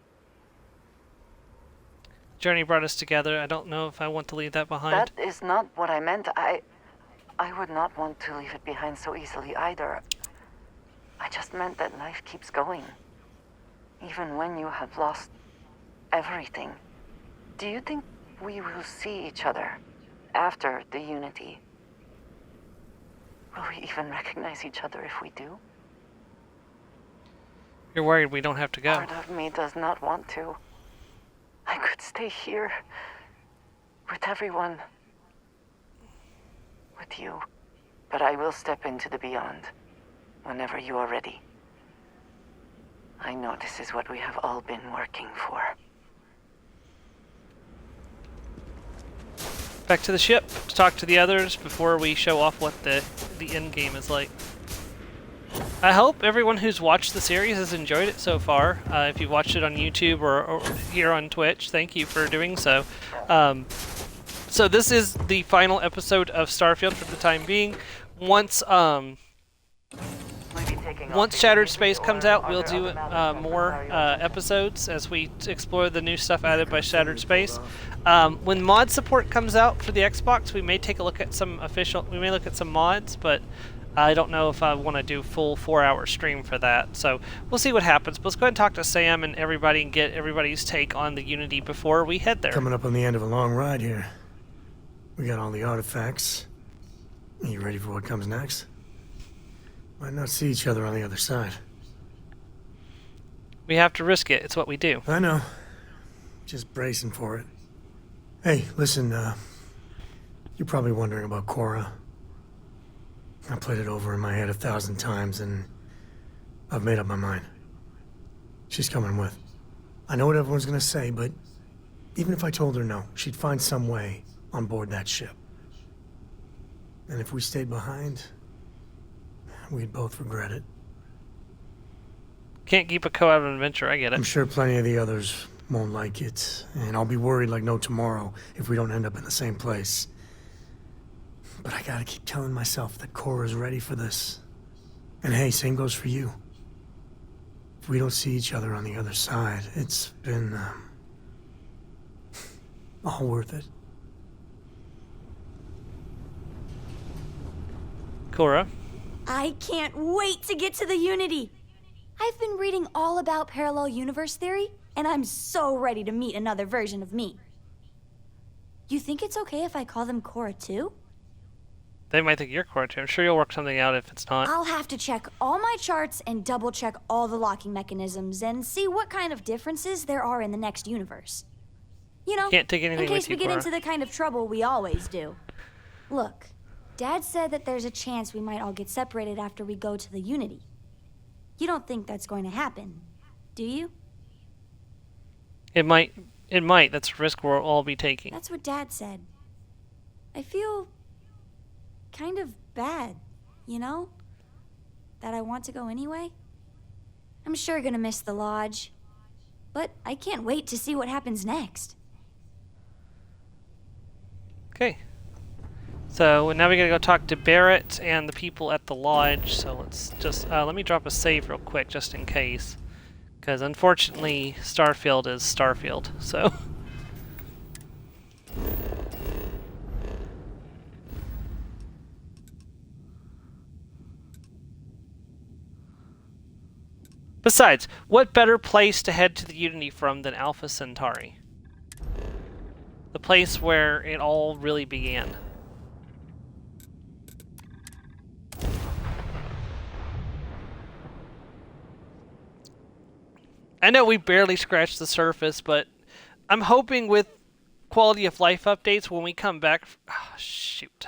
Journey brought us together. I don't know if I want to leave that behind. That is not what I meant. I would not want to leave it behind so easily either. I just meant that life keeps going. Even when you have lost everything. Do you think we will see each other after the Unity? Will we even recognize each other if we do? You're worried we don't have to go. Part of me does not want to. I could stay here with everyone. With you. But I will step into the beyond whenever you are ready. I know this is what we have all been working for. Back to the ship to talk to the others before we show off what the end game is like. I hope everyone who's watched the series has enjoyed it so far. If you've watched it on YouTube or here on Twitch, thank you for doing so. So this is the final episode of Starfield for the time being. Once Shattered Space comes out, we'll do more episodes as we explore the new stuff added by Shattered Space. When mod support comes out for the Xbox, we may take a look at some mods, but I don't know if I want to do full 4-hour stream for that. So we'll see what happens. But let's go ahead and talk to Sam and everybody and get everybody's take on the Unity before we head there. Coming up on the end of a long ride here. We got all the artifacts. Are you ready for what comes next? Might not see each other on the other side. We have to risk it. It's what we do. I know. Just bracing for it. Hey, listen, you're probably wondering about Cora. I played it over in my head 1,000 times, and I've made up my mind. She's coming with. I know what everyone's gonna say, but even if I told her no, she'd find some way on board that ship. And if we stayed behind, we'd both regret it. Can't keep a co out of an adventure, I get it. I'm sure plenty of the others won't like it, and I'll be worried like no tomorrow if we don't end up in the same place. But I gotta keep telling myself that Cora's ready for this. And hey, same goes for you. If we don't see each other on the other side, it's been, all worth it. Cora? I can't wait to get to the Unity! I've been reading all about parallel universe theory, and I'm so ready to meet another version of me. You think it's okay if I call them Cora too? They might think you're Cora too. I'm sure you'll work something out if it's not. I'll have to check all my charts and double check all the locking mechanisms and see what kind of differences there are in the next universe. You know, Can't take anything in case with you, we get Cora. into the kind of trouble we always do. Look, Dad said that there's a chance we might all get separated after we go to the Unity. You don't think that's going to happen, do you? It might. That's a risk we'll all be taking. That's what Dad said. I feel kind of bad, you know? That I want to go anyway. I'm sure gonna miss the lodge, but I can't wait to see what happens next. Okay. So now we gotta go talk to Barrett and the people at the lodge. So let's just let me drop a save real quick just in case, because unfortunately Starfield is Starfield. So. Besides, what better place to head to the Unity from than Alpha Centauri? The place where it all really began. I know we barely scratched the surface, but I'm hoping with quality of life updates when we come back... Oh, shoot.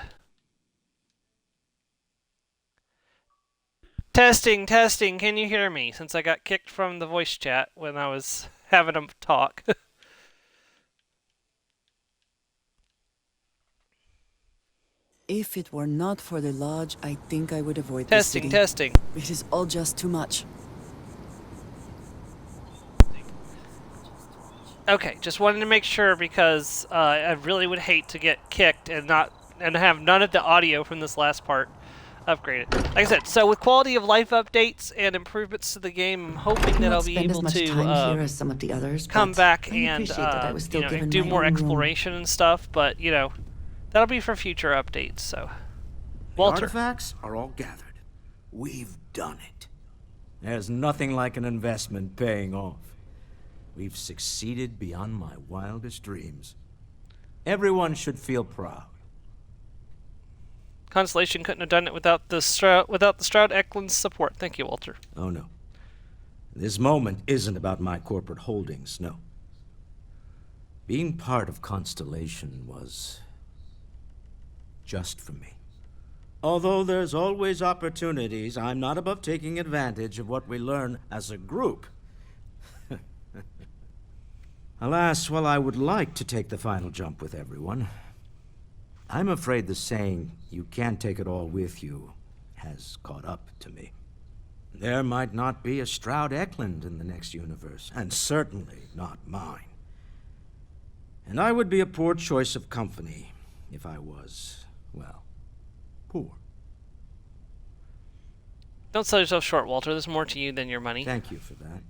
Testing, can you hear me? Since I got kicked from the voice chat when I was having a talk. If it were not for the lodge, I think I would avoid Testing, this testing. city. It is all just too much. Okay, just wanted to make sure because I really would hate to get kicked and have none of the audio from this last part upgraded. Like I said, so with quality of life updates and improvements to the game, I'm hoping that I'll be able to some of the others, come back I and appreciate that I was still given do my more own room. exploration and stuff. But that'll be for future updates. So, Walter. The artifacts are all gathered. We've done it. There's nothing like an investment paying off. We've succeeded beyond my wildest dreams. Everyone should feel proud. Constellation couldn't have done it without the Stroud Eklund's support. Thank you, Walter. Oh no. This moment isn't about my corporate holdings, no. Being part of Constellation was just for me. Although there's always opportunities, I'm not above taking advantage of what we learn as a group. Alas, while I would like to take the final jump with everyone, I'm afraid the saying, "you can't take it all with you," has caught up to me. There might not be a Stroud Eklund in the next universe, and certainly not mine. And I would be a poor choice of company if I was, well, poor. Don't sell yourself short, Walter. There's more to you than your money. Thank you for that.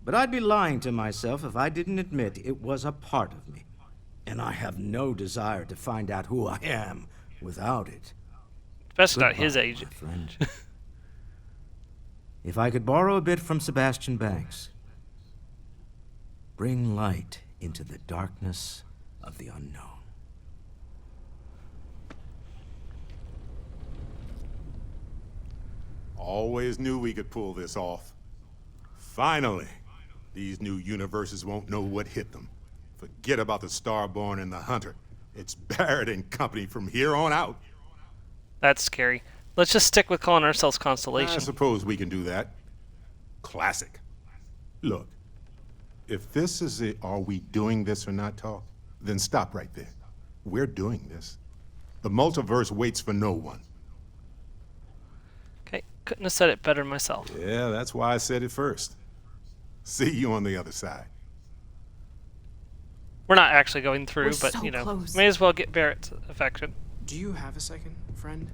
But I'd be lying to myself if I didn't admit it was a part of me. And I have no desire to find out who I am without it. Especially at his age. My friend. If I could borrow a bit from Sebastian Banks. Bring light into the darkness of the unknown. Always knew we could pull this off. Finally, these new universes won't know what hit them. Forget about the Starborn and the Hunter. It's Barrett and company from here on out. That's scary. Let's just stick with calling ourselves Constellation. I suppose we can do that. Classic. Look, if this is a "are we doing this or not" talk, then stop right there. We're doing this. The multiverse waits for no one. Okay, couldn't have said it better myself. Yeah, that's why I said it first. See you on the other side. We're not actually going through, We're but so close. may as well get Barrett's affection. Do you have a second, friend?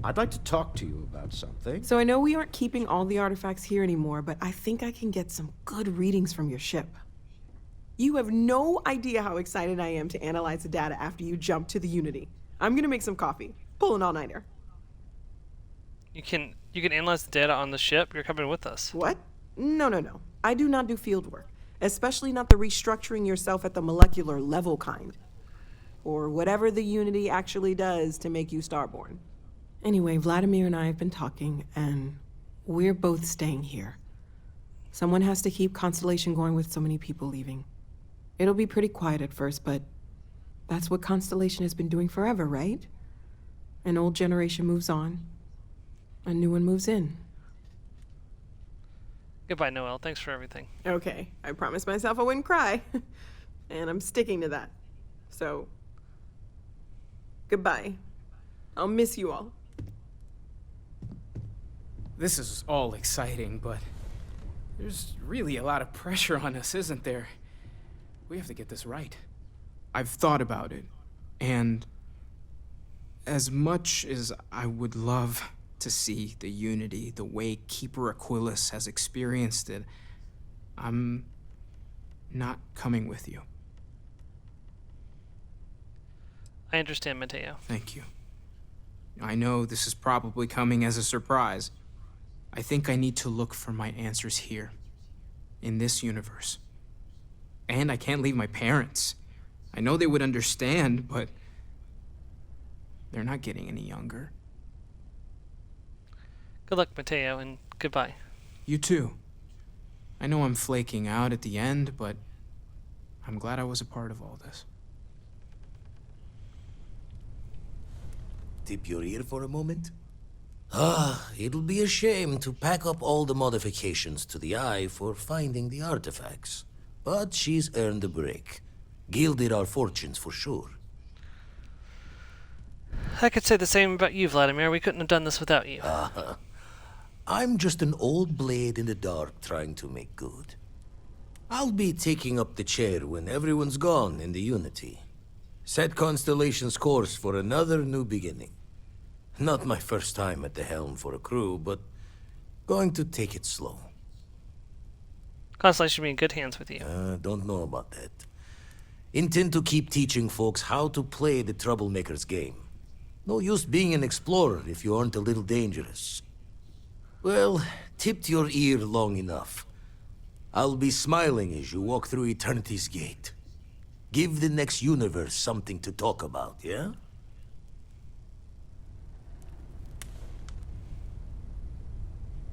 I'd like to talk to you about something. So I know we aren't keeping all the artifacts here anymore, but I think I can get some good readings from your ship. You have no idea how excited I am to analyze the data after you jump to the Unity. I'm gonna make some coffee. Pull an all-nighter. You can analyze the data on the ship. You're coming with us. What? No. I do not do field work, especially not the restructuring yourself at the molecular level kind. Or whatever the Unity actually does to make you starborn. Anyway, Vladimir and I have been talking, and we're both staying here. Someone has to keep Constellation going with so many people leaving. It'll be pretty quiet at first, but that's what Constellation has been doing forever, right? An old generation moves on, a new one moves in. Goodbye, Noel. Thanks for everything. Okay, I promised myself I wouldn't cry, and I'm sticking to that. So, goodbye. I'll miss you all. This is all exciting, but there's really a lot of pressure on us, isn't there? We have to get this right. I've thought about it, and as much as I would love to see the Unity the way Keeper Aquilus has experienced it, I'm not coming with you. I understand, Mateo. Thank you. I know this is probably coming as a surprise. I think I need to look for my answers here, in this universe. And I can't leave my parents. I know they would understand, but they're not getting any younger. Good luck, Mateo, and goodbye. You too. I know I'm flaking out at the end, but I'm glad I was a part of all this. Tip your ear for a moment? It'll be a shame to pack up all the modifications to the Eye for finding the artifacts. But she's earned a break. Gilded our fortunes for sure. I could say the same about you, Vladimir. We couldn't have done this without you. I'm just an old blade in the dark trying to make good. I'll be taking up the chair when everyone's gone in the Unity. Set Constellation's course for another new beginning. Not my first time at the helm for a crew, but going to take it slow. Constellation will be in good hands with you. Don't know about that. Intend to keep teaching folks how to play the troublemaker's game. No use being an explorer if you aren't a little dangerous. Well, tipped your ear long enough. I'll be smiling as you walk through Eternity's gate. Give the next universe something to talk about, yeah?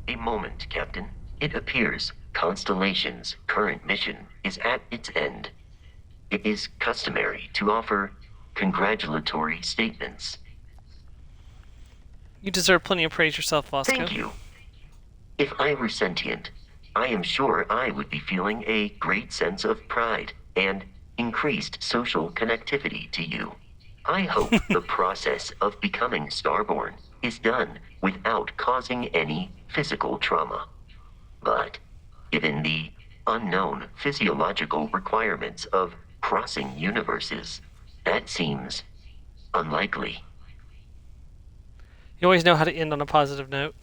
A moment, Captain. It appears Constellation's current mission is at its end. It is customary to offer congratulatory statements. You deserve plenty of praise yourself, Vasco. Thank you. If I were sentient, I am sure I would be feeling a great sense of pride and increased social connectivity to you. I hope the process of becoming Starborn is done without causing any physical trauma. But given the unknown physiological requirements of crossing universes, that seems unlikely. You always know how to end on a positive note.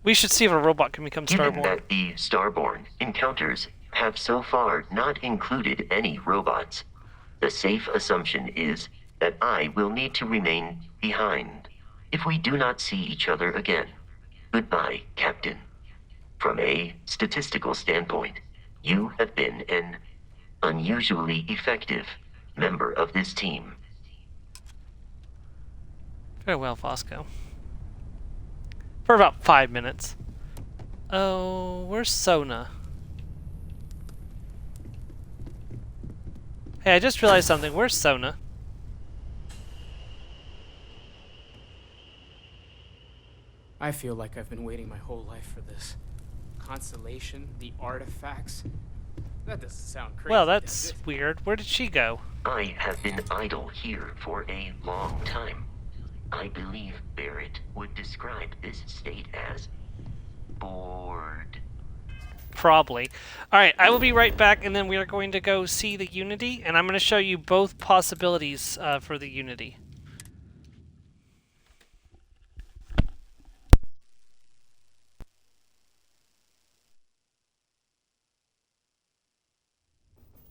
We should see if a robot can become Given Starborn. that the Starborn encounters have so far not included any robots, the safe assumption is that I will need to remain behind if we do not see each other again. Goodbye, Captain. From a statistical standpoint, you have been an unusually effective member of this team. Farewell, Vasco. For about 5 minutes. Oh, where's Sona? Hey, I just realized something. Where's Sona? I feel like I've been waiting my whole life for this. Constellation, the artifacts. That doesn't sound crazy. Well, that's weird. Where did she go? I have been idle here for a long time. I believe Barrett would describe this state as bored. Probably. Alright, I will be right back, and then we are going to go see the Unity, and I'm going to show you both possibilities for the Unity.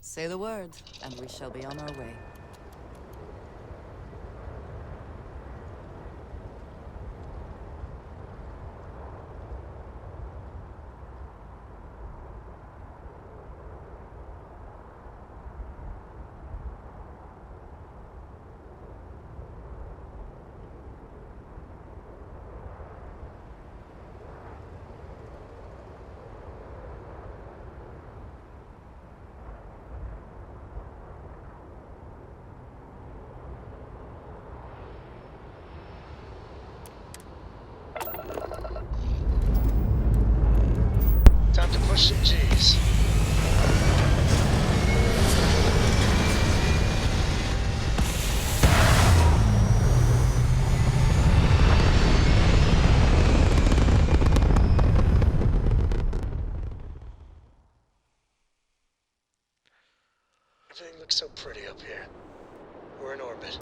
Say the word, and we shall be on our way. Time to push some G's. Everything looks so pretty up here. We're in orbit.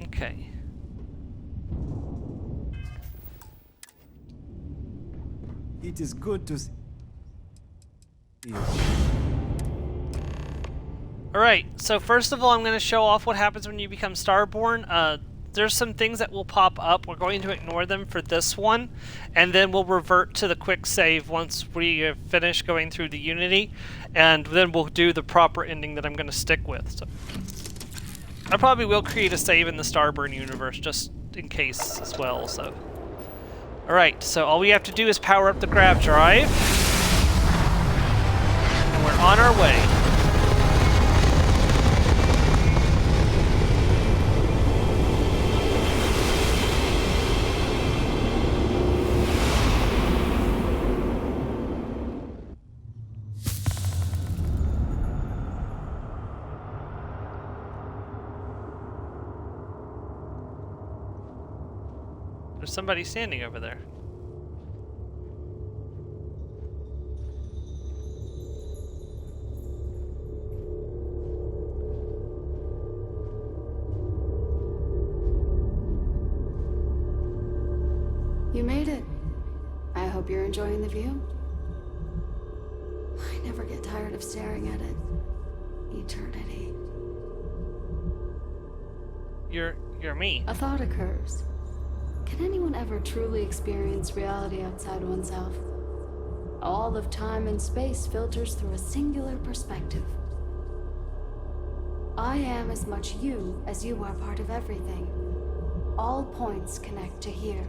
Okay. It is good to see you. Alright, so first of all, I'm going to show off what happens when you become Starborn. There's some things that will pop up. We're going to ignore them for this one, and then we'll revert to the quick save once we finish going through the Unity, and then we'll do the proper ending that I'm going to stick with. So I probably will create a save in the Starborn universe, just in case as well, so... Alright, so all we have to do is power up the grav drive, and we're on our way. There's somebody standing over there. You made it. I hope you're enjoying the view. I never get tired of staring at it. Eternity. You're me. A thought occurs. Can anyone ever truly experience reality outside oneself? All of time and space filters through a singular perspective. I am as much you as you are part of everything. All points connect to here.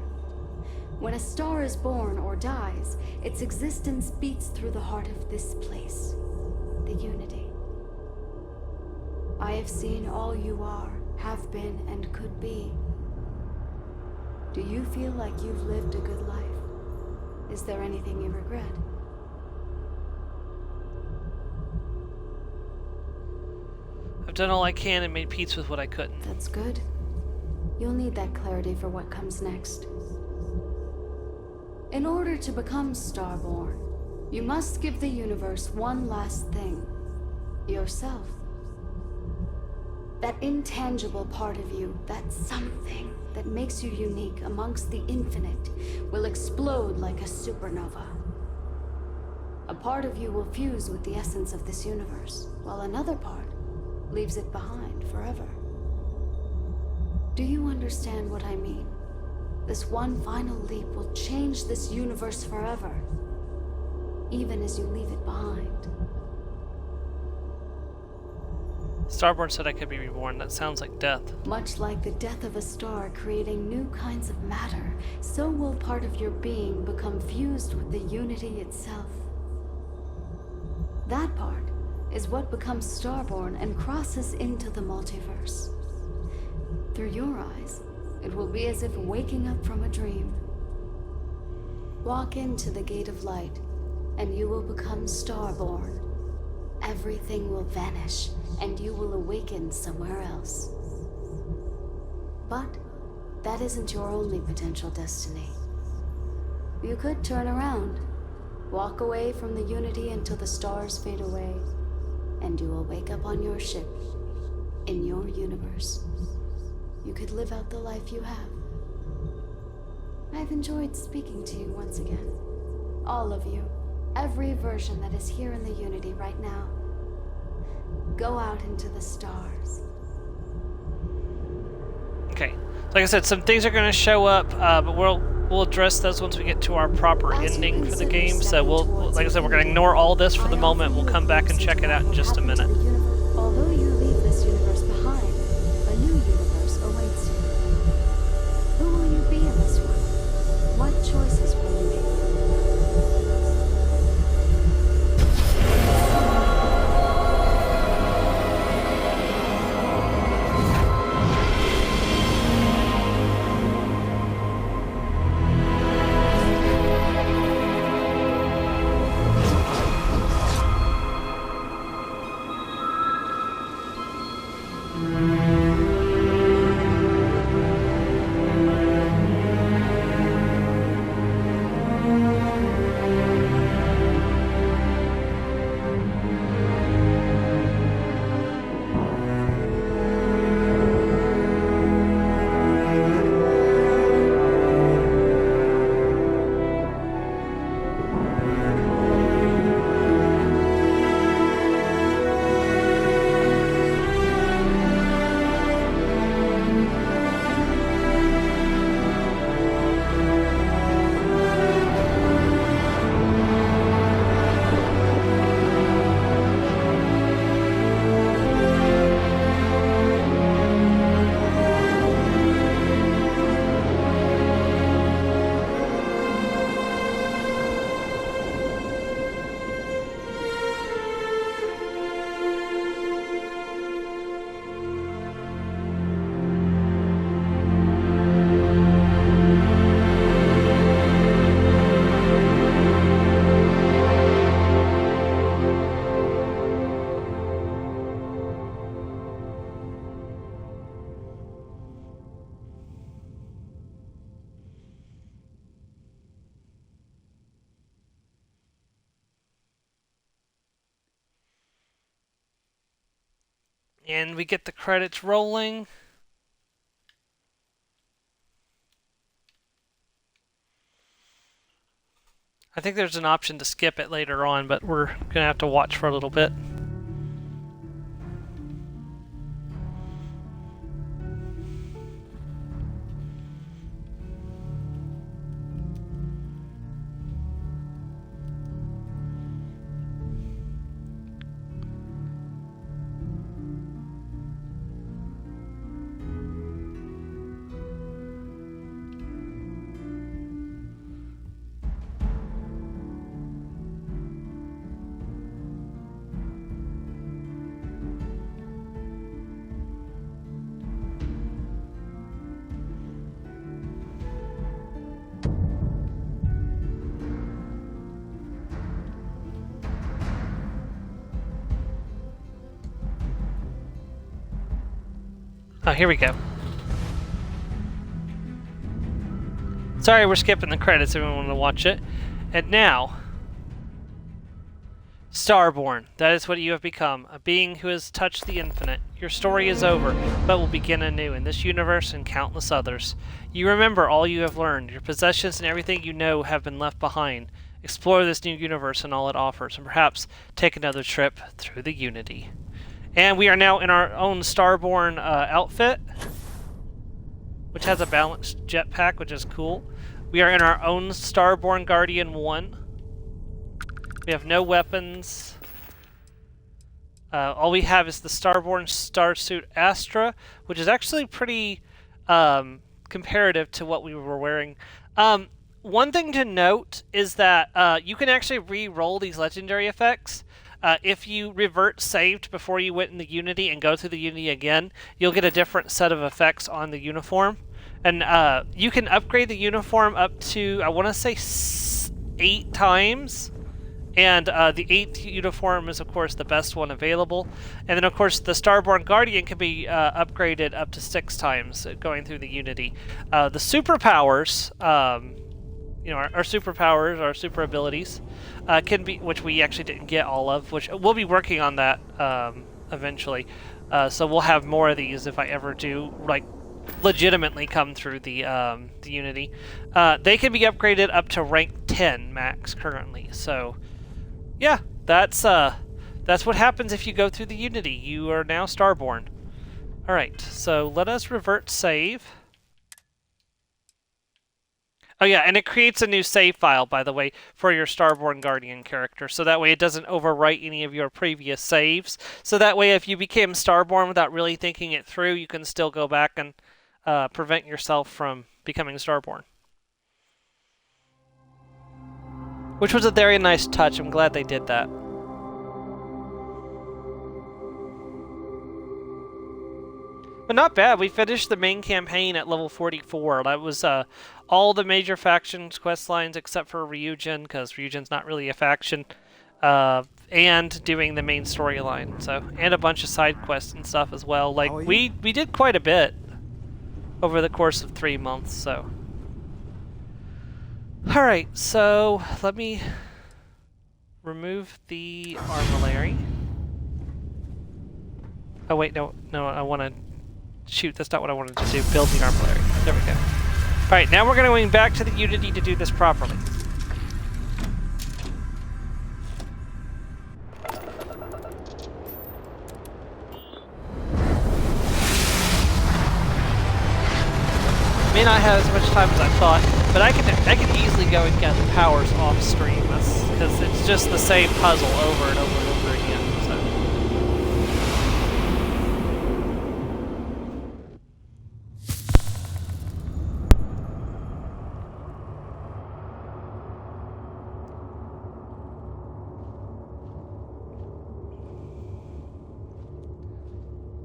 When a star is born or dies, its existence beats through the heart of this place, the Unity. I have seen all you are, have been, and could be. Do you feel like you've lived a good life? Is there anything you regret? I've done all I can and made peace with what I couldn't. That's good. You'll need that clarity for what comes next. In order to become Starborn, you must give the universe one last thing. Yourself. That intangible part of you, that something that makes you unique amongst the infinite, will explode like a supernova. A part of you will fuse with the essence of this universe, while another part leaves it behind forever. Do you understand what I mean? This one final leap will change this universe forever, even as you leave it behind. Starborn said I could be reborn. That sounds like death. Much like the death of a star creating new kinds of matter, so will part of your being become fused with the Unity itself. That part is what becomes Starborn and crosses into the multiverse. Through your eyes, it will be as if waking up from a dream. Walk into the gate of light, and you will become Starborn. Everything will vanish, and you will awaken somewhere else. But that isn't your only potential destiny. You could turn around, walk away from the Unity until the stars fade away, and you will wake up on your ship, in your universe. You could live out the life you have. I've enjoyed speaking to you once again. All of you. every version that is here in the Unity right now. Go out into the stars. Okay. Like I said, some things are going to show up, but we'll address those once we get to our proper ending for the game. So like I said, we're going to ignore all this for the moment. We'll come back and check it out in just a minute. Although you leave this universe behind, a new universe awaits you. Who will you be in this one? What choices will you make? And we get the credits rolling. I think there's an option to skip it later on, but we're going to have to watch for a little bit. Oh, here we go. Sorry, we're skipping the credits. Everyone want to watch it. And now, Starborn. That is what you have become, a being who has touched the infinite. Your story is over, but will begin anew in this universe and countless others. You remember all you have learned. Your possessions and everything you know have been left behind. Explore this new universe and all it offers, and perhaps take another trip through the Unity. And we are now in our own Starborn outfit, which has a balanced jetpack, which is cool. We are in our own Starborn Guardian 1. We have no weapons. All we have is the Starborn Starsuit Astra, which is actually pretty comparative to what we were wearing. One thing to note is that you can actually re-roll these legendary effects. If you revert saved before you went in the Unity and go through the Unity again, you'll get a different set of effects on the uniform. And you can upgrade the uniform up to, I want to say, 8 times. And the 8th uniform is, of course, the best one available. And then, of course, the Starborn Guardian can be upgraded up to 6 times going through the Unity. The superpowers, our superpowers, our super abilities, can be, which we actually didn't get all of, which we'll be working on that eventually. So we'll have more of these if I ever do, like, legitimately come through the Unity. They can be upgraded up to rank 10 max currently. So Yeah, that's what happens if you go through the Unity. You are now Starborn. All right, so let us revert save. Oh yeah, and it creates a new save file, by the way, for your Starborn Guardian character. So that way it doesn't overwrite any of your previous saves. So that way if you became Starborn without really thinking it through, you can still go back and prevent yourself from becoming Starborn. Which was a very nice touch. I'm glad they did that. But not bad. We finished the main campaign at level 44. That was all the major factions quest lines except for Ryujin, because Ryujin's not really a faction, and doing the main storyline. So, and a bunch of side quests and stuff as well. Like we did quite a bit over the course of 3 months. So, all right. So let me remove the armillary. Oh wait, no, I want to. Shoot, that's not what I wanted to do. Build the armillary. There we go. Alright, now we're going back to the Unity to do this properly. May not have as much time as I thought, but I can easily go and get the powers off stream. That's because it's just the same puzzle over and over and over again.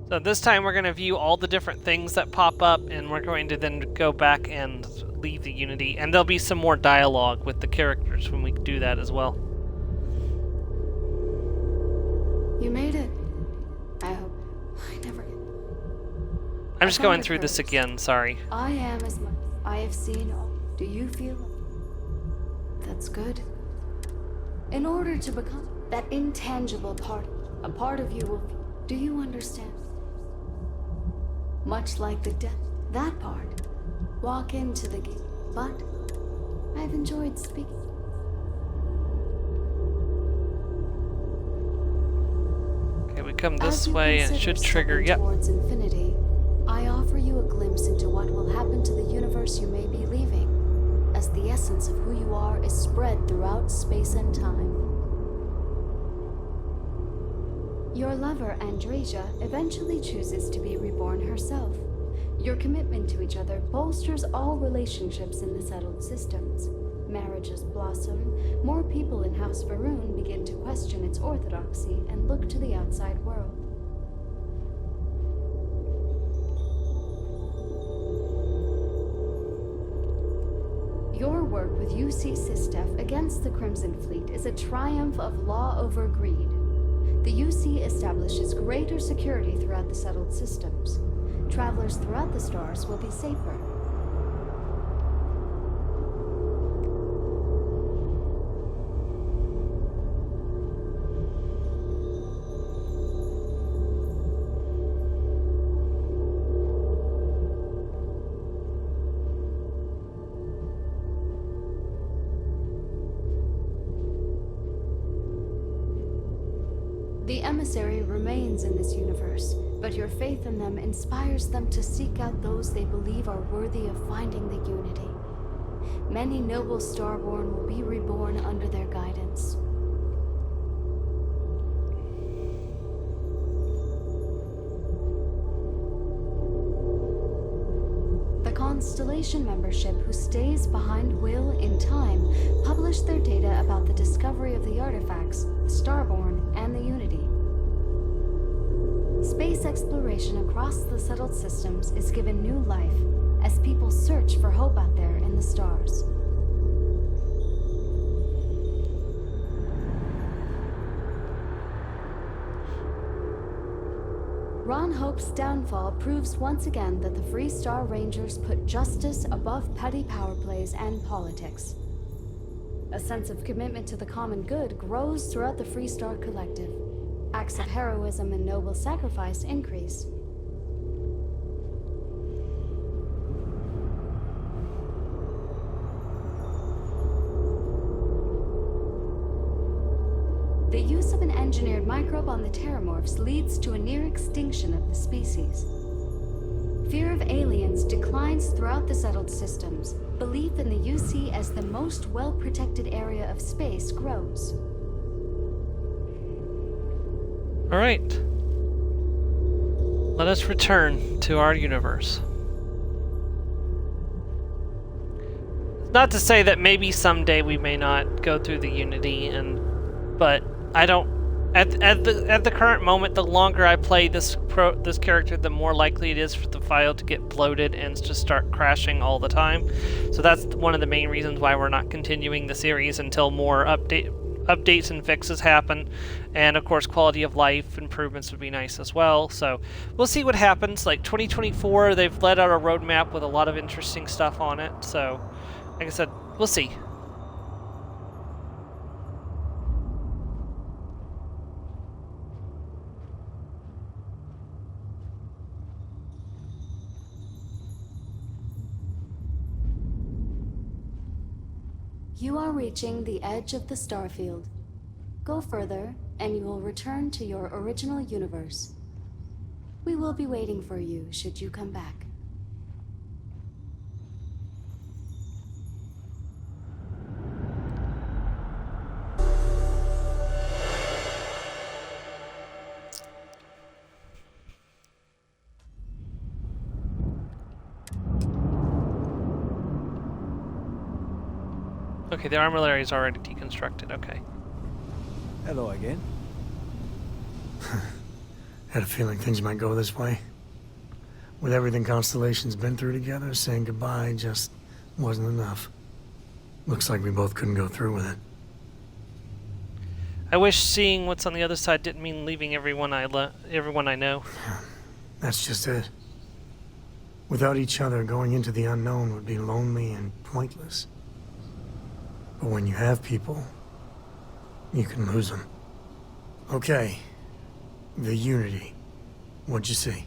So this time we're going to view all the different things that pop up, and we're going to then go back and leave the Unity. And there'll be some more dialogue with the characters when we do that as well. You made it. I hope. I'm just going through this again, sorry. I am as much. I have seen all. Do you feel that's good? In order to become that intangible part, a part of you will. Do you understand? Much like the death, that part. Walk into the gate. But I've enjoyed speaking. Okay, we come this way and it should trigger. Yep. Towards infinity, I offer you a glimpse into what will happen to the universe you may be leaving, as the essence of who you are is spread throughout space and time. Your lover, Andresia, eventually chooses to be reborn herself. Your commitment to each other bolsters all relationships in the settled systems. Marriages blossom, more people in House Varun begin to question its orthodoxy and look to the outside world. Your work with UC Sistef against the Crimson Fleet is a triumph of law over greed. The UC establishes greater security throughout the settled systems. Travelers throughout the stars will be safer. The emissary remains in this universe, but your faith in them inspires them to seek out those they believe are worthy of finding the Unity. Many noble Starborn will be reborn under their guidance. The Constellation membership who stays behind will, in time, publish their data about the discovery of the artifacts, Starborn, and the Unity. Space exploration across the settled systems is given new life as people search for hope out there in the stars. Ron Hope's downfall proves once again that the Free Star Rangers put justice above petty power plays and politics. A sense of commitment to the common good grows throughout the Free Star Collective. Acts of heroism and noble sacrifice increase. engineered microbe on the Terramorphs leads to a near extinction of the species. Fear of aliens declines throughout the settled systems. Belief in the UC as the most well-protected area of space grows. All right. Let us return to our universe. Not to say that maybe someday we may not go through the Unity, but I don't. At the current moment, the longer I play this character, the more likely it is for the file to get bloated and to start crashing all the time. So that's one of the main reasons why we're not continuing the series until more updates and fixes happen. And of course, quality of life improvements would be nice as well. So we'll see what happens. Like 2024, they've let out a roadmap with a lot of interesting stuff on it. So, like I said, we'll see. You are reaching the edge of the Starfield. Go further, and you will return to your original universe. We will be waiting for you should you come back. Okay, the armillary is already deconstructed. Okay. Hello again. Had a feeling things might go this way. With everything Constellation's been through together, saying goodbye just wasn't enough. Looks like we both couldn't go through with it. I wish seeing what's on the other side didn't mean leaving everyone I know. That's just it. Without each other, going into the unknown would be lonely and pointless. But when you have people, you can lose them. Okay. The Unity. What'd you see?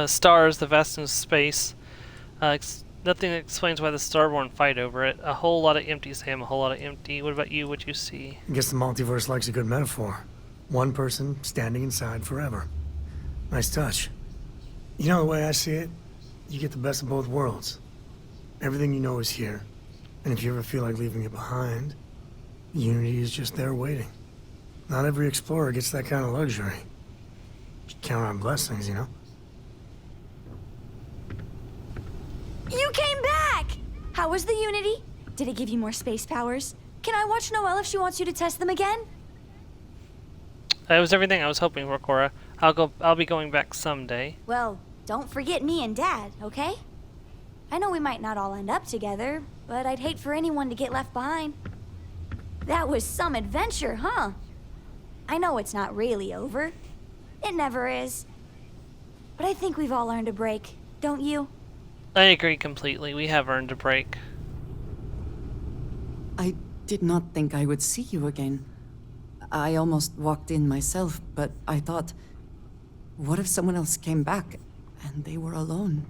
Stars, the vastness of space. Nothing explains why the Starborn fight over it. A whole lot of empty, Sam. A whole lot of empty. What about you? What'd you see? I guess the multiverse likes a good metaphor. One person standing inside forever. Nice touch. You know the way I see it? You get the best of both worlds. Everything you know is here. And if you ever feel like leaving it behind, Unity is just there waiting. Not every explorer gets that kind of luxury. You count on blessings, you know? You came back! How was the Unity? Did it give you more space powers? Can I watch Noelle if she wants you to test them again? That was everything I was hoping for, Cora. I'll be going back someday. Well, don't forget me and Dad, okay? I know we might not all end up together, but I'd hate for anyone to get left behind. That was some adventure, huh? I know it's not really over. It never is. But I think we've all earned a break, don't you? I agree completely. We have earned a break. I did not think I would see you again. I almost walked in myself, but I thought, what if someone else came back and they were alone?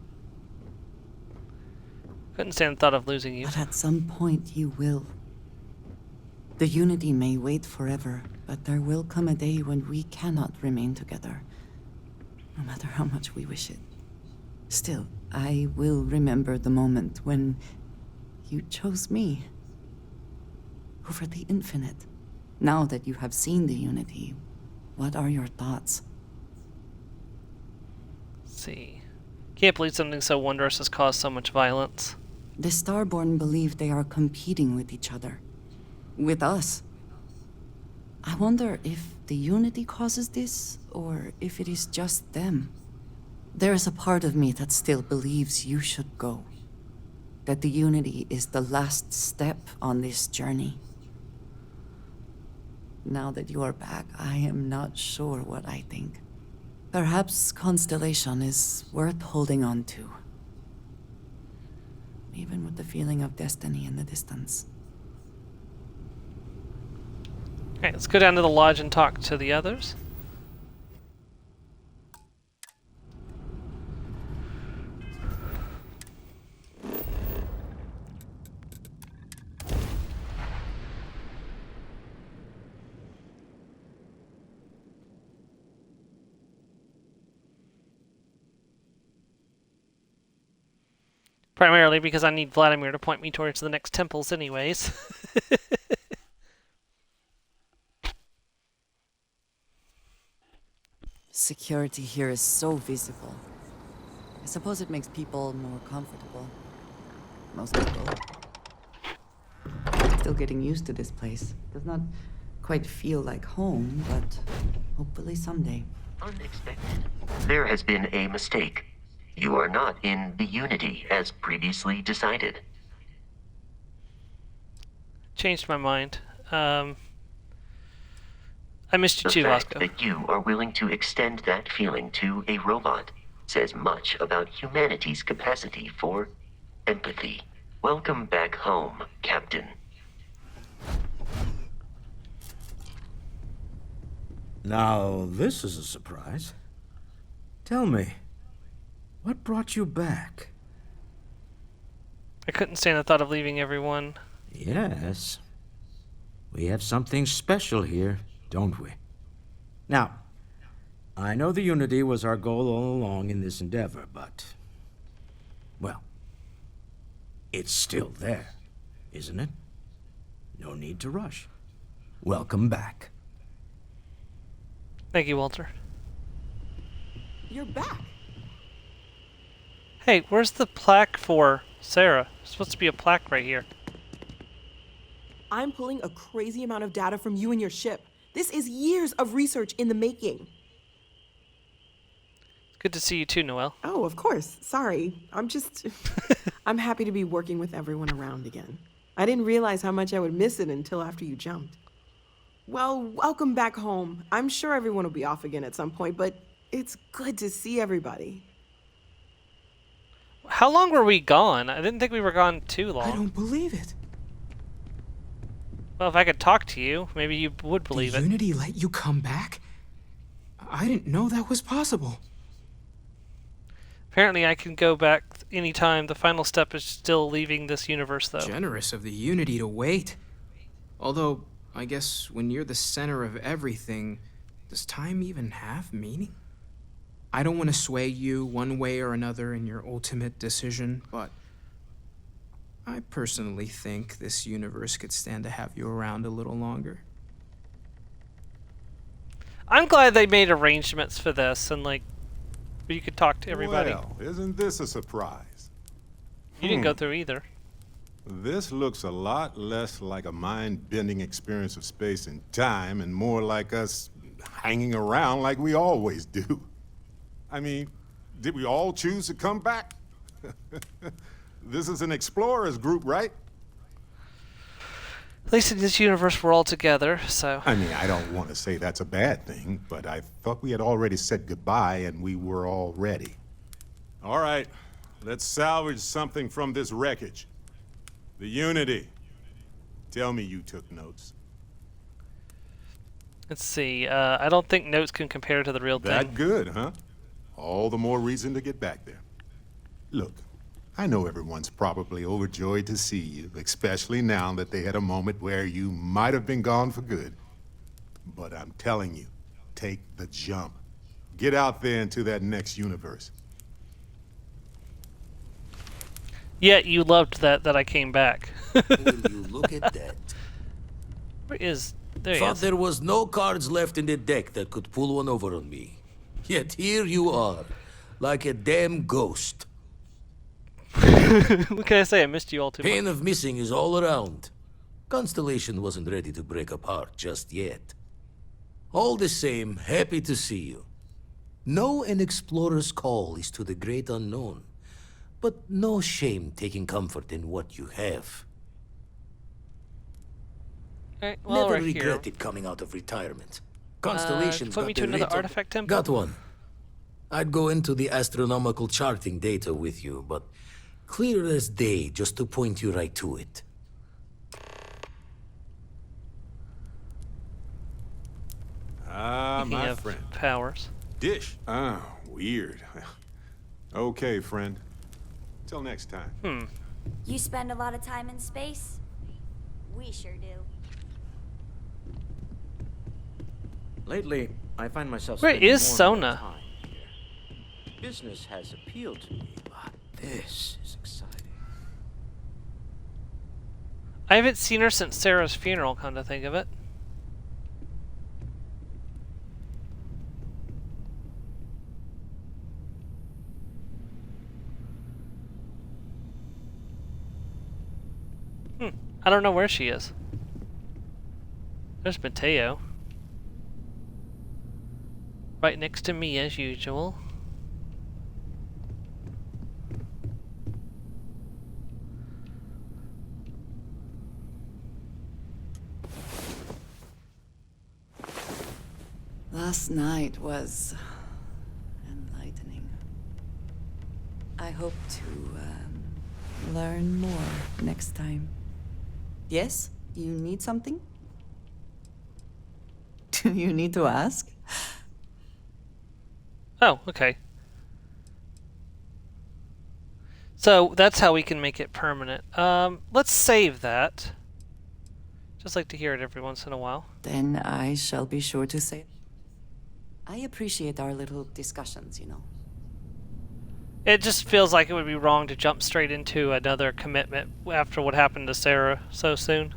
Couldn't stand the thought of losing you. But at some point you will. The Unity may wait forever, but there will come a day when we cannot remain together, no matter how much we wish it. Still, I will remember the moment when you chose me over the infinite. Now that you have seen the Unity, what are your thoughts? Let's see. Can't believe something so wondrous has caused so much violence. The Starborn believe they are competing with each other. With us. I wonder if the Unity causes this, or if it is just them. There is a part of me that still believes you should go. That the Unity is the last step on this journey. Now that you are back, I am not sure what I think. Perhaps Constellation is worth holding on to. Even with the feeling of destiny in the distance. Okay, let's go down to the lodge and talk to the others. Primarily because I need Vladimir to point me towards the next temples anyways. Security here is so visible. I suppose it makes people more comfortable. Most people. Still getting used to this place. Does not quite feel like home, but hopefully someday. Unexpected. There has been a mistake. You are not in the Unity as previously decided. Changed my mind. I missed you The too, fact Vasco. that you are willing to extend that feeling to a robot says much about humanity's capacity for empathy. Welcome back home, Captain. Now, this is a surprise. Tell me, what brought you back? I couldn't stand the thought of leaving everyone. Yes. We have something special here, don't we? Now, I know the Unity was our goal all along in this endeavor, but... well, it's still there, isn't it? No need to rush. Welcome back. Thank you, Walter. You're back. Hey, where's the plaque for Sarah? There's supposed to be a plaque right here. I'm pulling a crazy amount of data from you and your ship. This is years of research in the making. It's good to see you too, Noelle. Oh, of course. Sorry. I'm happy to be working with everyone around again. I didn't realize how much I would miss it until after you jumped. Well, welcome back home. I'm sure everyone will be off again at some point, but it's good to see everybody. How long were we gone? I didn't think we were gone too long. I don't believe it. Well, if I could talk to you, maybe you would believe The it. Unity let you come back? I didn't know that was possible. Apparently I can go back anytime. The final step is still leaving this universe, though. Generous of the Unity to wait. Although, I guess when you're the center of everything, does time even have meaning? I don't want to sway you one way or another in your ultimate decision, but I personally think this universe could stand to have you around a little longer. I'm glad they made arrangements for this and, like, you could talk to everybody. Well, isn't this a surprise? You didn't go through either. This looks a lot less like a mind-bending experience of space and time and more like us hanging around like we always do. I mean, did we all choose to come back? This is an explorers group, right? At least in this universe we're all together, so... I mean, I don't want to say that's a bad thing, but I thought we had already said goodbye and we were all ready. All right, let's salvage something from this wreckage. The Unity. Tell me you took notes. Let's see, I don't think notes can compare to the real thing. That good, huh? All the more reason to get back there. Look, I know everyone's probably overjoyed to see you, especially now that they had a moment where you might have been gone for good. But I'm telling you, take the jump. Get out there into that next universe. Yet you loved that I came back. Will you look at that? Where is... There he Thought is. there was no cards left in the deck that could pull one over on me. Yet here you are, like a damn ghost. What can I say? I missed you all too much. Pain of missing is all around. Constellation wasn't ready to break apart just yet. All the same, happy to see you. Know an explorer's call is to the great unknown, but no shame taking comfort in what you have. Alright, well, Never we're here. regretted coming out of retirement. Constellation's flip me got to the another rate of- artifact temple? Got one. I'd go into the astronomical charting data with you, but clear as day just to point you right to it. Ah, Speaking my of friend. powers. Dish. Ah, weird. Okay, friend. Till next time. You spend a lot of time in space? We sure do. Lately, I find myself Where spending is more and more Sona? time here. Business has appealed to me, but this is exciting. I haven't seen her since Sarah's funeral, come to think of it. I don't know where she is. There's Mateo. Right next to me as usual. Last night was enlightening. I hope to learn more next time. Yes? You need something? Do you need to ask? Oh, okay. So that's how we can make it permanent. Let's save that. Just like to hear it every once in a while. Then I shall be sure to say. I appreciate our little discussions, you know. It just feels like it would be wrong to jump straight into another commitment after what happened to Sarah so soon.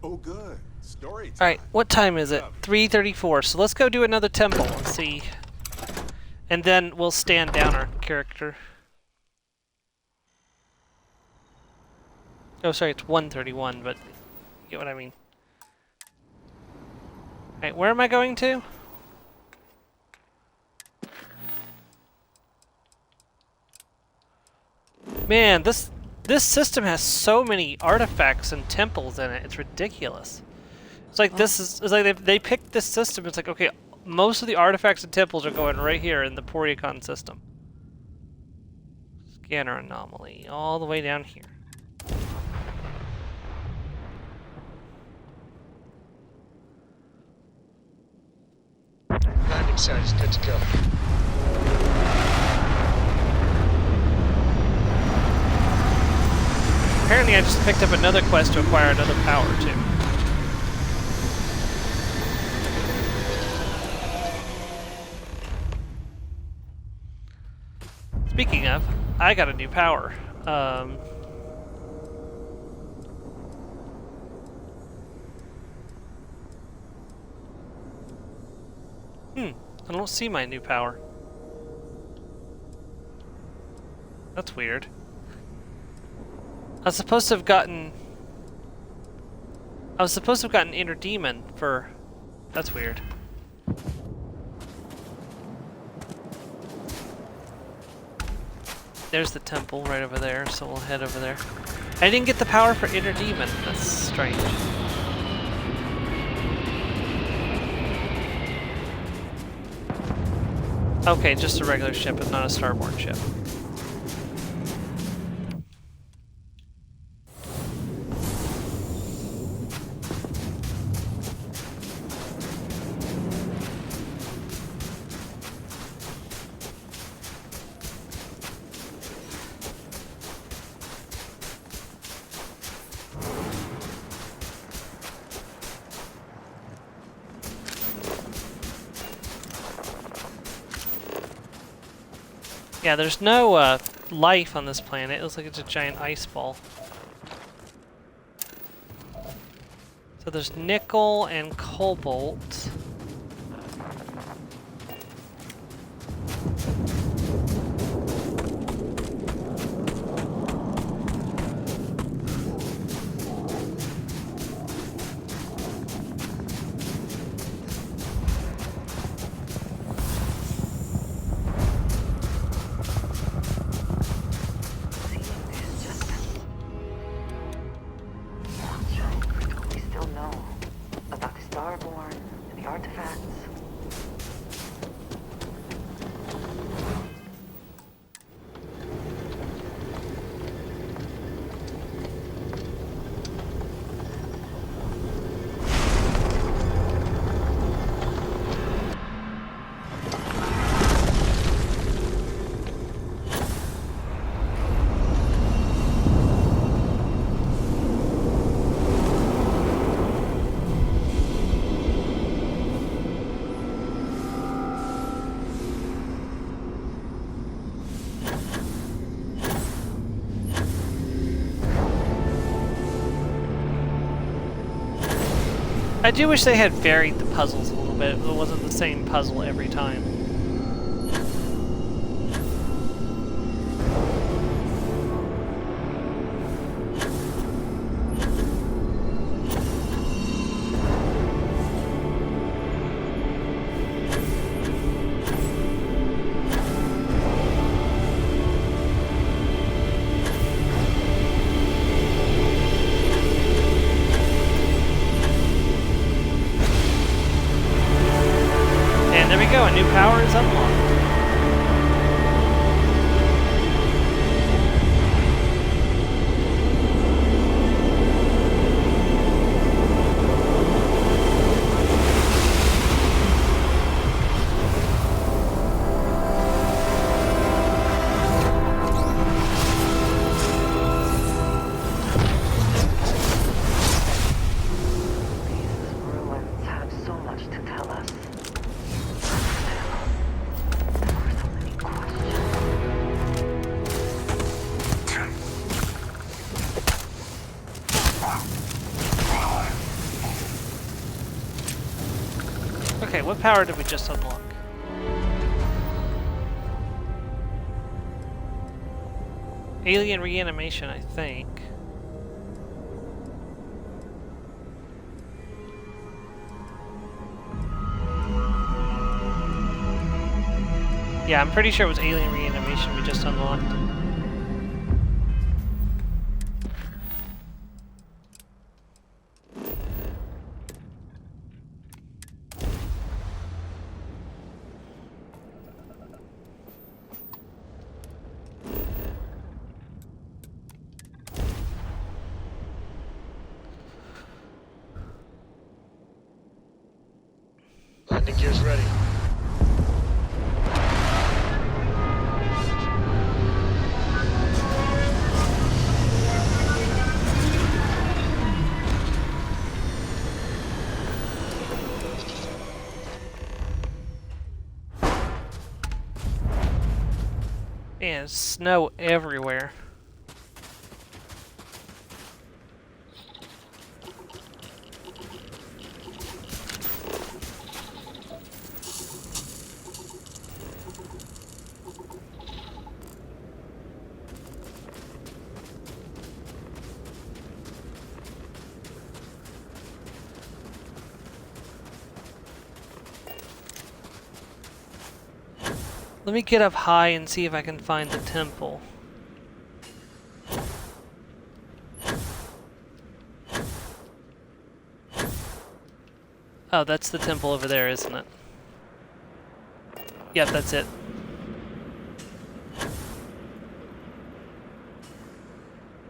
Oh, good. Story time. Alright, what time is it? 3:34. So let's go do another temple and see. And then we'll stand down our character. Oh, sorry, it's 1:31, but you get what I mean. Alright, where am I going to? Man, this system has so many artifacts and temples in it. It's ridiculous. It's like it's like they picked this system. It's like, okay, most of the artifacts and temples are going right here in the Porygon system. Scanner anomaly all the way down here. Landing site is good to go. Apparently I just picked up another quest to acquire another power, too. Speaking of, I got a new power. I don't see my new power. That's weird. I was supposed to have gotten Inner Demon for... That's weird. There's the temple right over there, so we'll head over there. I didn't get the power for Inner Demon. That's strange. Okay, just a regular ship, it's not a starborn ship. Yeah, there's no life on this planet. It looks like it's a giant ice ball. So there's nickel and cobalt. I do wish they had varied the puzzles a little bit. It wasn't the same puzzle every time. A new power is unlocked. Okay, what power did we just unlock? Alien reanimation, I think. Yeah, I'm pretty sure it was alien reanimation we just unlocked. Landing gear's ready. Man, snow everywhere. Let me get up high and see if I can find the temple. Oh, that's the temple over there, isn't it? Yep, that's it.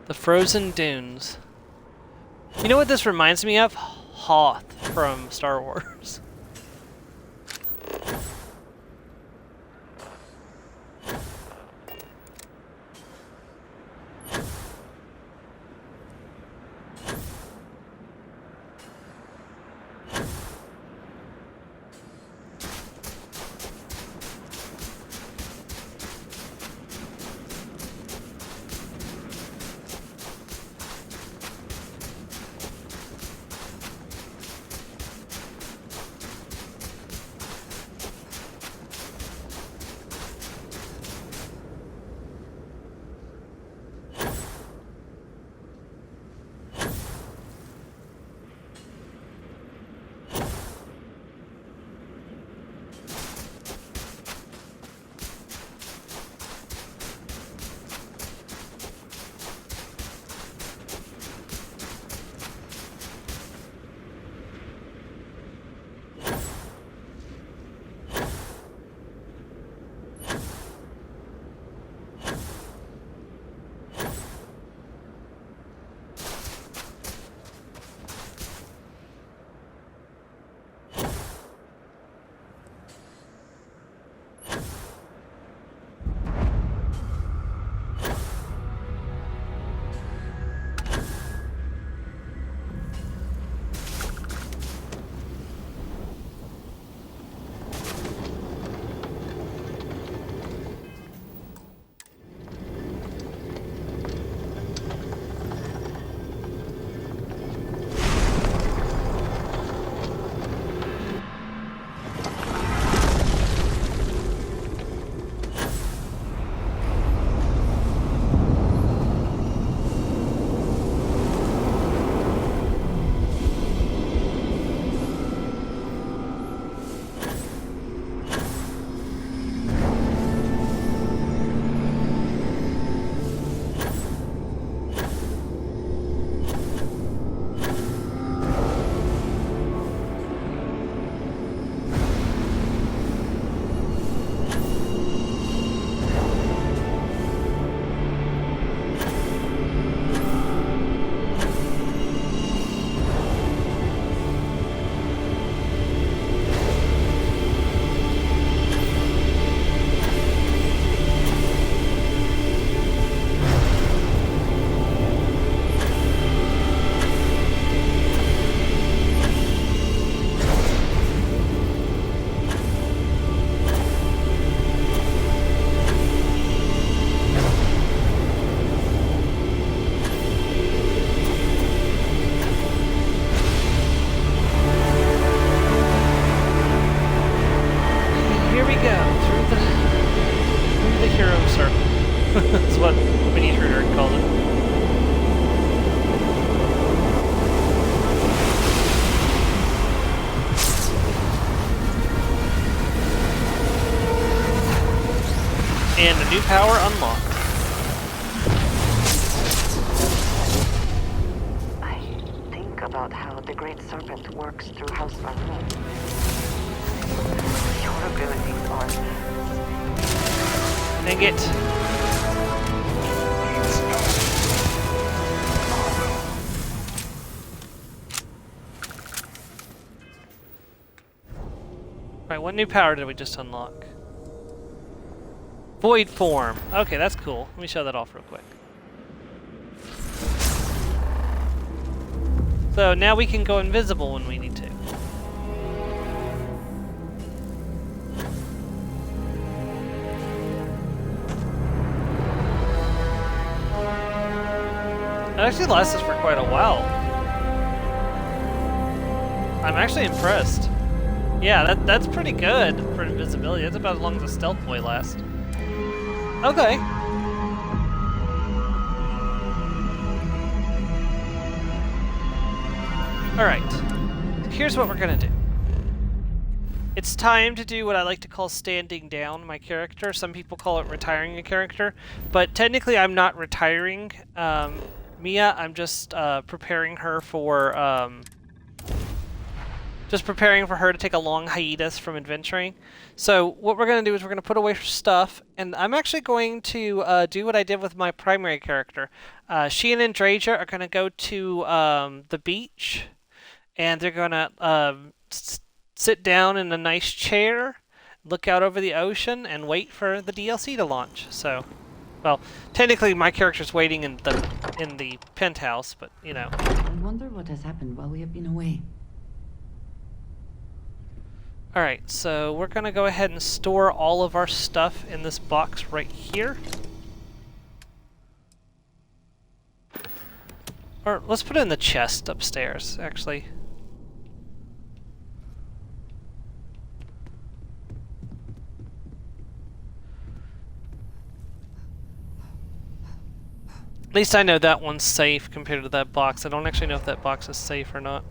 The Frozen Dunes. You know what this reminds me of? Hoth from Star Wars. That's what Mini Intruder calls it. And a new power unlocked. I think about how the Great Serpent works through House Barum. Your abilities are... Dang it. Alright, what new power did we just unlock? Void form. Okay, that's cool. Let me show that off real quick. So now we can go invisible when we need to. It actually lasted for quite a while. I'm actually impressed. Yeah, that's pretty good for invisibility. That's about as long as a stealth boy lasts. Okay. Alright. Here's what we're gonna do. It's time to do what I like to call standing down my character. Some people call it retiring a character, but technically I'm not retiring Mia. I'm just preparing her for to take a long hiatus from adventuring. So what we're going to do is we're going to put away her stuff, and I'm actually going to do what I did with my primary character. She and Andraja are going to go to the beach, and they're going to sit down in a nice chair, look out over the ocean, and wait for the DLC to launch. So, well, technically my character's waiting in the penthouse, but you know. I wonder what has happened while we have been away. Alright, so we're going to go ahead and store all of our stuff in this box right here. Or let's put it in the chest upstairs, actually. At least I know that one's safe compared to that box. I don't actually know if that box is safe or not.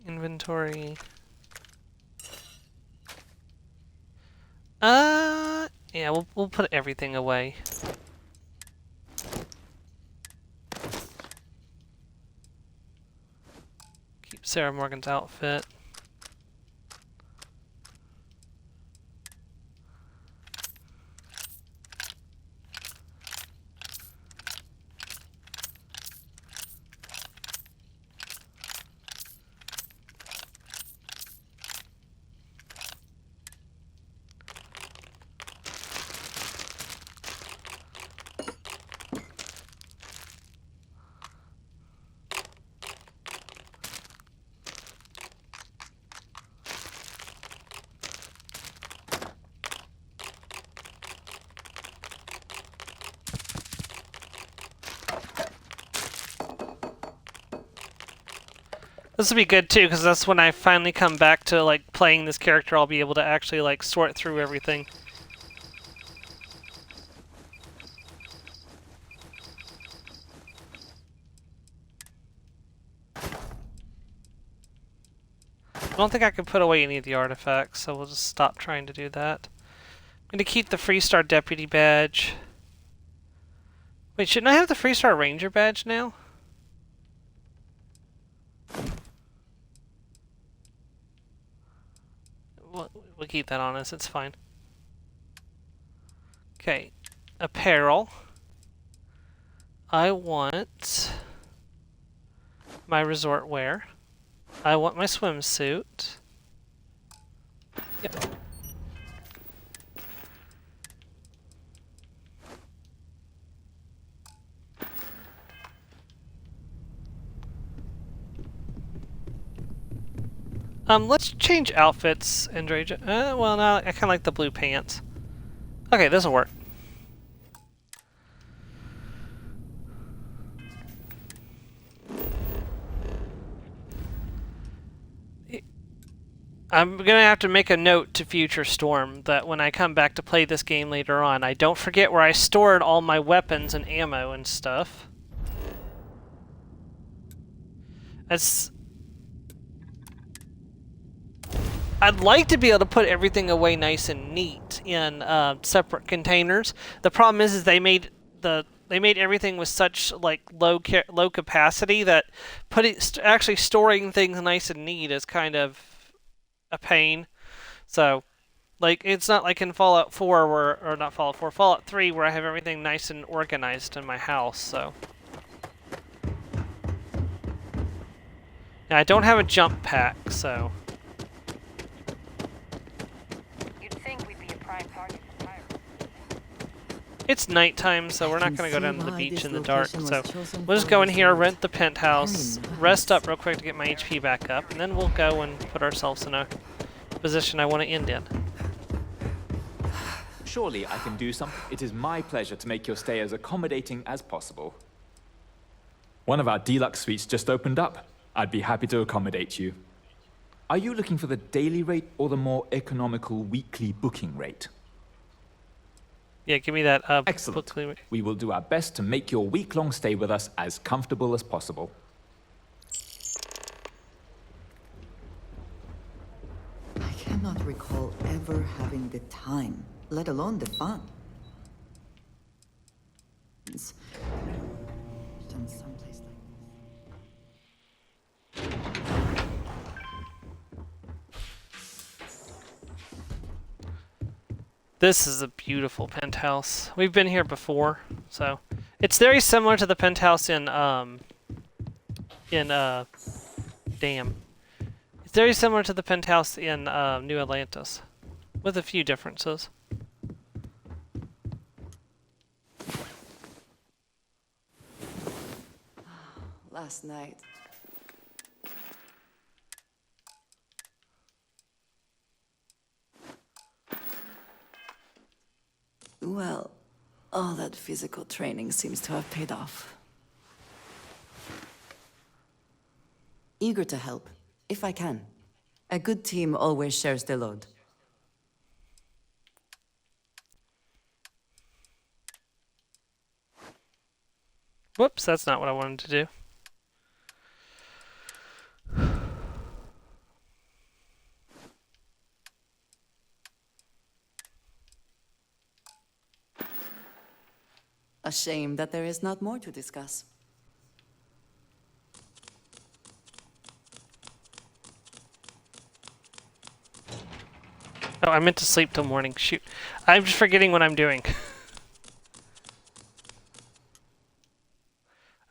Inventory. Yeah, we'll put everything away. Keep Sarah Morgan's outfit. This will be good too, because that's when I finally come back to like playing this character. I'll be able to actually like sort through everything. I don't think I can put away any of the artifacts, so we'll just stop trying to do that. I'm going to keep the Freestar Deputy badge. Wait, shouldn't I have the Freestar Ranger badge now? We'll keep that on us, it's fine. Okay, apparel. I want my resort wear. I want my swimsuit. Yep. Let's change outfits, Andraja. Well, no, I kind of like the blue pants. Okay, this'll work. I'm gonna have to make a note to Future Storm that when I come back to play this game later on, I don't forget where I stored all my weapons and ammo and stuff. I'd like to be able to put everything away nice and neat in separate containers. The problem is they made everything with such like low capacity that actually storing things nice and neat is kind of a pain. So, like, it's not like in Fallout 4 or not Fallout 4, Fallout 3 where I have everything nice and organized in my house. So, now I don't have a jump pack, so. You'd think we'd be a prime target for pirates. It's nighttime, so we're not going to go down to the beach in the dark. So we'll just go in here, rent the penthouse, rest up real quick to get my HP back up, and then we'll go and put ourselves in a position I want to end in. Surely I can do something. It is my pleasure to make your stay as accommodating as possible. One of our deluxe suites just opened up. I'd be happy to accommodate you. Are you looking for the daily rate or the more economical weekly booking rate? Yeah, give me that. Excellent. We will do our best to make your week-long stay with us as comfortable as possible. I cannot recall ever having the time, let alone the fun. It's done someplace like This is a beautiful penthouse. We've been here before, so it's very similar to the penthouse in damn. It's very similar to the penthouse in New Atlantis, with a few differences. last night. Well, all that physical training seems to have paid off. Eager to help, if I can. A good team always shares the load. Whoops, that's not what I wanted to do. A shame that there is not more to discuss. Oh, I meant to sleep till morning. Shoot. I'm just forgetting what I'm doing.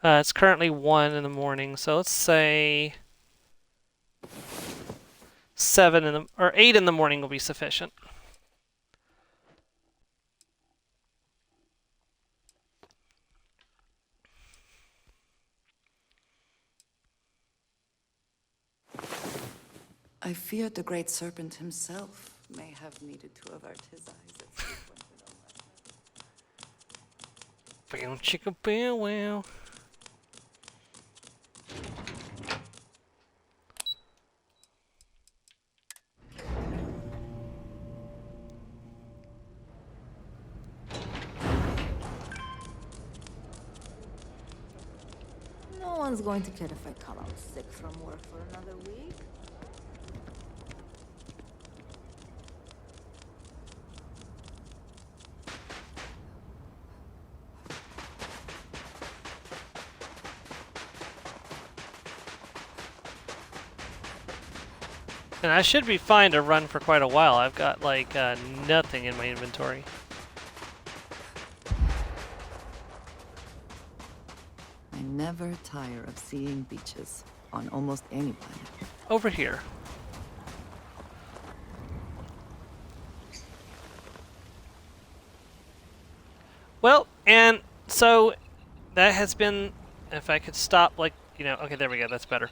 It's currently 1 in the morning, so let's say 7 in the or 8 in the morning will be sufficient. I fear the great serpent himself may have needed to avert his eyes at some point. Bow chicka bow wow. No one's going to care if I call out sick from work for another week. And I should be fine to run for quite a while. I've got like nothing in my inventory. I never tire of seeing beaches on almost any planet. Over here. Well, and so that has been, if I could stop, like, you know, okay, there we go, that's better.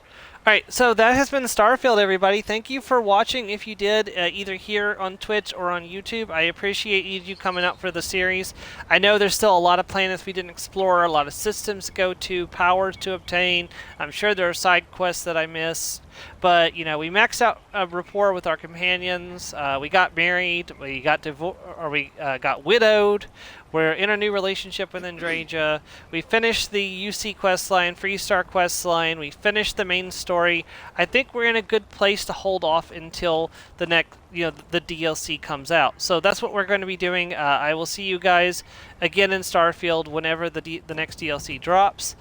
Alright, so that has been Starfield, everybody. Thank you for watching if you did, either here on Twitch or on YouTube. I appreciate you coming out for the series. I know there's still a lot of planets we didn't explore, a lot of systems to go to, powers to obtain. I'm sure there are side quests that I missed. But, you know, we maxed out a rapport with our companions. We got married. We got got widowed. We're in a new relationship with Andraja. We finished the UC quest line, Freestar quest line. We finished the main story. I think we're in a good place to hold off until the next, the DLC comes out. So that's what we're going to be doing. I will see you guys again in Starfield whenever the next DLC drops.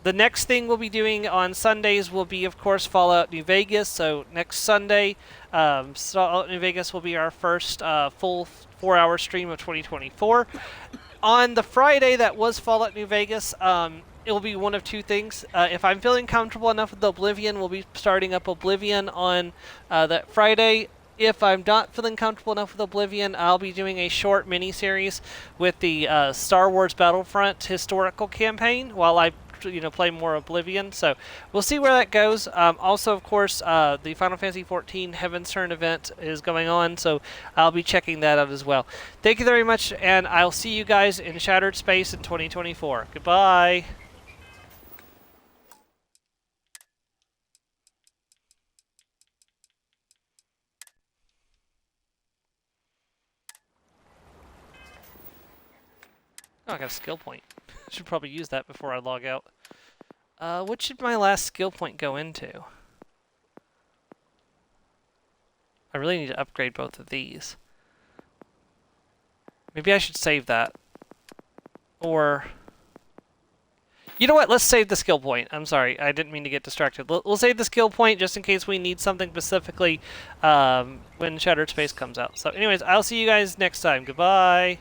The next thing we'll be doing on Sundays will be, of course, Fallout New Vegas. So next Sunday, Fallout New Vegas will be our first full 4-hour stream of 2024. On the Friday that was Fallout New Vegas, it will be one of two things. If I'm feeling comfortable enough with Oblivion, we'll be starting up Oblivion on that Friday. If I'm not feeling comfortable enough with Oblivion, I'll be doing a short mini-series with the Star Wars Battlefront historical campaign while I play more Oblivion. So we'll see where that goes. Also, of course, the Final Fantasy XIV Heaven's Turn event is going on, so I'll be checking that out as well. Thank you very much, and I'll see you guys in Shattered Space in 2024. Goodbye. Oh, I got a skill point. Should probably use that before I log out. What should my last skill point go into? I really need to upgrade both of these. Maybe I should save that. Or... You know what? Let's save the skill point. I'm sorry. I didn't mean to get distracted. We'll save the skill point just in case we need something specifically when Shattered Space comes out. So anyways, I'll see you guys next time. Goodbye.